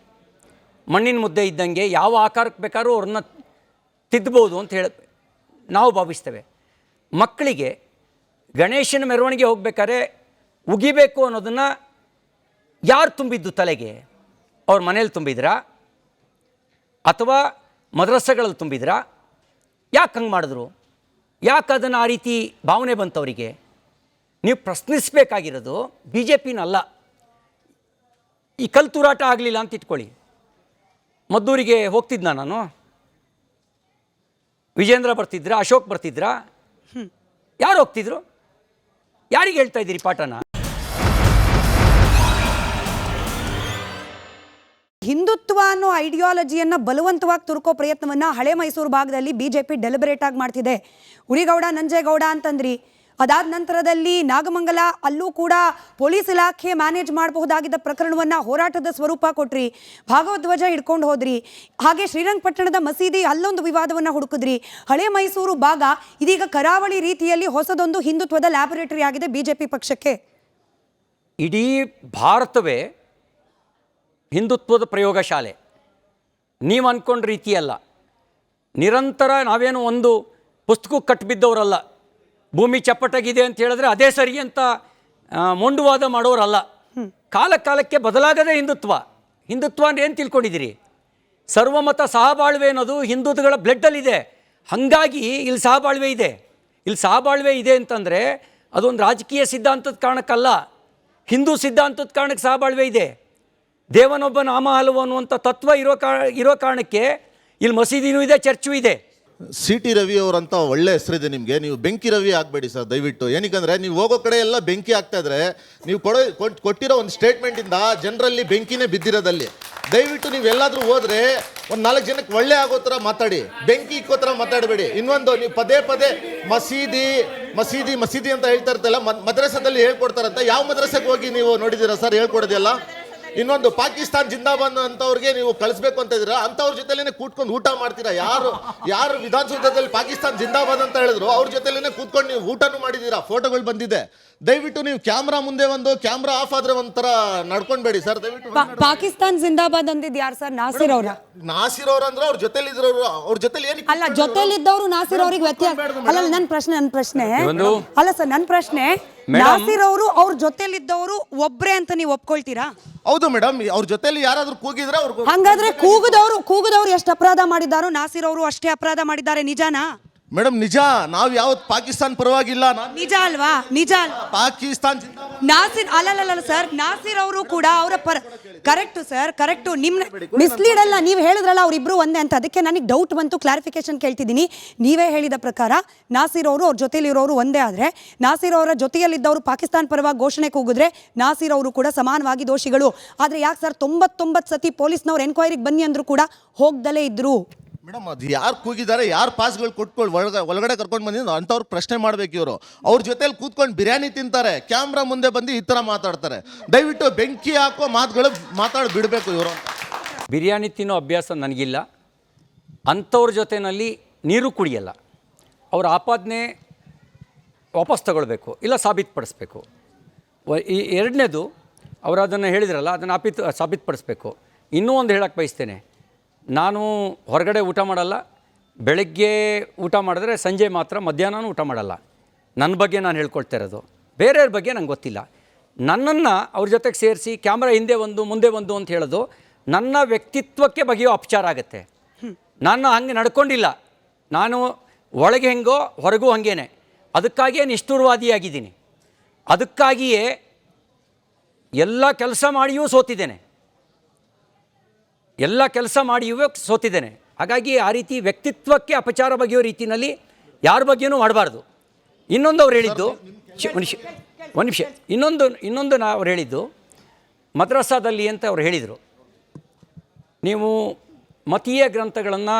ಮಣ್ಣಿನ ಮುದ್ದೆ ಇದ್ದಂಗೆ, ಯಾವ ಆಕಾರಕ್ಕೆ ಬೇಕಾದ್ರೂ ಅವ್ರನ್ನ ತಿದ್ದಬೋದು ಅಂತ ಹೇಳಿ ನಾವು ಭಾವಿಸ್ತೇವೆ. ಮಕ್ಕಳಿಗೆ ಗಣೇಶನ ಮೆರವಣಿಗೆ ಹೋಗ್ಬೇಕಾದ್ರೆ ಉಗಿಬೇಕು ಅನ್ನೋದನ್ನು ಯಾರು ತುಂಬಿದ್ದು ತಲೆಗೆ? ಅವ್ರ ಮನೇಲಿ ತುಂಬಿದ್ರಾ ಅಥವಾ ಮದ್ರಸೆಗಳಲ್ಲಿ ತುಂಬಿದ್ರಾ? ಯಾಕೆ ಹಂಗೆ ಮಾಡಿದ್ರು? ಯಾಕೆ ಅದನ್ನು ಆ ರೀತಿ ಭಾವನೆ ಬಂತವರಿಗೆ? ನೀವು ಪ್ರಶ್ನಿಸಬೇಕಾಗಿರೋದು BJPನಲ್ಲ. ಈ ಕಲ್ತೂರಾಟ ಆಗಲಿಲ್ಲ ಅಂತ ಇಟ್ಕೊಳ್ಳಿ, ಮದ್ದೂರಿಗೆ ಹೋಗ್ತಿದ್ನಾ ನಾನು? ವಿಜೇಂದ್ರ ಬರ್ತಿದ್ರಾ? ಅಶೋಕ್ ಬರ್ತಿದ್ರಾ? ಯಾರು ಹೋಗ್ತಿದ್ರು? ಯಾರಿಗೆ ಹೇಳ್ತಾ ಇದ್ದೀರಿ ಪಾಠನ? ಹಿಂದುತ್ವ ಅನ್ನೋ ಐಡಿಯಾಲಜಿಯನ್ನು ಬಲವಂತವಾಗಿ ತುರ್ಕೋ ಪ್ರಯತ್ನವನ್ನು ಹಳೆ ಮೈಸೂರು ಭಾಗದಲ್ಲಿ ಬಿಜೆಪಿ ಡೆಲಿಬರೇಟ್ ಆಗಿ ಮಾಡ್ತಿದೆ. ಉರಿಗೌಡ ನಂಜೇಗೌಡ ಅಂತಂದ್ರಿ, ಅದಾದ ನಂತರದಲ್ಲಿ ನಾಗಮಂಗಲ, ಅಲ್ಲೂ ಕೂಡ ಪೊಲೀಸ್ ಇಲಾಖೆ ಮ್ಯಾನೇಜ್ ಮಾಡಬಹುದಾಗಿದ್ದ ಪ್ರಕರಣವನ್ನು ಹೋರಾಟದ ಸ್ವರೂಪ ಕೊಟ್ರಿ, ಭಾಗವಧ್ವಜ ಹಿಡ್ಕೊಂಡು ಹೋದ್ರಿ. ಹಾಗೆ ಶ್ರೀರಂಗಪಟ್ಟಣದ ಮಸೀದಿ, ಅಲ್ಲೊಂದು ವಿವಾದವನ್ನು ಹುಡುಕಿದ್ರಿ. ಹಳೆ ಮೈಸೂರು ಭಾಗ ಇದೀಗ ಕರಾವಳಿ ರೀತಿಯಲ್ಲಿ ಹೊಸದೊಂದು ಹಿಂದುತ್ವದ ಲ್ಯಾಬೊರೇಟರಿ ಆಗಿದೆ ಬಿಜೆಪಿ ಪಕ್ಷಕ್ಕೆ. ಇಡೀ ಭಾರತವೇ ಹಿಂದುತ್ವದ ಪ್ರಯೋಗಶಾಲೆ. ನೀವು ಅಂದ್ಕೊಂಡ ರೀತಿಯಲ್ಲ. ನಿರಂತರ ನಾವೇನು ಒಂದು ಪುಸ್ತಕಕ್ಕೆ ಕಟ್ಟಿಬಿದ್ದವರಲ್ಲ. ಭೂಮಿ ಚಪ್ಪಟಾಗಿದೆ ಅಂತ ಹೇಳಿದ್ರೆ ಅದೇ ಸರಿ ಅಂತ ಮೊಂಡುವಾದ ಮಾಡೋರಲ್ಲ. ಕಾಲಕ್ಕೆ ಬದಲಾಗದೇ ಹಿಂದುತ್ವ. ಹಿಂದುತ್ವ ಅಂದ್ರೆ ಏನು ತಿಳ್ಕೊಂಡಿದ್ದೀರಿ? ಸರ್ವಮತ ಸಹಬಾಳ್ವೆ ಅನ್ನೋದು ಹಿಂದುತ್ವಗಳ ಬ್ಲಡ್ಡಲ್ಲಿದೆ. ಹಾಗಾಗಿ ಇಲ್ಲಿ ಸಹಬಾಳ್ವೆ ಇದೆ. ಇಲ್ಲಿ ಸಹಬಾಳ್ವೆ ಇದೆ ಅಂತಂದರೆ ಅದೊಂದು ರಾಜಕೀಯ ಸಿದ್ಧಾಂತದ ಕಾರಣಕ್ಕಲ್ಲ, ಹಿಂದೂ ಸಿದ್ಧಾಂತದ ಕಾರಣಕ್ಕೆ ಸಹಬಾಳ್ವೆ ಇದೆ. ದೇವನೊಬ್ಬ ನಾಮ ಹಲವು ಅನ್ನುವಂಥ ತತ್ವ ಇರೋ ಕಾರಣಕ್ಕೆ ಇಲ್ಲಿ ಮಸೀದಿನೂ ಇದೆ, ಚರ್ಚು ಇದೆ. CT ರವಿ ಅವರಂತ ಒಳ್ಳೆ ಹೆಸರಿದೆ ನಿಮಗೆ. ನೀವು ಬೆಂಕಿ ರವಿ ಆಗಬೇಡಿ ಸರ್ ದಯವಿಟ್ಟು. ಏನಕ್ಕಂದರೆ ನೀವು ಹೋಗೋ ಕಡೆ ಎಲ್ಲ ಬೆಂಕಿ ಆಗ್ತಾ ಇದ್ರೆ ನೀವು ಕೊಟ್ಟಿರೋ ಒಂದು ಸ್ಟೇಟ್ಮೆಂಟಿಂದ ಜನರಲ್ಲಿ ಬೆಂಕಿನೇ ಬಿದ್ದಿರೋದಲ್ಲಿ. ದಯವಿಟ್ಟು ನೀವು ಎಲ್ಲಾದರೂ ಹೋದರೆ ಒಂದು 4 ಜನಕ್ಕೆ ಒಳ್ಳೆ ಆಗೋ ಥರ ಮಾತಾಡಿ, ಬೆಂಕಿ ಇಕ್ಕೋ ಥರ ಮಾತಾಡಬೇಡಿ. ಇನ್ನೊಂದು, ನೀವು ಪದೇ ಮಸೀದಿ ಮಸೀದಿ ಮಸೀದಿ ಅಂತ ಹೇಳ್ತಾ ಇರ್ತಲ್ಲ, ಮದ್ರಸದಲ್ಲಿ ಹೇಳ್ಕೊಡ್ತಾರಂತ. ಯಾವ ಮದ್ರಸೆಗೆ ಹೋಗಿ ನೀವು ನೋಡಿದ್ದೀರಾ ಸರ್ ಹೇಳ್ಕೊಡೋದೆಲ್ಲ? ಇನ್ನೊಂದು, ಪಾಕಿಸ್ತಾನ್ ಜಿಂದಾಬಾದ್ ಅಂತವ್ರಿಗೆ ನೀವು ಕಳಿಸ್ಬೇಕು ಅಂತ ಇದ್ದೀರಾ, ಅಂಥವ್ರ ಜೊತೆಲೇನೆ ಕೂತ್ಕೊಂಡು ಊಟ ಮಾಡ್ತೀರಾ. ಯಾರು ವಿಧಾನಸೌಧದಲ್ಲಿ ಪಾಕಿಸ್ತಾನ್ ಜಿಂದಾಬಾದ್ ಅಂತ ಹೇಳಿದ್ರು ಅವ್ರ ಜೊತೆಲೇನೆ ಕೂತ್ಕೊಂಡು ನೀವು ಊಟನೂ ಮಾಡಿದ್ದೀರಾ, ಫೋಟೋಗಳು ಬಂದಿದೆ. ದಯವಿಟ್ಟು ನೀವು ಕ್ಯಾಮ್ರಾ ಮುಂದೆ ಕ್ಯಾಮ್ರಾ ಆಫ್ ಆದ್ರೆ ಒಂಥರ ನಡ್ಕೊಂಡ್ಬೇಡಿ ಸರ್ ದಯವಿಟ್ಟು. ಪಾಕಿಸ್ತಾನ್ ಜಿಂದಾಬಾದ್ ಅಂದಿದ್ದು ಯಾರು ಸರ್? ನಾಸಿರ್ ಅವರ? ನಾಸಿರ್ ಅವ್ರು ಅಂದ್ರೆ ಅವ್ರ ಜೊತೆಲಿ ಇದ್ರವ್ರು, ಅವ್ರ ಜೊತೆಲಿ ಏನು ಅಲ್ಲ, ಜೊತೆಲಿದ್ದವರು ನಾಸಿರ್ ಅವ್ರಿಗೆ ವ್ಯತ್ಯಾಸ ಅಲ್ಲ. ನನ್ನ ಪ್ರಶ್ನೆ ಅಲ್ಲ ಸರ್, ನನ್ನ ಪ್ರಶ್ನೆ, ನಾಸಿರ್ ಅವರು ಅವ್ರ ಜೊತೆಲಿದ್ದವರು ಒಬ್ರೇ ಅಂತ ನೀವು ಒಪ್ಕೊಳ್ತೀರಾ? ಹೌದು ಮೇಡಮ್, ಅವ್ರ ಜೊತೆಲಿ ಯಾರಾದ್ರೂ ಕೂಗಿದ್ರೆ ಅವ್ರು. ಹಂಗಾದ್ರೆ ಕೂಗದವ್ರು ಎಷ್ಟು ಅಪರಾಧ ಮಾಡಿದ್ದಾರೋ ನಾಸಿರ್ ಅವರು ಅಷ್ಟೇ ಅಪರಾಧ ಮಾಡಿದ್ದಾರೆ, ನಿಜಾನಾ? ಮೇಡಮ್ ನಿಜ, ನಾವು ಯಾವತ್ತು ಪಾಕಿಸ್ತಾನ ಪರವಾಗಿಲ್ಲ. ನಿಜ ಅಲ್ವಾ? ನಿಜ ಅಲ್ವಾ? ಪಾಕಿಸ್ತಾನ್ ನಾಸಿರ್ ಅಲ್ಲಲ್ಲ ಸರ್, ನಾಸಿರ್ ಅವರು ಕೂಡ ಅವರ ಪರ. Correct sir, correct. ನಿಮ್ನ ಮಿಸ್ಲೀಡ್ ಅಲ್ಲ, ನೀವು ಹೇಳಿದ್ರಲ್ಲ ಅವರಿಬ್ರು ಒಂದೇ ಅಂತ, ಅದಕ್ಕೆ ನನಗೆ ಡೌಟ್ ಬಂತು, ಕ್ಲಾರಿಫಿಕೇಶನ್ ಕೇಳ್ತಿದ್ದೀನಿ. ನೀವೇ ಹೇಳಿದ ಪ್ರಕಾರ ನಾಸಿರ್ ಅವರು ಅವ್ರ ಜೊತೆಲಿರೋರು ಒಂದೇ ಆದರೆ, ನಾಸಿರ್ ಅವರ ಜೊತೆಯಲ್ಲಿದ್ದವರು ಪಾಕಿಸ್ತಾನ ಪರವಾಗಿ ಘೋಷಣೆ ಕೂಗಿದ್ರೆ ನಾಸಿರ್ ಅವರು ಕೂಡ ಸಮಾನವಾಗಿ ದೋಷಿಗಳು. ಆದರೆ ಯಾಕೆ ಸರ್ 99 ಸತಿ ಪೊಲೀಸ್ನವ್ರು ಎನ್ಕ್ವೈರಿಗೆ ಬನ್ನಿ ಅಂದ್ರು ಕೂಡ ಹೋಗ್ದಲೇ ಇದ್ರು? ಮೇಡಮ್, ಅದು ಯಾರು ಕೂಗಿದ್ದಾರೆ, ಯಾರು ಪಾಸ್ಗಳು ಕೊಟ್ಕೊಂಡು ಒಳಗಡೆ ಕರ್ಕೊಂಡು ಬಂದಿದ್ದು ಅಂಥವ್ರು ಪ್ರಶ್ನೆ ಮಾಡ್ಬೇಕು. ಇವರು ಅವ್ರ ಜೊತೆಲಿ ಕೂತ್ಕೊಂಡು ಬಿರಿಯಾನಿ ತಿಂತಾರೆ, ಕ್ಯಾಮ್ರಾ ಮುಂದೆ ಬಂದು ಈ ಥರ ಮಾತಾಡ್ತಾರೆ. ದಯವಿಟ್ಟು ಬೆಂಕಿ ಹಾಕೋ ಮಾತುಗಳು ಮಾತಾಡಿ ಬಿಡಬೇಕು ಇವರು. ಬಿರಿಯಾನಿ ತಿನ್ನೋ ಅಭ್ಯಾಸ ನನಗಿಲ್ಲ, ಅಂಥವ್ರ ಜೊತೆಯಲ್ಲಿ ನೀರು ಕುಡಿಯಲ್ಲ. ಅವ್ರ ಆಪಾದನೆ ವಾಪಸ್ ತಗೊಳ್ಬೇಕು, ಇಲ್ಲ ಸಾಬೀತುಪಡಿಸ್ಬೇಕು. ಈ ಎರಡನೇದು ಅವರು ಅದನ್ನು ಹೇಳಿದ್ರಲ್ಲ, ಅದನ್ನು ಸಾಬೀತುಪಡಿಸ್ಬೇಕು. ಇನ್ನೂ ಒಂದು ಹೇಳಕ್ಕೆ ಬಯಸ್ತೇನೆ, ನಾನು ಹೊರಗಡೆ ಊಟ ಮಾಡಲ್ಲ. ಬೆಳಗ್ಗೆ ಊಟ ಮಾಡಿದ್ರೆ ಸಂಜೆ ಮಾತ್ರ, ಮಧ್ಯಾಹ್ನನೂ ಊಟ ಮಾಡಲ್ಲ. ನನ್ನ ಬಗ್ಗೆ ನಾನು ಹೇಳ್ಕೊಳ್ತಾ ಇರೋದು, ಬೇರೆಯವ್ರ ಬಗ್ಗೆ ನಂಗೆ ಗೊತ್ತಿಲ್ಲ. ನನ್ನನ್ನು ಅವ್ರ ಜೊತೆಗೆ ಸೇರಿಸಿ ಕ್ಯಾಮ್ರಾ ಹಿಂದೆ ಒಂದು ಮುಂದೆ ಒಂದು ಅಂತ ಹೇಳೋದು ನನ್ನ ವ್ಯಕ್ತಿತ್ವಕ್ಕೆ ಬಗೆಯೋ ಅಪಚಾರ ಆಗುತ್ತೆ. ನಾನು ಹಂಗೆ ನಡ್ಕೊಂಡಿಲ್ಲ. ನಾನು ಒಳಗೆ ಹೆಂಗೋ ಹೊರಗೂ ಹಾಗೇನೆ. ಅದಕ್ಕಾಗಿಯೇ ನಿಷ್ಠುರವಾದಿಯಾಗಿದ್ದೀನಿ. ಅದಕ್ಕಾಗಿಯೇ ಎಲ್ಲ ಕೆಲಸ ಮಾಡಿಯೂ ಸೋತಿದ್ದೇನೆ, ಎಲ್ಲ ಕೆಲಸ ಮಾಡಿಯೂ ಸೋತಿದ್ದೇನೆ. ಹಾಗಾಗಿ ಆ ರೀತಿ ವ್ಯಕ್ತಿತ್ವಕ್ಕೆ ಅಪಚಾರ ಬಗೆಯೋ ರೀತಿಯಲ್ಲಿ ಯಾರ ಬಗ್ಗೆಯೂ ಮಾಡಬಾರ್ದು. ಇನ್ನೊಂದು ಅವ್ರು ಹೇಳಿದ್ದು, ಒಂದು ನಿಮಿಷ, ಇನ್ನೊಂದು ಅವ್ರು ಹೇಳಿದ್ದು ಮದ್ರಸಾದಲ್ಲಿ ಅಂತ ಅವ್ರು ಹೇಳಿದರು. ನೀವು ಮತೀಯ ಗ್ರಂಥಗಳನ್ನು,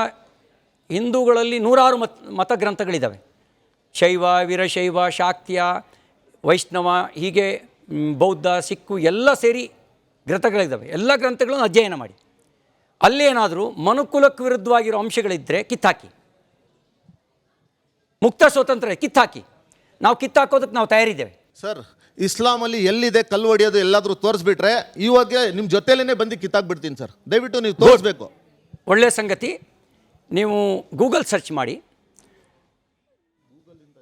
ಹಿಂದೂಗಳಲ್ಲಿ 106 ಮತ ಗ್ರಂಥಗಳಿದ್ದಾವೆ. ಶೈವ, ವೀರಶೈವ, ಶಾಕ್ತ್ಯ, ವೈಷ್ಣವ, ಹೀಗೆ ಬೌದ್ಧ, ಸಿಕ್ಕು ಎಲ್ಲ ಸೇರಿ ಗ್ರಂಥಗಳಿದ್ದಾವೆ. ಎಲ್ಲ ಗ್ರಂಥಗಳನ್ನು ಅಧ್ಯಯನ ಮಾಡಿ. ಅಲ್ಲೇನಾದರೂ ಮನುಕುಲಕ್ಕೆ ವಿರುದ್ಧವಾಗಿರೋ ಅಂಶಗಳಿದ್ದರೆ ಕಿತ್ತಾಕಿ. ಮುಕ್ತ ಸ್ವಾತಂತ್ರ್ಯ ಕಿತ್ತಾಕಿ. ನಾವು ಕಿತ್ತಾಕೋದಕ್ಕೆ ನಾವು ತಯಾರಿದ್ದೇವೆ ಸರ್. ಇಸ್ಲಾಮಲ್ಲಿ ಎಲ್ಲಿದೆ ಕಲ್ಲು ಹೊಡೆಯೋದು ಎಲ್ಲಾದರೂ ತೋರಿಸ್ಬಿಟ್ರೆ ಇವಾಗ ನಿಮ್ಮ ಜೊತೆಲೇ ಬಂದು ಕಿತ್ತಾಕ್ಬಿಡ್ತೀನಿ ಸರ್. ದಯವಿಟ್ಟು ನೀವು ತೋರಿಸ್ಬೇಕು. ಒಳ್ಳೆಯ ಸಂಗತಿ. ನೀವು ಗೂಗಲ್ ಸರ್ಚ್ ಮಾಡಿ,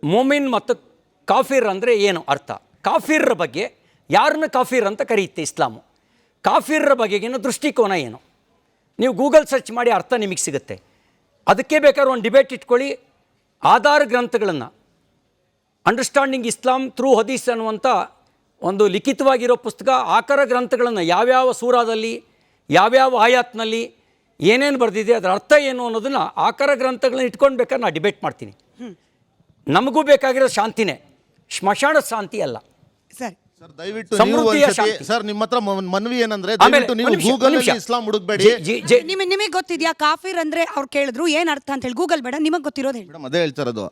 ಮೊಮಿನ್ ಮತ್ತು ಕಾಫಿರ್ ಅಂದರೆ ಏನು ಅರ್ಥ, ಕಾಫಿರ್ರ ಬಗ್ಗೆ ಯಾರನ್ನ ಕಾಫಿರ್ ಅಂತ ಕರೆಯುತ್ತೆ ಇಸ್ಲಾಮು, ಕಾಫಿರ್ರ ಬಗೆಗಿನ ದೃಷ್ಟಿಕೋನ ಏನು, ನೀವು ಗೂಗಲ್ ಸರ್ಚ್ ಮಾಡಿ ಅರ್ಥ ನಿಮಗೆ ಸಿಗುತ್ತೆ. ಅದಕ್ಕೆ ಬೇಕಾದ್ರೆ ಒಂದು ಡಿಬೇಟ್ ಇಟ್ಕೊಳ್ಳಿ. ಆಧಾರ ಗ್ರಂಥಗಳನ್ನು, ಅಂಡರ್ಸ್ಟ್ಯಾಂಡಿಂಗ್ ಇಸ್ಲಾಂ ಥ್ರೂ ಹದೀಸ್ ಅನ್ನುವಂಥ ಒಂದು ಲಿಖಿತವಾಗಿರೋ ಪುಸ್ತಕ, ಆಕರ ಗ್ರಂಥಗಳನ್ನು ಯಾವ್ಯಾವ ಸೂರಾದಲ್ಲಿ ಯಾವ್ಯಾವ ಆಯಾತ್ನಲ್ಲಿ ಏನೇನು ಬರೆದಿದೆ, ಅದರ ಅರ್ಥ ಏನು ಅನ್ನೋದನ್ನು ಆಕರ ಗ್ರಂಥಗಳನ್ನ ಇಟ್ಕೊಂಡು ಬೇಕಾದ್ರೆ ನಾನು ಡಿಬೇಟ್ ಮಾಡ್ತೀನಿ. ನಮಗೂ ಬೇಕಾಗಿರೋ ಶಾಂತಿನೇ, ಸ್ಮಶಾನ ಶಾಂತಿ ಅಲ್ಲ ಸರಿ ಸರ್. ದಯವಿಟ್ಟು ಸರ್, ನಿಮ್ಮ ಹತ್ರ ಮನವಿ ಏನಂದ್ರೆ, ದಯವಿಟ್ಟು ನೀವು ಗೂಗಲ್ ಅಲ್ಲಿ ಇಸ್ಲಾಂ ಹುಡುಕ್ಬೇಡಿ. ನಿಮಗೆ ಗೊತ್ತಿದ್ಯಾ ಕಾಫಿರ್ ಅಂದ್ರೆ? ಅವ್ರು ಕೇಳಿದ್ರು ಏನ್ ಅರ್ಥ ಅಂತ ಹೇಳಿ, ಗೂಗಲ್ ಬೇಡ, ನಿಮಗೆ ಗೊತ್ತಿರೋದು ಹೇಳಿ. ಮೇಡಮ್, ಅದೇ ಹೇಳ್ತಾ ಇರೋದು.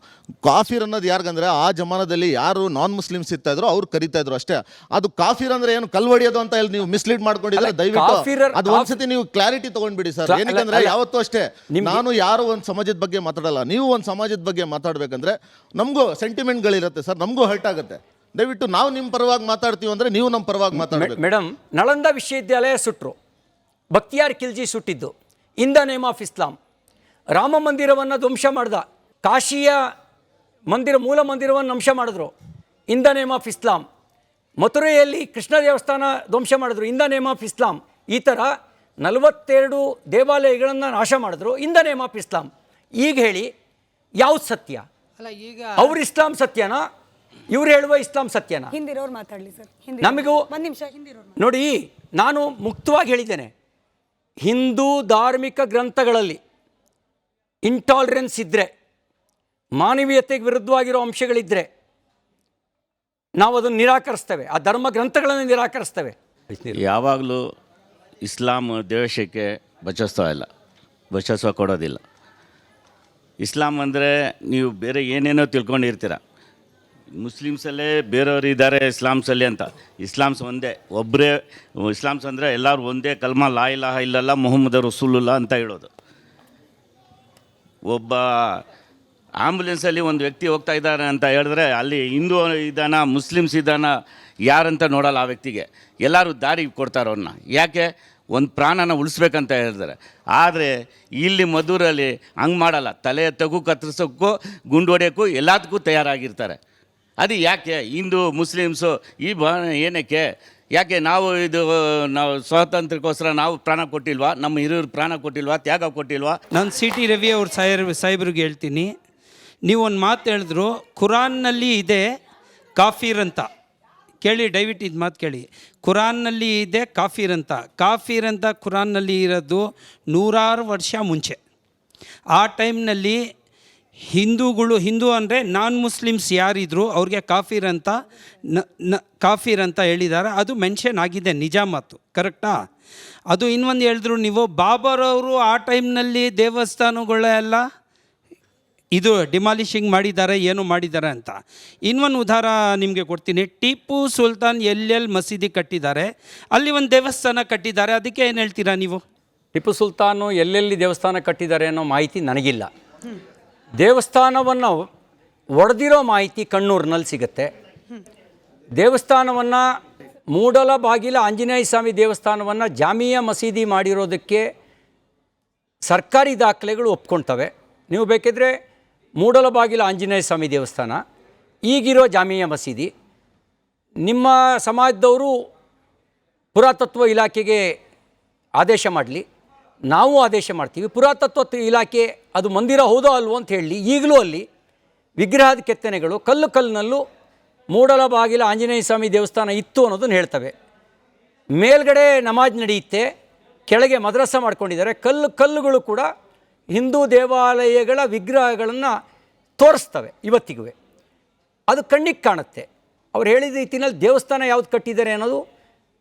ಕಾಫಿರ್ ಅನ್ನೋದು ಯಾರಿಗಂದ್ರೆ ಆ ಜಮಾನದಲ್ಲಿ ಯಾರು ನಾನ್ ಮುಸ್ಲಿಮ್ಸ್ ಇರ್ತಾ ಇದ್ರು ಅವ್ರು ಕರಿತಾ ಇದ್ರು ಅಷ್ಟೇ. ಅದು ಕಾಫಿರ್ ಅಂದ್ರೆ ಏನು ಕಲ್ಲು ಹೊಡೆಯೋದು ಅಂತ ಹೇಳಿ ನೀವು ಮಿಸ್ಲೀಡ್ ಮಾಡ್ಕೊಂಡಿದ್ರೆ ದಯವಿಟ್ಟು ಅದು ಒಂದ್ಸತಿ ನೀವು ಕ್ಲಾರಿಟಿ ತಗೊಂಡ್ಬಿಡಿ ಸರ್. ಏನಕ್ಕಂದ್ರೆ ಯಾವತ್ತೂ ಅಷ್ಟೇ, ನಾನು ಯಾರು ಒಂದು ಸಮಾಜದ ಬಗ್ಗೆ ಮಾತಾಡಲ್ಲ, ನೀವು ಒಂದು ಸಮಾಜದ ಬಗ್ಗೆ ಮಾತಾಡ್ಬೇಕಂದ್ರೆ ನಮಗೂ ಸೆಂಟಿಮೆಂಟ್ಗಳಿರುತ್ತೆ ಸರ್, ನಮಗೂ ಹರ್ಟ್ ಆಗುತ್ತೆ. ದಯವಿಟ್ಟು ನಾವು ನಿಮ್ಮ ಪರವಾಗಿ ಮಾತಾಡ್ತೀವಿ ಅಂದರೆ ನೀವು ನಮ್ಮ ಪರವಾಗಿ ಮಾತಾಡಬೇಕು. ಮೇಡಮ್, ನಳಂದ ವಿಶ್ವವಿದ್ಯಾಲಯ ಸುಟ್ಟರು, ಬಕ್ತಿಯಾರ್ ಖಿಲ್ಜಿ ಸುಟ್ಟಿದ್ದು in the name of Islam. Rama ಮಂದಿರವನ್ನು ಧ್ವಂಸ ಮಾಡ್ದ, ಕಾಶಿಯ ಮೂಲ ಮಂದಿರವನ್ನು ಧ್ವಂಸ ಮಾಡಿದ್ರು in the name of Islam. ಮಥುರೆಯಲ್ಲಿ ಕೃಷ್ಣ ದೇವಸ್ಥಾನ ಧ್ವಂಸ ಮಾಡಿದ್ರು in the name of Islam. ಈ ಥರ 42 ದೇವಾಲಯಗಳನ್ನು ನಾಶ ಮಾಡಿದ್ರು in the name of Islam. ಈಗ ಹೇಳಿ ಯಾವ್ದು ಸತ್ಯ? ಅಲ್ಲ, ಈಗ ಅವ್ರ ಇಸ್ಲಾಂ ಸತ್ಯನಾ, ಇವ್ರು ಹೇಳುವ ಇಸ್ಲಾಂ ಸತ್ಯನಾ? ಹಿಂದಿರೋರು ಮಾತಾಡಲಿ ಸರ್. ನಮಗೂ ಒಂದು ನಿಮಿಷ ಹಿಂದಿರೋರು ನೋಡಿ, ನಾನು ಮುಕ್ತವಾಗಿ ಹೇಳಿದ್ದೇನೆ, ಹಿಂದೂ ಧಾರ್ಮಿಕ ಗ್ರಂಥಗಳಲ್ಲಿ ಇಂಟಾಲರೆನ್ಸ್ ಇದ್ದರೆ, ಮಾನವೀಯತೆಗೆ ವಿರುದ್ಧವಾಗಿರೋ ಅಂಶಗಳಿದ್ದರೆ ನಾವು ಅದನ್ನು ನಿರಾಕರಿಸ್ತೇವೆ, ಆ ಧರ್ಮ ಗ್ರಂಥಗಳನ್ನು ನಿರಾಕರಿಸ್ತೇವೆ. ಯಾವಾಗಲೂ ಇಸ್ಲಾಂ ದೇಶಕ್ಕೆ ಬಚಾಯಿಸ್ವ ಕೊಡೋದಿಲ್ಲ. ಇಸ್ಲಾಂ ಅಂದರೆ ನೀವು ಬೇರೆ ಏನೇನೋ ತಿಳ್ಕೊಂಡಿರ್ತೀರ. ಮುಸ್ಲಿಮ್ಸಲ್ಲೇ ಬೇರೆಯವರು ಇದ್ದಾರೆ ಇಸ್ಲಾಮ್ಸಲ್ಲಿ ಅಂತ. ಇಸ್ಲಾಮ್ಸ್ ಒಂದೇ, ಒಬ್ಬರೇ ಇಸ್ಲಾಮ್ಸ್ ಅಂದರೆ ಎಲ್ಲರೂ ಒಂದೇ, ಕಲ್ಮಾ ಲಾ ಇಲಾಹ ಇಲ್ಲಲ್ಲ ಮೊಹಮ್ಮದ್ ರಸೂಲುಲ್ಲಾ ಅಂತ ಹೇಳೋದು. ಒಬ್ಬ ಆ್ಯಂಬುಲೆನ್ಸಲ್ಲಿ ಒಂದು ವ್ಯಕ್ತಿ ಹೋಗ್ತಾ ಇದ್ದಾನೆ ಅಂತ ಹೇಳಿದ್ರೆ ಅಲ್ಲಿ ಹಿಂದೂ ಇದ್ದಾನ ಮುಸ್ಲಿಮ್ಸ್ ಇದ್ದಾನ ಯಾರಂತ ನೋಡಲ್ಲ ಆ ವ್ಯಕ್ತಿಗೆ, ಎಲ್ಲರೂ ದಾರಿ ಕೊಡ್ತಾರೆ ಅವ್ರನ್ನ. ಯಾಕೆ? ಒಂದು ಪ್ರಾಣನ ಉಳಿಸ್ಬೇಕಂತ ಹೇಳ್ತಾರೆ. ಆದರೆ ಇಲ್ಲಿ ಮಧುರಲ್ಲಿ ಹಂಗೆ ಮಾಡಲ್ಲ, ತಲೆ ಎತ್ತಕ್ಕೂ ಕತ್ತರಿಸೋಕ್ಕೂ ಗುಂಡು ಹೊಡೆಯೋಕ್ಕೂ ಎಲ್ಲದಕ್ಕೂ ತಯಾರಾಗಿರ್ತಾರೆ. ಅದು ಯಾಕೆ? ಹಿಂದೂ ಮುಸ್ಲಿಮ್ಸು ಈ ಏನಕ್ಕೆ? ಯಾಕೆ ನಾವು ಸ್ವಾತಂತ್ರ್ಯಕ್ಕೋಸ್ಕರ ನಾವು ಪ್ರಾಣ ಕೊಟ್ಟಿಲ್ವಾ? ನಮ್ಮ ಹಿರಿಯರು ಪ್ರಾಣ ಕೊಟ್ಟಿಲ್ವಾ? ತ್ಯಾಗ ಕೊಟ್ಟಿಲ್ವಾ? ನಾನು ಸಿ ಟಿ ರವಿ ಅವ್ರ ಸಾಹೇಬ್ರಿಗೆ ಹೇಳ್ತೀನಿ, ನೀವೊಂದು ಮಾತು ಹೇಳಿದ್ರು, ಕುರಾನ್ನಲ್ಲಿ ಇದೆ ಕಾಫೀರ್ ಅಂತ. ಕೇಳಿ, ದಯವಿಟ್ಟು ಇದು ಮಾತು ಕೇಳಿ. ಕುರಾನ್ನಲ್ಲಿ ಇದೆ ಕಾಫೀರ್ ಅಂತ ಕುರಾನ್ನಲ್ಲಿ ಇರೋದು ನೂರಾರು ವರ್ಷ ಮುಂಚೆ. ಆ ಟೈಮ್ನಲ್ಲಿ ಹಿಂದೂ ಅಂದರೆ ಮುಸ್ಲಿಮ್ಸ್ ಯಾರಿದ್ರು ಅವ್ರಿಗೆ ಕಾಫೀರ್ ಅಂತ ಹೇಳಿದ್ದಾರೆ. ಅದು ಮೆನ್ಷನ್ ಆಗಿದೆ, ನಿಜ ಮಾತು, ಕರೆಕ್ಟಾ? ಅದು ಇನ್ನೊಂದು ಹೇಳಿದ್ರು ನೀವು, ಬಾಬರವರು ಆ ಟೈಮ್ನಲ್ಲಿ ದೇವಸ್ಥಾನಗಳೆಲ್ಲ ಇದು ಡಿಮಾಲಿಷಿಂಗ್ ಮಾಡಿದ್ದಾರೆ, ಏನು ಮಾಡಿದ್ದಾರೆ ಅಂತ. ಇನ್ನೊಂದು ಉದಾಹರಣೆ ನಿಮಗೆ ಕೊಡ್ತೀನಿ. ಟಿಪ್ಪು ಸುಲ್ತಾನ್ ಎಲ್ಲೆಲ್ಲಿ ಮಸೀದಿ ಕಟ್ಟಿದ್ದಾರೆ, ಅಲ್ಲಿ ಒಂದು ದೇವಸ್ಥಾನ ಕಟ್ಟಿದ್ದಾರೆ. ಅದಕ್ಕೆ ಏನು ಹೇಳ್ತೀರಾ ನೀವು? ಟಿಪ್ಪು ಸುಲ್ತಾನು ಎಲ್ಲೆಲ್ಲಿ ದೇವಸ್ಥಾನ ಕಟ್ಟಿದ್ದಾರೆ ಅನ್ನೋ ಮಾಹಿತಿ ನನಗಿಲ್ಲ. ದೇವಸ್ಥಾನವನ್ನು ಒಡೆದಿರೋ ಮಾಹಿತಿ ಕಣ್ಣೂರಿನಲ್ಲಿ ಸಿಗುತ್ತೆ. ದೇವಸ್ಥಾನವನ್ನು ಮೂಡಲಬಾಗಿಲ ಆಂಜನೇಯ ಸ್ವಾಮಿ ದೇವಸ್ಥಾನವನ್ನು ಜಾಮಿಯಾ ಮಸೀದಿ ಮಾಡಿರೋದಕ್ಕೆ ಸರ್ಕಾರಿ ದಾಖಲೆಗಳು ಒಪ್ಕೊಳ್ತವೆ. ನೀವು ಬೇಕಿದ್ರೆ ಮೂಡಲಬಾಗಿಲ ಆಂಜನೇಯ ಸ್ವಾಮಿ ದೇವಸ್ಥಾನ, ಈಗಿರೋ ಜಾಮಿಯಾ ಮಸೀದಿ, ನಿಮ್ಮ ಸಮಾಜದವರು ಪುರಾತತ್ವ ಇಲಾಖೆಗೆ ಆದೇಶ ಮಾಡಲಿ, ನಾವು ಆದೇಶ ಮಾಡ್ತೀವಿ. ಪುರಾತತ್ವ ಇಲಾಖೆ ಅದು ಮಂದಿರ ಹೌದೋ ಅಲ್ವೋ ಅಂತ ಹೇಳಿ ಈಗಲೂ ಅಲ್ಲಿ ವಿಗ್ರಹದ ಕೆತ್ತನೆಗಳು ಕಲ್ಲಿನಲ್ಲೂ ಮೂಡಲಬಾಗಿಲ ಆಂಜನೇಯ ಸ್ವಾಮಿ ದೇವಸ್ಥಾನ ಇತ್ತು ಅನ್ನೋದನ್ನು ಹೇಳ್ತವೆ. ಮೇಲ್ಗಡೆ ನಮಾಜ್ ನಡೆಯುತ್ತೆ, ಕೆಳಗೆ ಮದ್ರಸ ಮಾಡ್ಕೊಂಡಿದ್ದಾರೆ. ಕಲ್ಲುಗಳು ಕೂಡ ಹಿಂದೂ ದೇವಾಲಯಗಳ ವಿಗ್ರಹಗಳನ್ನು ತೋರಿಸ್ತವೆ ಇವತ್ತಿಗೂ. ಅದು ಕಣ್ಣಿಗೆ ಕಾಣುತ್ತೆ. ಅವ್ರು ಹೇಳಿದ ರೀತಿಯಲ್ಲಿ ದೇವಸ್ಥಾನ ಯಾವ್ದು ಕಟ್ಟಿದ್ದಾರೆ ಅನ್ನೋದು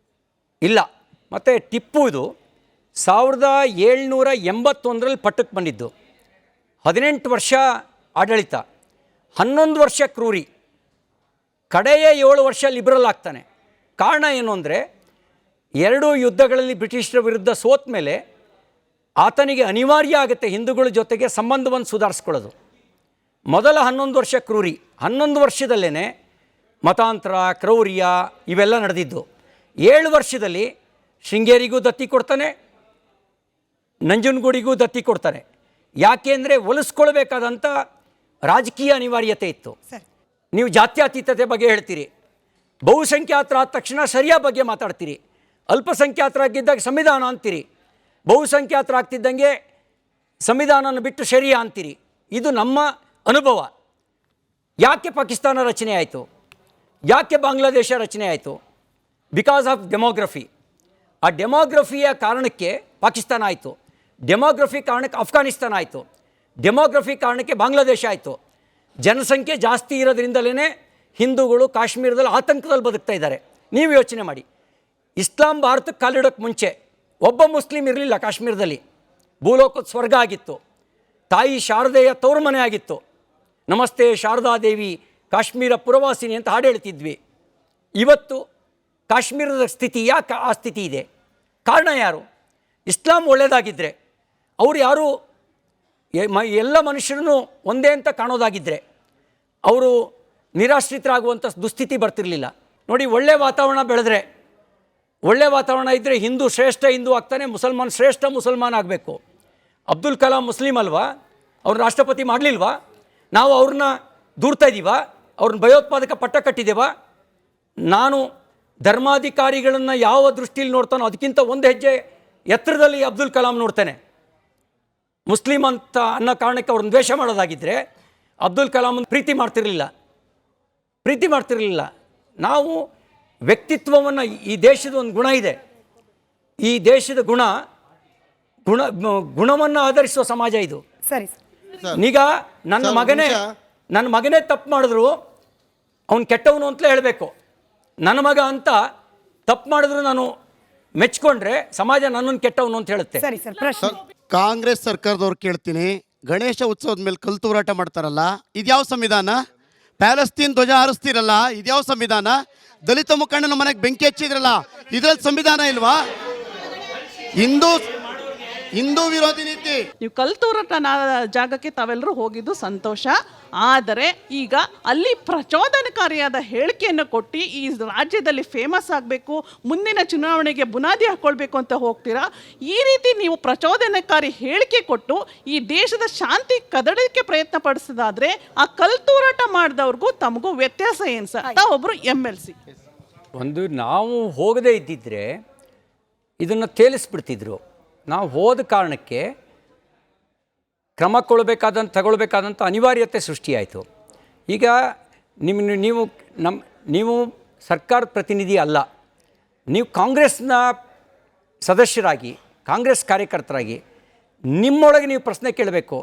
ಇಲ್ಲ. ಮತ್ತು ಟಿಪ್ಪುದು 1781ರಲ್ಲಿ ಪಟ್ಟಕ್ಕೆ ಬಂದಿದ್ದು, 18 ವರ್ಷ ಆಡಳಿತ, 11 ವರ್ಷ ಕ್ರೂರಿ, ಕಡೆಯ 7 ವರ್ಷ ಲಿಬರಲ್ ಆಗ್ತಾನೆ. ಕಾರಣ ಏನು ಅಂದರೆ, 2 ಯುದ್ಧಗಳಲ್ಲಿ ಬ್ರಿಟಿಷರ ವಿರುದ್ಧ ಸೋತ ಮೇಲೆ ಆತನಿಗೆ ಅನಿವಾರ್ಯ ಆಗುತ್ತೆ ಹಿಂದೂಗಳ ಜೊತೆಗೆ ಸಂಬಂಧವನ್ನು ಸುಧಾರಿಸ್ಕೊಳ್ಳೋದು. ಮೊದಲ 11 ವರ್ಷ ಕ್ರೂರಿ, 11 ವರ್ಷದಲ್ಲೇ ಮತಾಂತರ, ಕ್ರೌರ್ಯ ಇವೆಲ್ಲ ನಡೆದಿದ್ದು. 7 ವರ್ಷದಲ್ಲಿ ಶೃಂಗೇರಿಗೂ ದತ್ತಿ ಕೊಡ್ತಾನೆ, ನಂಜನಗೂಡಿಗೂ ದತ್ತಿ ಕೊಡ್ತಾನೆ. ಯಾಕೆ ಅಂದರೆ ಒಲಿಸ್ಕೊಳ್ಬೇಕಾದಂಥ ರಾಜಕೀಯ ಅನಿವಾರ್ಯತೆ ಇತ್ತು. ನೀವು ಜಾತ್ಯತೀತತೆ ಬಗ್ಗೆ ಹೇಳ್ತೀರಿ, ಬಹುಸಂಖ್ಯಾತರಾದ ತಕ್ಷಣ ಸರಿಯಾದ ಬಗ್ಗೆ ಮಾತಾಡ್ತೀರಿ, ಅಲ್ಪಸಂಖ್ಯಾತರಾಗಿದ್ದಾಗ ಸಂವಿಧಾನ ಅಂತೀರಿ, ಬಹುಸಂಖ್ಯಾತರಾಗ್ತಿದ್ದಂಗೆ ಸಂವಿಧಾನನ ಬಿಟ್ಟು ಶರಿಯಾ ಅಂತೀರಿ. ಇದು ನಮ್ಮ ಅನುಭವ. ಯಾಕೆ ಪಾಕಿಸ್ತಾನ ರಚನೆ ಆಯಿತು, ಯಾಕೆ ಬಾಂಗ್ಲಾದೇಶ ರಚನೆ ಆಯಿತು? Because of demography. ಆ ಡೆಮೋಗ್ರಫಿಯ ಕಾರಣಕ್ಕೆ ಪಾಕಿಸ್ತಾನ ಆಯಿತು, ಡೆಮೋಗ್ರಫಿ ಕಾರಣಕ್ಕೆ ಅಫ್ಘಾನಿಸ್ತಾನ ಆಯಿತು, ಡೆಮೋಗ್ರಫಿ ಕಾರಣಕ್ಕೆ ಬಾಂಗ್ಲಾದೇಶ ಆಯಿತು. ಜನಸಂಖ್ಯೆ ಜಾಸ್ತಿ ಇರೋದ್ರಿಂದಲೇ ಹಿಂದೂಗಳು ಕಾಶ್ಮೀರದಲ್ಲಿ ಆತಂಕದಲ್ಲಿ ಬದುಕ್ತಾ ಇದ್ದಾರೆ. ನೀವು ಯೋಚನೆ ಮಾಡಿ, ಇಸ್ಲಾಂ ಭಾರತಕ್ಕೆ ಕಾಲಿಡೋಕ್ಕೆ ಮುಂಚೆ ಒಬ್ಬ ಮುಸ್ಲಿಂ ಇರಲಿಲ್ಲ ಕಾಶ್ಮೀರದಲ್ಲಿ. ಭೂಲೋಕದ ಸ್ವರ್ಗ ಆಗಿತ್ತು, ತಾಯಿ ಶಾರದೆಯ ತವರು ಮನೆ ಆಗಿತ್ತು. ನಮಸ್ತೆ ಶಾರದಾದೇವಿ ಕಾಶ್ಮೀರ ಪುರವಾಸಿನಿ ಅಂತ ಹಾಡು ಹೇಳ್ತಿದ್ವಿ. ಇವತ್ತು ಕಾಶ್ಮೀರದ ಸ್ಥಿತಿ ಯಾಕೆ ಆ ಸ್ಥಿತಿ ಇದೆ? ಕಾರಣ ಯಾರು? ಇಸ್ಲಾಂ ಒಳ್ಳೆಯದಾಗಿದ್ದರೆ, ಅವರು ಯಾರು ಎಲ್ಲ ಮನುಷ್ಯರನ್ನು ಒಂದೇ ಅಂತ ಕಾಣೋದಾಗಿದ್ದರೆ ಅವರು ನಿರಾಶ್ರಿತರಾಗುವಂಥ ದುಸ್ಥಿತಿ ಬರ್ತಿರಲಿಲ್ಲ. ನೋಡಿ, ಒಳ್ಳೆಯ ವಾತಾವರಣ ಬೆಳೆದ್ರೆ, ಒಳ್ಳೆಯ ವಾತಾವರಣ ಇದ್ದರೆ ಹಿಂದೂ ಶ್ರೇಷ್ಠ ಹಿಂದೂ ಆಗ್ತಾನೆ, ಮುಸಲ್ಮಾನ್ ಶ್ರೇಷ್ಠ ಮುಸಲ್ಮಾನ್ ಆಗಬೇಕು. ಅಬ್ದುಲ್ ಕಲಾಂ ಮುಸ್ಲಿಂ ಅಲ್ವಾ? ಅವ್ರನ್ನ ರಾಷ್ಟ್ರಪತಿ ಮಾಡಲಿಲ್ವಾ? ನಾವು ಅವ್ರನ್ನ ದೂರ್ತಾ ಇದ್ದೀವಾ? ಅವ್ರನ್ನ ಭಯೋತ್ಪಾದಕ ಪಟ್ಟ ಕಟ್ಟಿದ್ದೇವಾ? ನಾನು ಧರ್ಮಾಧಿಕಾರಿಗಳನ್ನು ಯಾವ ದೃಷ್ಟಿಯಲ್ಲಿ ನೋಡ್ತಾನೋ ಅದಕ್ಕಿಂತ ಒಂದು ಹೆಜ್ಜೆ ಎತ್ತರದಲ್ಲಿ ಅಬ್ದುಲ್ ಕಲಾಂ ನೋಡ್ತಾನೆ. ಮುಸ್ಲಿಂ ಅಂತ ಅನ್ನೋ ಕಾರಣಕ್ಕೆ ಅವ್ರನ್ನ ದ್ವೇಷ ಮಾಡೋದಾಗಿದ್ದರೆ ಅಬ್ದುಲ್ ಕಲಾಮನ್ನು ಪ್ರೀತಿ ಮಾಡ್ತಿರಲಿಲ್ಲ. ನಾವು ವ್ಯಕ್ತಿತ್ವವನ್ನು, ಈ ದೇಶದ ಒಂದು ಗುಣ ಇದೆ, ಈ ದೇಶದ ಗುಣವನ್ನು ಆಧರಿಸುವ ಸಮಾಜ ಇದು. ಸರಿ, ಈಗ ನನ್ನ ಮಗನೇ ತಪ್ಪು ಮಾಡಿದ್ರು ಅವನು ಕೆಟ್ಟವನು ಅಂತಲೇ ಹೇಳಬೇಕು. ನನ್ನ ಮಗ ಅಂತ ತಪ್ಪು ಮಾಡಿದ್ರು ನಾನು ಮೆಚ್ಕೊಂಡ್ರೆ ಸಮಾಜ ನನ್ನನ್ನು ಕೆಟ್ಟವನು ಅಂತ ಹೇಳುತ್ತೆ. ಸರಿ ಸರ್, ಪ್ರಶ್ನೆ. ಕಾಂಗ್ರೆಸ್ ಸರ್ಕಾರದವ್ರು ಕೇಳ್ತೀನಿ, ಗಣೇಶ ಉತ್ಸವದ ಮೇಲೆ ಕಲ್ಲು ತೂರಾಟ ಮಾಡ್ತಾರಲ್ಲ, ಇದ್ಯಾವ ಸಂವಿಧಾನ? ಪ್ಯಾಲೆಸ್ತೀನ್ ಧ್ವಜ ಹಾರಿಸ್ತಿರಲ್ಲ, ಇದ್ಯಾವ ಸಂವಿಧಾನ? ದಲಿತ ಮುಖಂಡನ ಮನೆಗೆ ಬೆಂಕಿ ಹಚ್ಚಿದ್ರಲ್ಲ, ಇದ್ರಲ್ಲಿ ಸಂವಿಧಾನ ಇಲ್ವಾ? ಹಿಂದೂ ವಿರೋಧಿ ನೀತಿ. ನೀವು ಕಲ್ತೂರಟ ಜಾಗಕ್ಕೆ ತಾವೆಲ್ಲರೂ ಹೋಗಿದ್ದು ಸಂತೋಷ. ಆದರೆ ಈಗ ಅಲ್ಲಿ ಪ್ರಚೋದನಕಾರಿಯಾದ ಹೇಳಿಕೆಯನ್ನು ಕೊಟ್ಟು ಈ ರಾಜ್ಯದಲ್ಲಿ ಫೇಮಸ್ ಆಗಬೇಕು, ಮುಂದಿನ ಚುನಾವಣೆಗೆ ಬುನಾದಿ ಹಾಕ್ಕೊಳ್ಬೇಕು ಅಂತ ಹೋಗ್ತೀರಾ. ಈ ರೀತಿ ನೀವು ಪ್ರಚೋದನಕಾರಿ ಹೇಳಿಕೆ ಕೊಟ್ಟು ಈ ದೇಶದ ಶಾಂತಿ ಕದಡಕ್ಕೆ ಪ್ರಯತ್ನ ಪಡಿಸೋದಾದ್ರೆ ಆ ಕಲ್ತೂರಾಟ ಮಾಡಿದವ್ರಿಗೂ ತಮಗೂ ವ್ಯತ್ಯಾಸ ಏನು ಸರ್? ಒಬ್ಬರು MLC. ಒಂದು ನಾವು ಹೋಗದೇ ಇದ್ದಿದ್ರೆ ಇದನ್ನು ತೇಲಿಸ್ಬಿಡ್ತಿದ್ರು. ನಾವು ಹೋದ ಕಾರಣಕ್ಕೆ ಕ್ರಮ ತಗೊಳ್ಬೇಕಾದಂಥ ಅನಿವಾರ್ಯತೆ ಸೃಷ್ಟಿಯಾಯಿತು. ಈಗ ನೀವು ಸರ್ಕಾರದ ಪ್ರತಿನಿಧಿ ಅಲ್ಲ, ನೀವು ಕಾಂಗ್ರೆಸ್ನ ಸದಸ್ಯರಾಗಿ, ಕಾಂಗ್ರೆಸ್ ಕಾರ್ಯಕರ್ತರಾಗಿ ನಿಮ್ಮೊಳಗೆ ನೀವು ಪ್ರಶ್ನೆ ಕೇಳಬೇಕು.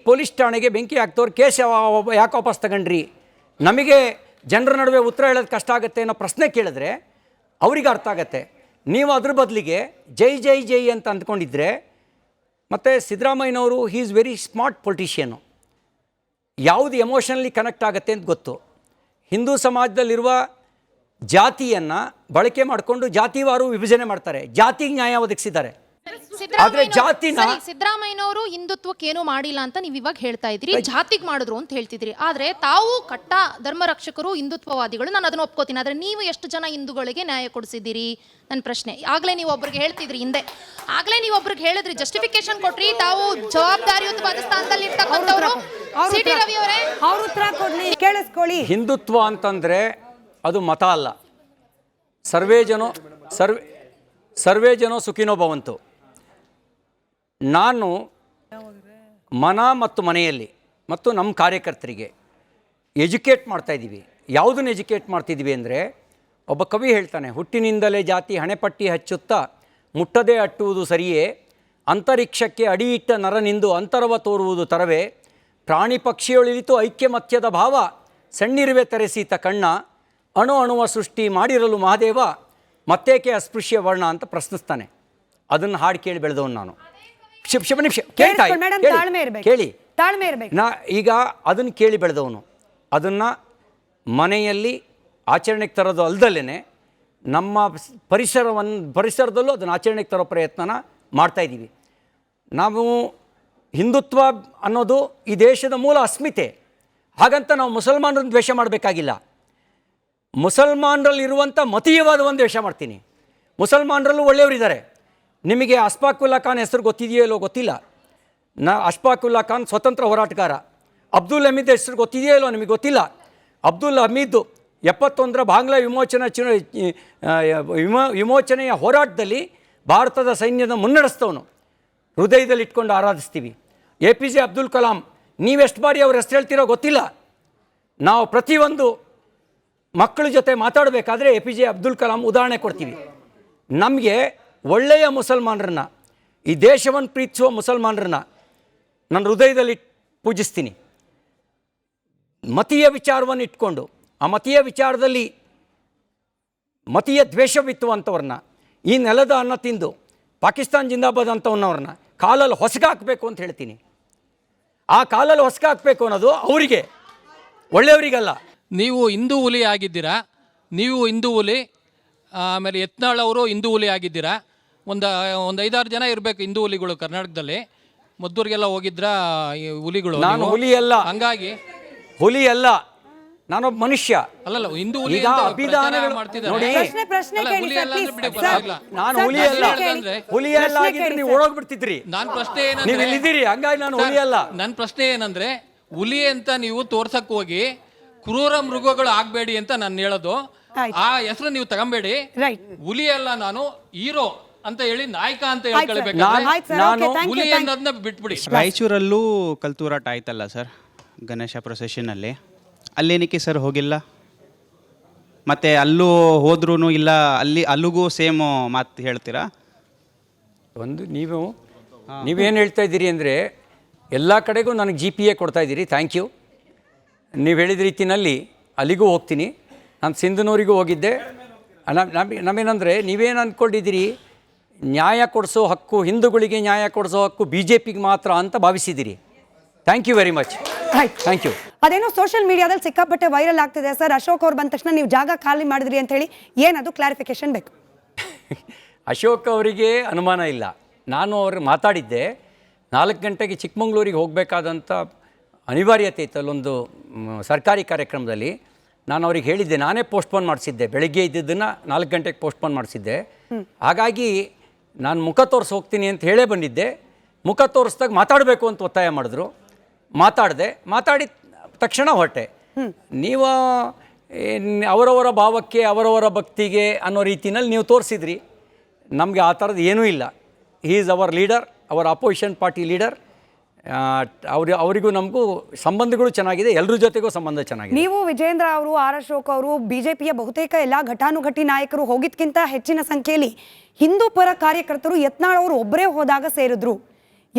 ಪೊಲೀಸ್ ಠಾಣೆಗೆ ಬೆಂಕಿ ಹಾಕ್ತವ್ರು ಕೇಸ್ ಯಾಕೆ ವಾಪಸ್ ತಗೊಂಡ್ರಿ, ನಮಗೆ ಜನರ ನಡುವೆ ಉತ್ತರ ಹೇಳೋದು ಕಷ್ಟ ಆಗುತ್ತೆ ಅನ್ನೋ ಪ್ರಶ್ನೆ ಕೇಳಿದ್ರೆ ಅವ್ರಿಗೆ ಅರ್ಥ ಆಗತ್ತೆ. ನೀವು ಅದ್ರ ಬದಲಿಗೆ ಜೈ ಜೈ ಜೈ ಅಂತ ಅಂದ್ಕೊಂಡಿದ್ರೆ, ಮತ್ತು ಸಿದ್ದರಾಮಯ್ಯನವರು ಹೀ ಈಸ್ ವೆರಿ ಸ್ಮಾರ್ಟ್ ಪೊಲಿಟಿಷಿಯನು, ಯಾವುದು ಎಮೋಷನಲಿ ಕನೆಕ್ಟ್ ಆಗುತ್ತೆ ಅಂತ ಗೊತ್ತು. ಹಿಂದೂ ಸಮಾಜದಲ್ಲಿರುವ ಜಾತಿಯನ್ನು ಬಳಕೆ ಮಾಡಿಕೊಂಡು ಜಾತಿವಾರು ವಿಭಜನೆ ಮಾಡ್ತಾರೆ, ಜಾತಿಗೆ ನ್ಯಾಯ ಒದಗಿಸಿದ್ದಾರೆ. ಆದ್ರೆ ಜಾತಿನ ಸಿದ್ದರಾಮಯ್ಯನವರು ಹಿಂದುತ್ವಕ್ಕೇನು ಮಾಡಿಲ್ಲ ಅಂತ ನೀವು ಇವಾಗ ಹೇಳ್ತಾ ಇದ್ರಿ, ಜಾತಿಗೆ ಮಾಡಿದ್ರು ಅಂತ ಹೇಳ್ತಿದ್ರಿ. ಆದ್ರೆ ತಾವು ಕಟ್ಟ ಧರ್ಮ ರಕ್ಷಕರು, ಹಿಂದುತ್ವವಾದಿಗಳು, ನಾನು ಅದನ್ನ ಒಪ್ಕೋತೀನಿ. ಆದ್ರೆ ನೀವು ಎಷ್ಟು ಜನ ಹಿಂದೂಗಳಿಗೆ ನ್ಯಾಯ ಕೊಡಿಸಿದ್ದೀರಿ ನನ್ನ ಪ್ರಶ್ನೆ. ಆಗ್ಲೇ ನೀವು ಒಬ್ರಿಗೆ ಹೇಳ್ತಿದ್ರಿ, ಆಗ್ಲೇ ನೀವು ಒಬ್ರಿಗೆ ಹೇಳಿದ್ರಿ, ಜಸ್ಟಿಫಿಕೇಶನ್ ಕೊಟ್ರಿ, ತಾವು ಜವಾಬ್ದಾರಿಯುತವಾದ ಸ್ಥಾನದಲ್ಲಿ ಇರ್ತಕ್ಕಂಥವ್ರು. ಸಿಟಿ ರವಿ ಅವರೇ, ಅವ್ರ ಉತ್ತರ ಕೊಡ್ಲಿ, ಕೇಳಿಸ್ಕೊಳ್ಳಿ. ಹಿಂದುತ್ವ ಅಂತಂದ್ರೆ ಅದು ಮತ ಅಲ್ಲ. ಸರ್ವೇ ಜನೋ ಸುಖಿನೋ ಭವಂತು. ನಾನು ಮತ್ತು ಮನೆಯಲ್ಲಿ ಮತ್ತು ನಮ್ಮ ಕಾರ್ಯಕರ್ತರಿಗೆ ಎಜುಕೇಟ್ ಮಾಡ್ತಾಯಿದ್ದೀವಿ. ಯಾವುದನ್ನು ಎಜುಕೇಟ್ ಮಾಡ್ತಿದ್ದೀವಿ ಅಂದರೆ, ಒಬ್ಬ ಕವಿ ಹೇಳ್ತಾನೆ, ಹುಟ್ಟಿನಿಂದಲೇ ಜಾತಿ ಹಣೆಪಟ್ಟಿ ಹಚ್ಚುತ್ತಾ ಮುಟ್ಟದೇ ಅಟ್ಟುವುದು ಸರಿಯೇ, ಅಂತರಿಕ್ಷಕ್ಕೆ ಅಡಿಯಿಟ್ಟ ನರನಿಂದು ಅಂತರವ ತೋರುವುದು ತರವೇ, ಪ್ರಾಣಿ ಪಕ್ಷಿಯೊಳಿಲಿತು ಐಕ್ಯಮತ್ಯದ ಭಾವ, ಸಣ್ಣಿರುವೆ ತರೆಸೀತ ಕಣ್ಣ, ಅಣು ಅಣುವ ಸೃಷ್ಟಿ ಮಾಡಿರಲು ಮಹಾದೇವ, ಮತ್ತೇಕೆ ಅಸ್ಪೃಶ್ಯ ವರ್ಣ ಅಂತ ಪ್ರಶ್ನಿಸ್ತಾನೆ. ಅದನ್ನು ಹಾಡು ಕೇಳಿ ಬೆಳೆದವನು ನಾನು. ಕೇಳಿ, ಈಗ ಅದನ್ನು ಕೇಳಿ ಬೆಳೆದವನು. ಅದನ್ನು ಮನೆಯಲ್ಲಿ ಆಚರಣೆಗೆ ತರೋದು ಅಲ್ದಲ್ಲೇ ನಮ್ಮ ಪರಿಸರದಲ್ಲೂ ಅದನ್ನು ಆಚರಣೆಗೆ ತರೋ ಪ್ರಯತ್ನನ ಮಾಡ್ತಾಯಿದ್ದೀವಿ. ನಾವು ಹಿಂದುತ್ವ ಅನ್ನೋದು ಈ ದೇಶದ ಮೂಲ ಅಸ್ಮಿತೆ. ಹಾಗಂತ ನಾವು ಮುಸಲ್ಮಾನರನ್ನು ದ್ವೇಷ ಮಾಡಬೇಕಾಗಿಲ್ಲ. ಮುಸಲ್ಮಾನರಲ್ಲಿರುವಂಥ ಮತೀಯವಾದವನ್ನು ದ್ವೇಷ ಮಾಡ್ತೀನಿ. ಮುಸಲ್ಮಾನರಲ್ಲೂ ಒಳ್ಳೆಯವರಿದ್ದಾರೆ. ನಿಮಗೆ ಅಷ್ಫಾಕುಲ್ಲಾ ಖಾನ್ ಹೆಸರು ಗೊತ್ತಿದೆಯೋ ಇಲ್ಲೋ ಗೊತ್ತಿಲ್ಲ. ಅಷ್ಫಾಕುಲ್ಲಾ ಖಾನ್ ಸ್ವತಂತ್ರ ಹೋರಾಟಗಾರ. ಅಬ್ದುಲ್ ಹಮೀದ್ ಹೆಸರು ಗೊತ್ತಿದೆಯೋ ಇಲ್ಲೋ ನಿಮಗೆ ಗೊತ್ತಿಲ್ಲ. ಅಬ್ದುಲ್ ಹಮೀದ್ 71ರ ಬಾಂಗ್ಲಾ ವಿಮೋಚನೆಯ ಹೋರಾಟದಲ್ಲಿ ಭಾರತದ ಸೈನ್ಯದ ಮುನ್ನಡೆಸ್ತವನು. ಹೃದಯದಲ್ಲಿ ಇಟ್ಕೊಂಡು ಆರಾಧಿಸ್ತೀವಿ. APJ ಅಬ್ದುಲ್ ಕಲಾಂ, ನೀವೆಷ್ಟು ಬಾರಿ ಅವ್ರ ಹೆಸರು ಹೇಳ್ತಿರೋ ಗೊತ್ತಿಲ್ಲ. ನಾವು ಪ್ರತಿಯೊಂದು ಮಕ್ಕಳ ಜೊತೆ ಮಾತಾಡಬೇಕಾದ್ರೆ APJ ಅಬ್ದುಲ್ ಕಲಾಂ ಉದಾಹರಣೆ ಕೊಡ್ತೀವಿ. ನಮಗೆ ಒಳ್ಳೆಯ ಮುಸಲ್ಮಾನರನ್ನ, ಈ ದೇಶವನ್ನು ಪ್ರೀತಿಸುವ ಮುಸಲ್ಮಾನರನ್ನ ನನ್ನ ಹೃದಯದಲ್ಲಿ ಪೂಜಿಸ್ತೀನಿ. ಮತೀಯ ವಿಚಾರವನ್ನು ಇಟ್ಕೊಂಡು, ಆ ಮತೀಯ ವಿಚಾರದಲ್ಲಿ ಮತೀಯ ದ್ವೇಷವಿತ್ತುವಂಥವ್ರನ್ನ, ಈ ನೆಲದ ಅನ್ನ ತಿಂದು ಪಾಕಿಸ್ತಾನ್ ಜಿಂದಾಬಾದ್ ಅಂತವನ್ನವ್ರನ್ನ ಕಾಲಲ್ಲಿ ಹೊಸಗಾಕಬೇಕು ಅಂತ ಹೇಳ್ತೀನಿ. ಆ ಕಾಲಲ್ಲಿ ಹೊಸಗಾಕಬೇಕು ಅನ್ನೋದು ಅವರಿಗೆ, ಒಳ್ಳೆಯವರಿಗಲ್ಲ. ನೀವು ಹಿಂದೂ ಹುಲಿ ಆಗಿದ್ದೀರಾ, ನೀವು ಹಿಂದೂ ಹುಲಿ. ಆಮೇಲೆ ಯತ್ನಾಳ್ ಅವರು ಹಿಂದೂ ಹುಲಿ ಆಗಿದ್ದೀರಾ. ಒಂದು 5-6 ಜನ ಇರಬೇಕು ಹಿಂದೂ ಹುಲಿಗಳು ಕರ್ನಾಟಕದಲ್ಲಿ. ಮದ್ದೂರಿಗೆಲ್ಲ ಹೋಗಿದ್ರ ಈ ಹುಲಿಗಳು? ನಾನು ಹುಲಿ ಅಲ್ಲ, ಹಂಗಾಗಿ ಹುಲಿ ಅಲ್ಲ, ನಾನೊಬ್ಬ ಮನುಷ್ಯ. ಅಲ್ಲಲ್ಲ, ಹಿಂದೂ ಹುಲಿ ಈಗ ಅಭಿಧಾನಗಳು ನೋಡಿ, ನಾನು ಹುಲಿ ಅಲ್ಲ. ಹುಲಿ ಅಲ್ಲ ಆಗಿದ್ರೆ ನೀವು ಓಡೋಗ್ಬಿಡ್ತಿದ್ರಿ. ನನ್ನ ಪ್ರಶ್ನೆ ನೀವು ಇಲ್ಲಿದ್ದೀರಿ, ಹಂಗಾಗಿ ನಾನು ಹುಲಿ ಅಲ್ಲ. ನನ್ನ ಪ್ರಶ್ನೆ ಏನಂದ್ರೆ, ಹುಲಿ ಅಂತ ನೀವು ತೋರ್ಸಕ್ ಹೋಗಿ ಕ್ರೂರ ಮೃಗಗಳು ಆಗ್ಬೇಡಿ ಅಂತ ನಾನು ಹೇಳೋದು. ಆ ಹೆಸರು ನೀವು ತಗೊಂಬೇಡಿ. ಹುಲಿ ಅಲ್ಲ, ನಾನು ಹೀರೋ ಅಂತ ಹೇಳಿ, ನಾಯಕ ಅಂತ ಹೇಳ್ಕೊಳ್ಬೇಕು. ಹುಲಿ ಅನ್ನೋದನ್ನ ಬಿಟ್ಬಿಡಿ. ರಾಯಚೂರಲ್ಲೂ ಕಲ್ತೂರಾಟ ಆಯ್ತಲ್ಲ ಸರ್, ಗಣೇಶ ಪ್ರೊಸೆಷನಲ್ಲಿ. ಅಲ್ಲೇನಕ್ಕೆ ಸರ್ ಹೋಗಿಲ್ಲ? ಮತ್ತೆ ಅಲ್ಲೂ ಹೋದ್ರೂ ಇಲ್ಲ, ಅಲ್ಲಿಗೂ ಸೇಮ್ ಮಾತು ಹೇಳ್ತೀರಾ? ನೀವೇನು ಹೇಳ್ತಾ ಇದ್ದೀರಿ ಅಂದರೆ, ಎಲ್ಲ ಕಡೆಗೂ ನನಗೆ GPA ಕೊಡ್ತಾ ಇದ್ದೀರಿ. Thank you. ನೀವು ಹೇಳಿದ ರೀತಿಯಲ್ಲಿ ಅಲ್ಲಿಗೂ ಹೋಗ್ತೀನಿ. ನಾನು ಸಿಂಧನೂರಿಗೂ ಹೋಗಿದ್ದೆ. ನಮ್ಮೇನಂದರೆ, ನೀವೇನು ಅಂದ್ಕೊಂಡಿದ್ದೀರಿ, ನ್ಯಾಯ ಕೊಡಿಸೋ ಹಕ್ಕು, ಹಿಂದೂಗಳಿಗೆ ನ್ಯಾಯ ಕೊಡಿಸೋ ಹಕ್ಕು BJPಗೆ ಮಾತ್ರ ಅಂತ ಭಾವಿಸಿದ್ದೀರಿ. Thank you very much. Thank you. ಅದೇನೋ ಸೋಷಿಯಲ್ ಮೀಡಿಯಾದಲ್ಲಿ ಸಿಕ್ಕಾಪಟ್ಟೆ ವೈರಲ್ ಆಗ್ತಿದೆ ಸರ್. ಅಶೋಕ್ ಅವ್ರು ಬಂದ ತಕ್ಷಣ ನೀವು ಜಾಗ ಖಾಲಿ ಮಾಡಿದ್ರಿ ಅಂತ ಹೇಳಿ, ಏನದು ಕ್ಲಾರಿಫಿಕೇಶನ್ ಬೇಕು? ಅಶೋಕ್ ಅವರಿಗೆ ಅನುಮಾನ ಇಲ್ಲ. ನಾನು ಅವ್ರಿಗೆ ಮಾತಾಡಿದ್ದೆ. 4 ಗಂಟೆಗೆ ಚಿಕ್ಕಮಂಗ್ಳೂರಿಗೆ ಹೋಗಬೇಕಾದಂಥ ಅನಿವಾರ್ಯತೆ ಇತ್ತು ಅಲ್ಲೊಂದು ಸರ್ಕಾರಿ ಕಾರ್ಯಕ್ರಮದಲ್ಲಿ. ನಾನು ಅವ್ರಿಗೆ ಹೇಳಿದ್ದೆ, ನಾನೇ ಪೋಸ್ಟ್ಪೋನ್ ಮಾಡಿಸಿದ್ದೆ. ಬೆಳಗ್ಗೆ ಇದ್ದಿದ್ದನ್ನು 4 ಗಂಟೆಗೆ ಪೋಸ್ಟ್ಪೋನ್ ಮಾಡಿಸಿದ್ದೆ. ಹಾಗಾಗಿ ನಾನು ಮುಖ ತೋರಿಸಿ ಹೋಗ್ತೀನಿ ಅಂತ ಹೇಳೇ ಬಂದಿದ್ದೆ. ಮುಖ ತೋರಿಸ್ದಾಗ ಮಾತಾಡಬೇಕು ಅಂತ ಒತ್ತಾಯ ಮಾಡಿದ್ರು. ಮಾತಾಡಿದ ತಕ್ಷಣ ಹೊರಟೆ. ನೀವು ಅವರವರ ಭಾವಕ್ಕೆ, ಅವರವರ ಭಕ್ತಿಗೆ ಅನ್ನೋ ರೀತಿಯಲ್ಲಿ ನೀವು ತೋರಿಸಿದ್ರಿ. ನಮಗೆ ಆ ಥರದ್ದು ಏನೂ ಇಲ್ಲ. He is our leader, our opposition party leader. ಅವರಿಗೂ ನಮಗೂ ಸಂಬಂಧಗಳು ಚೆನ್ನಾಗಿದೆ, ಎಲ್ಲರ ಜೊತೆಗೂ ಸಂಬಂಧ ಚೆನ್ನಾಗಿದೆ. ನೀವು ವಿಜೇಂದ್ರ ಅವರು, ಆರ್ ಅಶೋಕ್ ಅವರು, ಬಿಜೆಪಿಯ ಬಹುತೇಕ ಎಲ್ಲ ಘಟಾನುಘಟಿ ನಾಯಕರು ಹೋಗಿದ್ಕಿಂತ ಹೆಚ್ಚಿನ ಸಂಖ್ಯೆಯಲ್ಲಿ ಹಿಂದೂ ಪರ ಕಾರ್ಯಕರ್ತರು ಯತ್ನಾಳ್ ಅವರು ಒಬ್ಬರೇ ಹೋದಾಗ ಸೇರಿದ್ರು.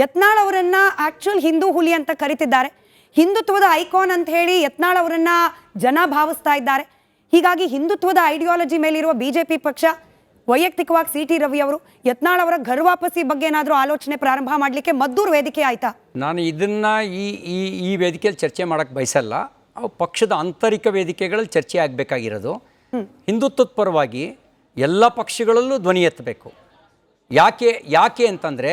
ಯತ್ನಾಳ್ ಅವರನ್ನ ಆಕ್ಚುಲ್ ಹಿಂದೂ ಹುಲಿ ಅಂತ ಕರಿತಿದ್ದಾರೆ, ಹಿಂದುತ್ವದ ಐಕಾನ್ ಅಂತ ಹೇಳಿ ಯತ್ನಾಳ್ ಅವರನ್ನ ಜನ ಭಾವಿಸ್ತಾ ಇದ್ದಾರೆ. ಹೀಗಾಗಿ ಹಿಂದುತ್ವದ ಐಡಿಯಾಲಜಿ ಮೇಲಿರುವ ಬಿಜೆಪಿ ಪಕ್ಷ ವೈಯಕ್ತಿಕವಾಗಿ ಸಿ ಟಿ ರವಿ ಅವರು ಯತ್ನಾಳ್ ಅವರ ಘರ್ ವಾಪಸಿ ಬಗ್ಗೆ ಏನಾದರೂ ಆಲೋಚನೆ ಪ್ರಾರಂಭ ಮಾಡಲಿಕ್ಕೆ ಮದ್ದೂರು ವೇದಿಕೆ ಆಯ್ತಾ? ನಾನು ಇದನ್ನು ಈ ವೇದಿಕೆಯಲ್ಲಿ ಚರ್ಚೆ ಮಾಡೋಕ್ಕೆ ಬಯಸಲ್ಲ. ಅವು ಪಕ್ಷದ ಆಂತರಿಕ ವೇದಿಕೆಗಳಲ್ಲಿ ಚರ್ಚೆ ಆಗಬೇಕಾಗಿರೋದು. ಹಿಂದುತ್ವದ ಪರವಾಗಿ ಎಲ್ಲ ಪಕ್ಷಗಳಲ್ಲೂ ಧ್ವನಿ ಎತ್ತಬೇಕು. ಯಾಕೆ ಅಂತಂದರೆ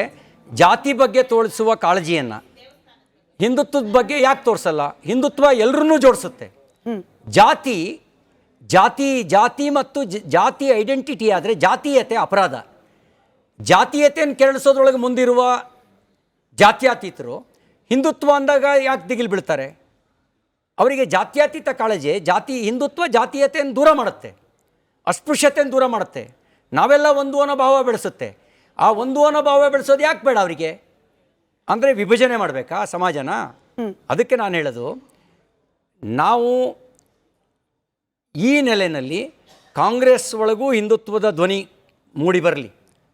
ಜಾತಿ ಬಗ್ಗೆ ತೋರಿಸುವ ಕಾಳಜಿಯನ್ನು ಹಿಂದುತ್ವದ ಬಗ್ಗೆ ಯಾಕೆ ತೋರಿಸಲ್ಲ? ಹಿಂದುತ್ವ ಎಲ್ಲರನ್ನೂ ಜೋಡಿಸುತ್ತೆ. ಜಾತಿ ಮತ್ತು ಜಾತಿ ಐಡೆಂಟಿಟಿ ಆದರೆ ಜಾತೀಯತೆ ಅಪರಾಧ. ಜಾತೀಯತೆಯನ್ನು ಕೆರಳಿಸೋದ್ರೊಳಗೆ ಮುಂದಿರುವ ಜಾತ್ಯತೀತರು ಹಿಂದುತ್ವ ಅಂದಾಗ ಯಾಕೆ ದಿಗಿಲು ಬೀಳ್ತಾರೆ? ಅವರಿಗೆ ಜಾತ್ಯತೀತ ಕಾಳಜಿ ಹಿಂದುತ್ವ ಜಾತೀಯತೆಯನ್ನು ದೂರ ಮಾಡುತ್ತೆ, ಅಸ್ಪೃಶ್ಯತೆಯನ್ನು ದೂರ ಮಾಡುತ್ತೆ, ನಾವೆಲ್ಲ ಒಂದು ಅನ್ನೋ ಭಾವ ಬೆಳೆಸುತ್ತೆ. ಆ ಒಂದು ಅನ್ನೋ ಭಾವ ಬೆಳೆಸೋದು ಯಾಕೆ ಬೇಡ ಅವರಿಗೆ? ಅಂದರೆ ವಿಭಜನೆ ಮಾಡಬೇಕಾ ಸಮಾಜನ? ಅದಕ್ಕೆ ನಾನು ಹೇಳೋದು, ನಾವು ಈ ನೆಲೆಯಲ್ಲಿ ಕಾಂಗ್ರೆಸ್ ಒಳಗೂ ಹಿಂದುತ್ವದ ಧ್ವನಿ ಮೂಡಿ ಬರಲಿ,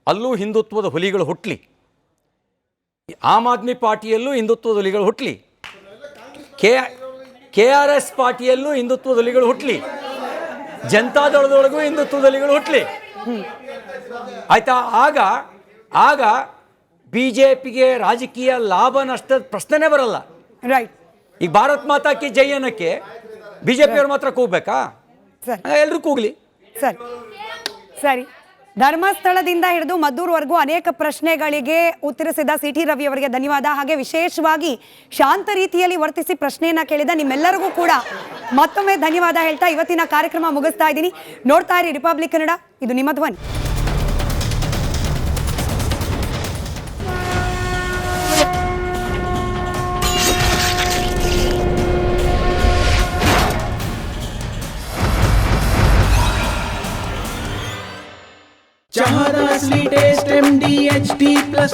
ಅಲ್ಲೂ ಹಿಂದುತ್ವದ ಹುಲಿಗಳು ಹುಟ್ಟಲಿ, ಆಮ್ ಆದ್ಮಿ ಪಾರ್ಟಿಯಲ್ಲೂ ಹಿಂದುತ್ವದ ಹುಲಿಗಳು ಹುಟ್ಟಲಿ, KRS ಪಾರ್ಟಿಯಲ್ಲೂ ಹಿಂದುತ್ವದ ಹುಲಿಗಳು ಹುಟ್ಟಲಿ, ಜನತಾದಳದೊಳಗೂ ಹಿಂದುತ್ವದ ಹುಲಿಗಳು ಹುಟ್ಟಲಿ. ಆಯಿತಾ? ಆಗ BJPಗೆ ರಾಜಕೀಯ ಲಾಭ ನಷ್ಟದ ಪ್ರಶ್ನೆನೇ ಬರಲ್ಲ. ರೈಟ್. ಈಗ ಭಾರತ್ ಮಾತಾ ಕಿ ಜೈ ಅನ್ನಕ್ಕೆ BJP ಅವ್ರು ಮಾತ್ರ ಕೂಗಬೇಕಾ? ಎಲ್ಲರೂ ಕೂಗಲಿ. ಸರಿ. ಧರ್ಮಸ್ಥಳದಿಂದ ಹಿಡಿದು ಮದ್ದೂರ್ವರೆಗೂ ಅನೇಕ ಪ್ರಶ್ನೆಗಳಿಗೆ ಉತ್ತರಿಸಿದ ಸಿ ಟಿ ರವಿ ಅವರಿಗೆ ಧನ್ಯವಾದ. ಹಾಗೆ ವಿಶೇಷವಾಗಿ ಶಾಂತ ರೀತಿಯಲ್ಲಿ ವರ್ತಿಸಿ ಪ್ರಶ್ನೆಯನ್ನ ಕೇಳಿದ ನಿಮ್ಮೆಲ್ಲರಿಗೂ ಕೂಡ ಮತ್ತೊಮ್ಮೆ ಧನ್ಯವಾದ ಹೇಳ್ತಾ ಇವತ್ತಿನ ಕಾರ್ಯಕ್ರಮ ಮುಗಿಸ್ತಾ ಇದ್ದೀನಿ. ನೋಡ್ತಾ ಇರಿ ರಿಪಬ್ಲಿಕ್ ಕನ್ನಡ, ಇದು ನಿಮ್ಮ ಧ್ವನಿ. ಚಹಾದ ಅಸಲಿ ಟೇಸ್ಟ್ MDHT+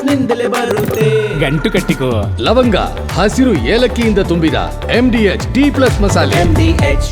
ನಿಂದಲೇ ಬರುತ್ತೆ. ಗಂಟು ಕಟ್ಟಿಕೋ ಲವಂಗ, ಹಸಿರು ಏಲಕ್ಕಿಯಿಂದ ತುಂಬಿದ MDHT+ ಮಸಾಲೆ. MDH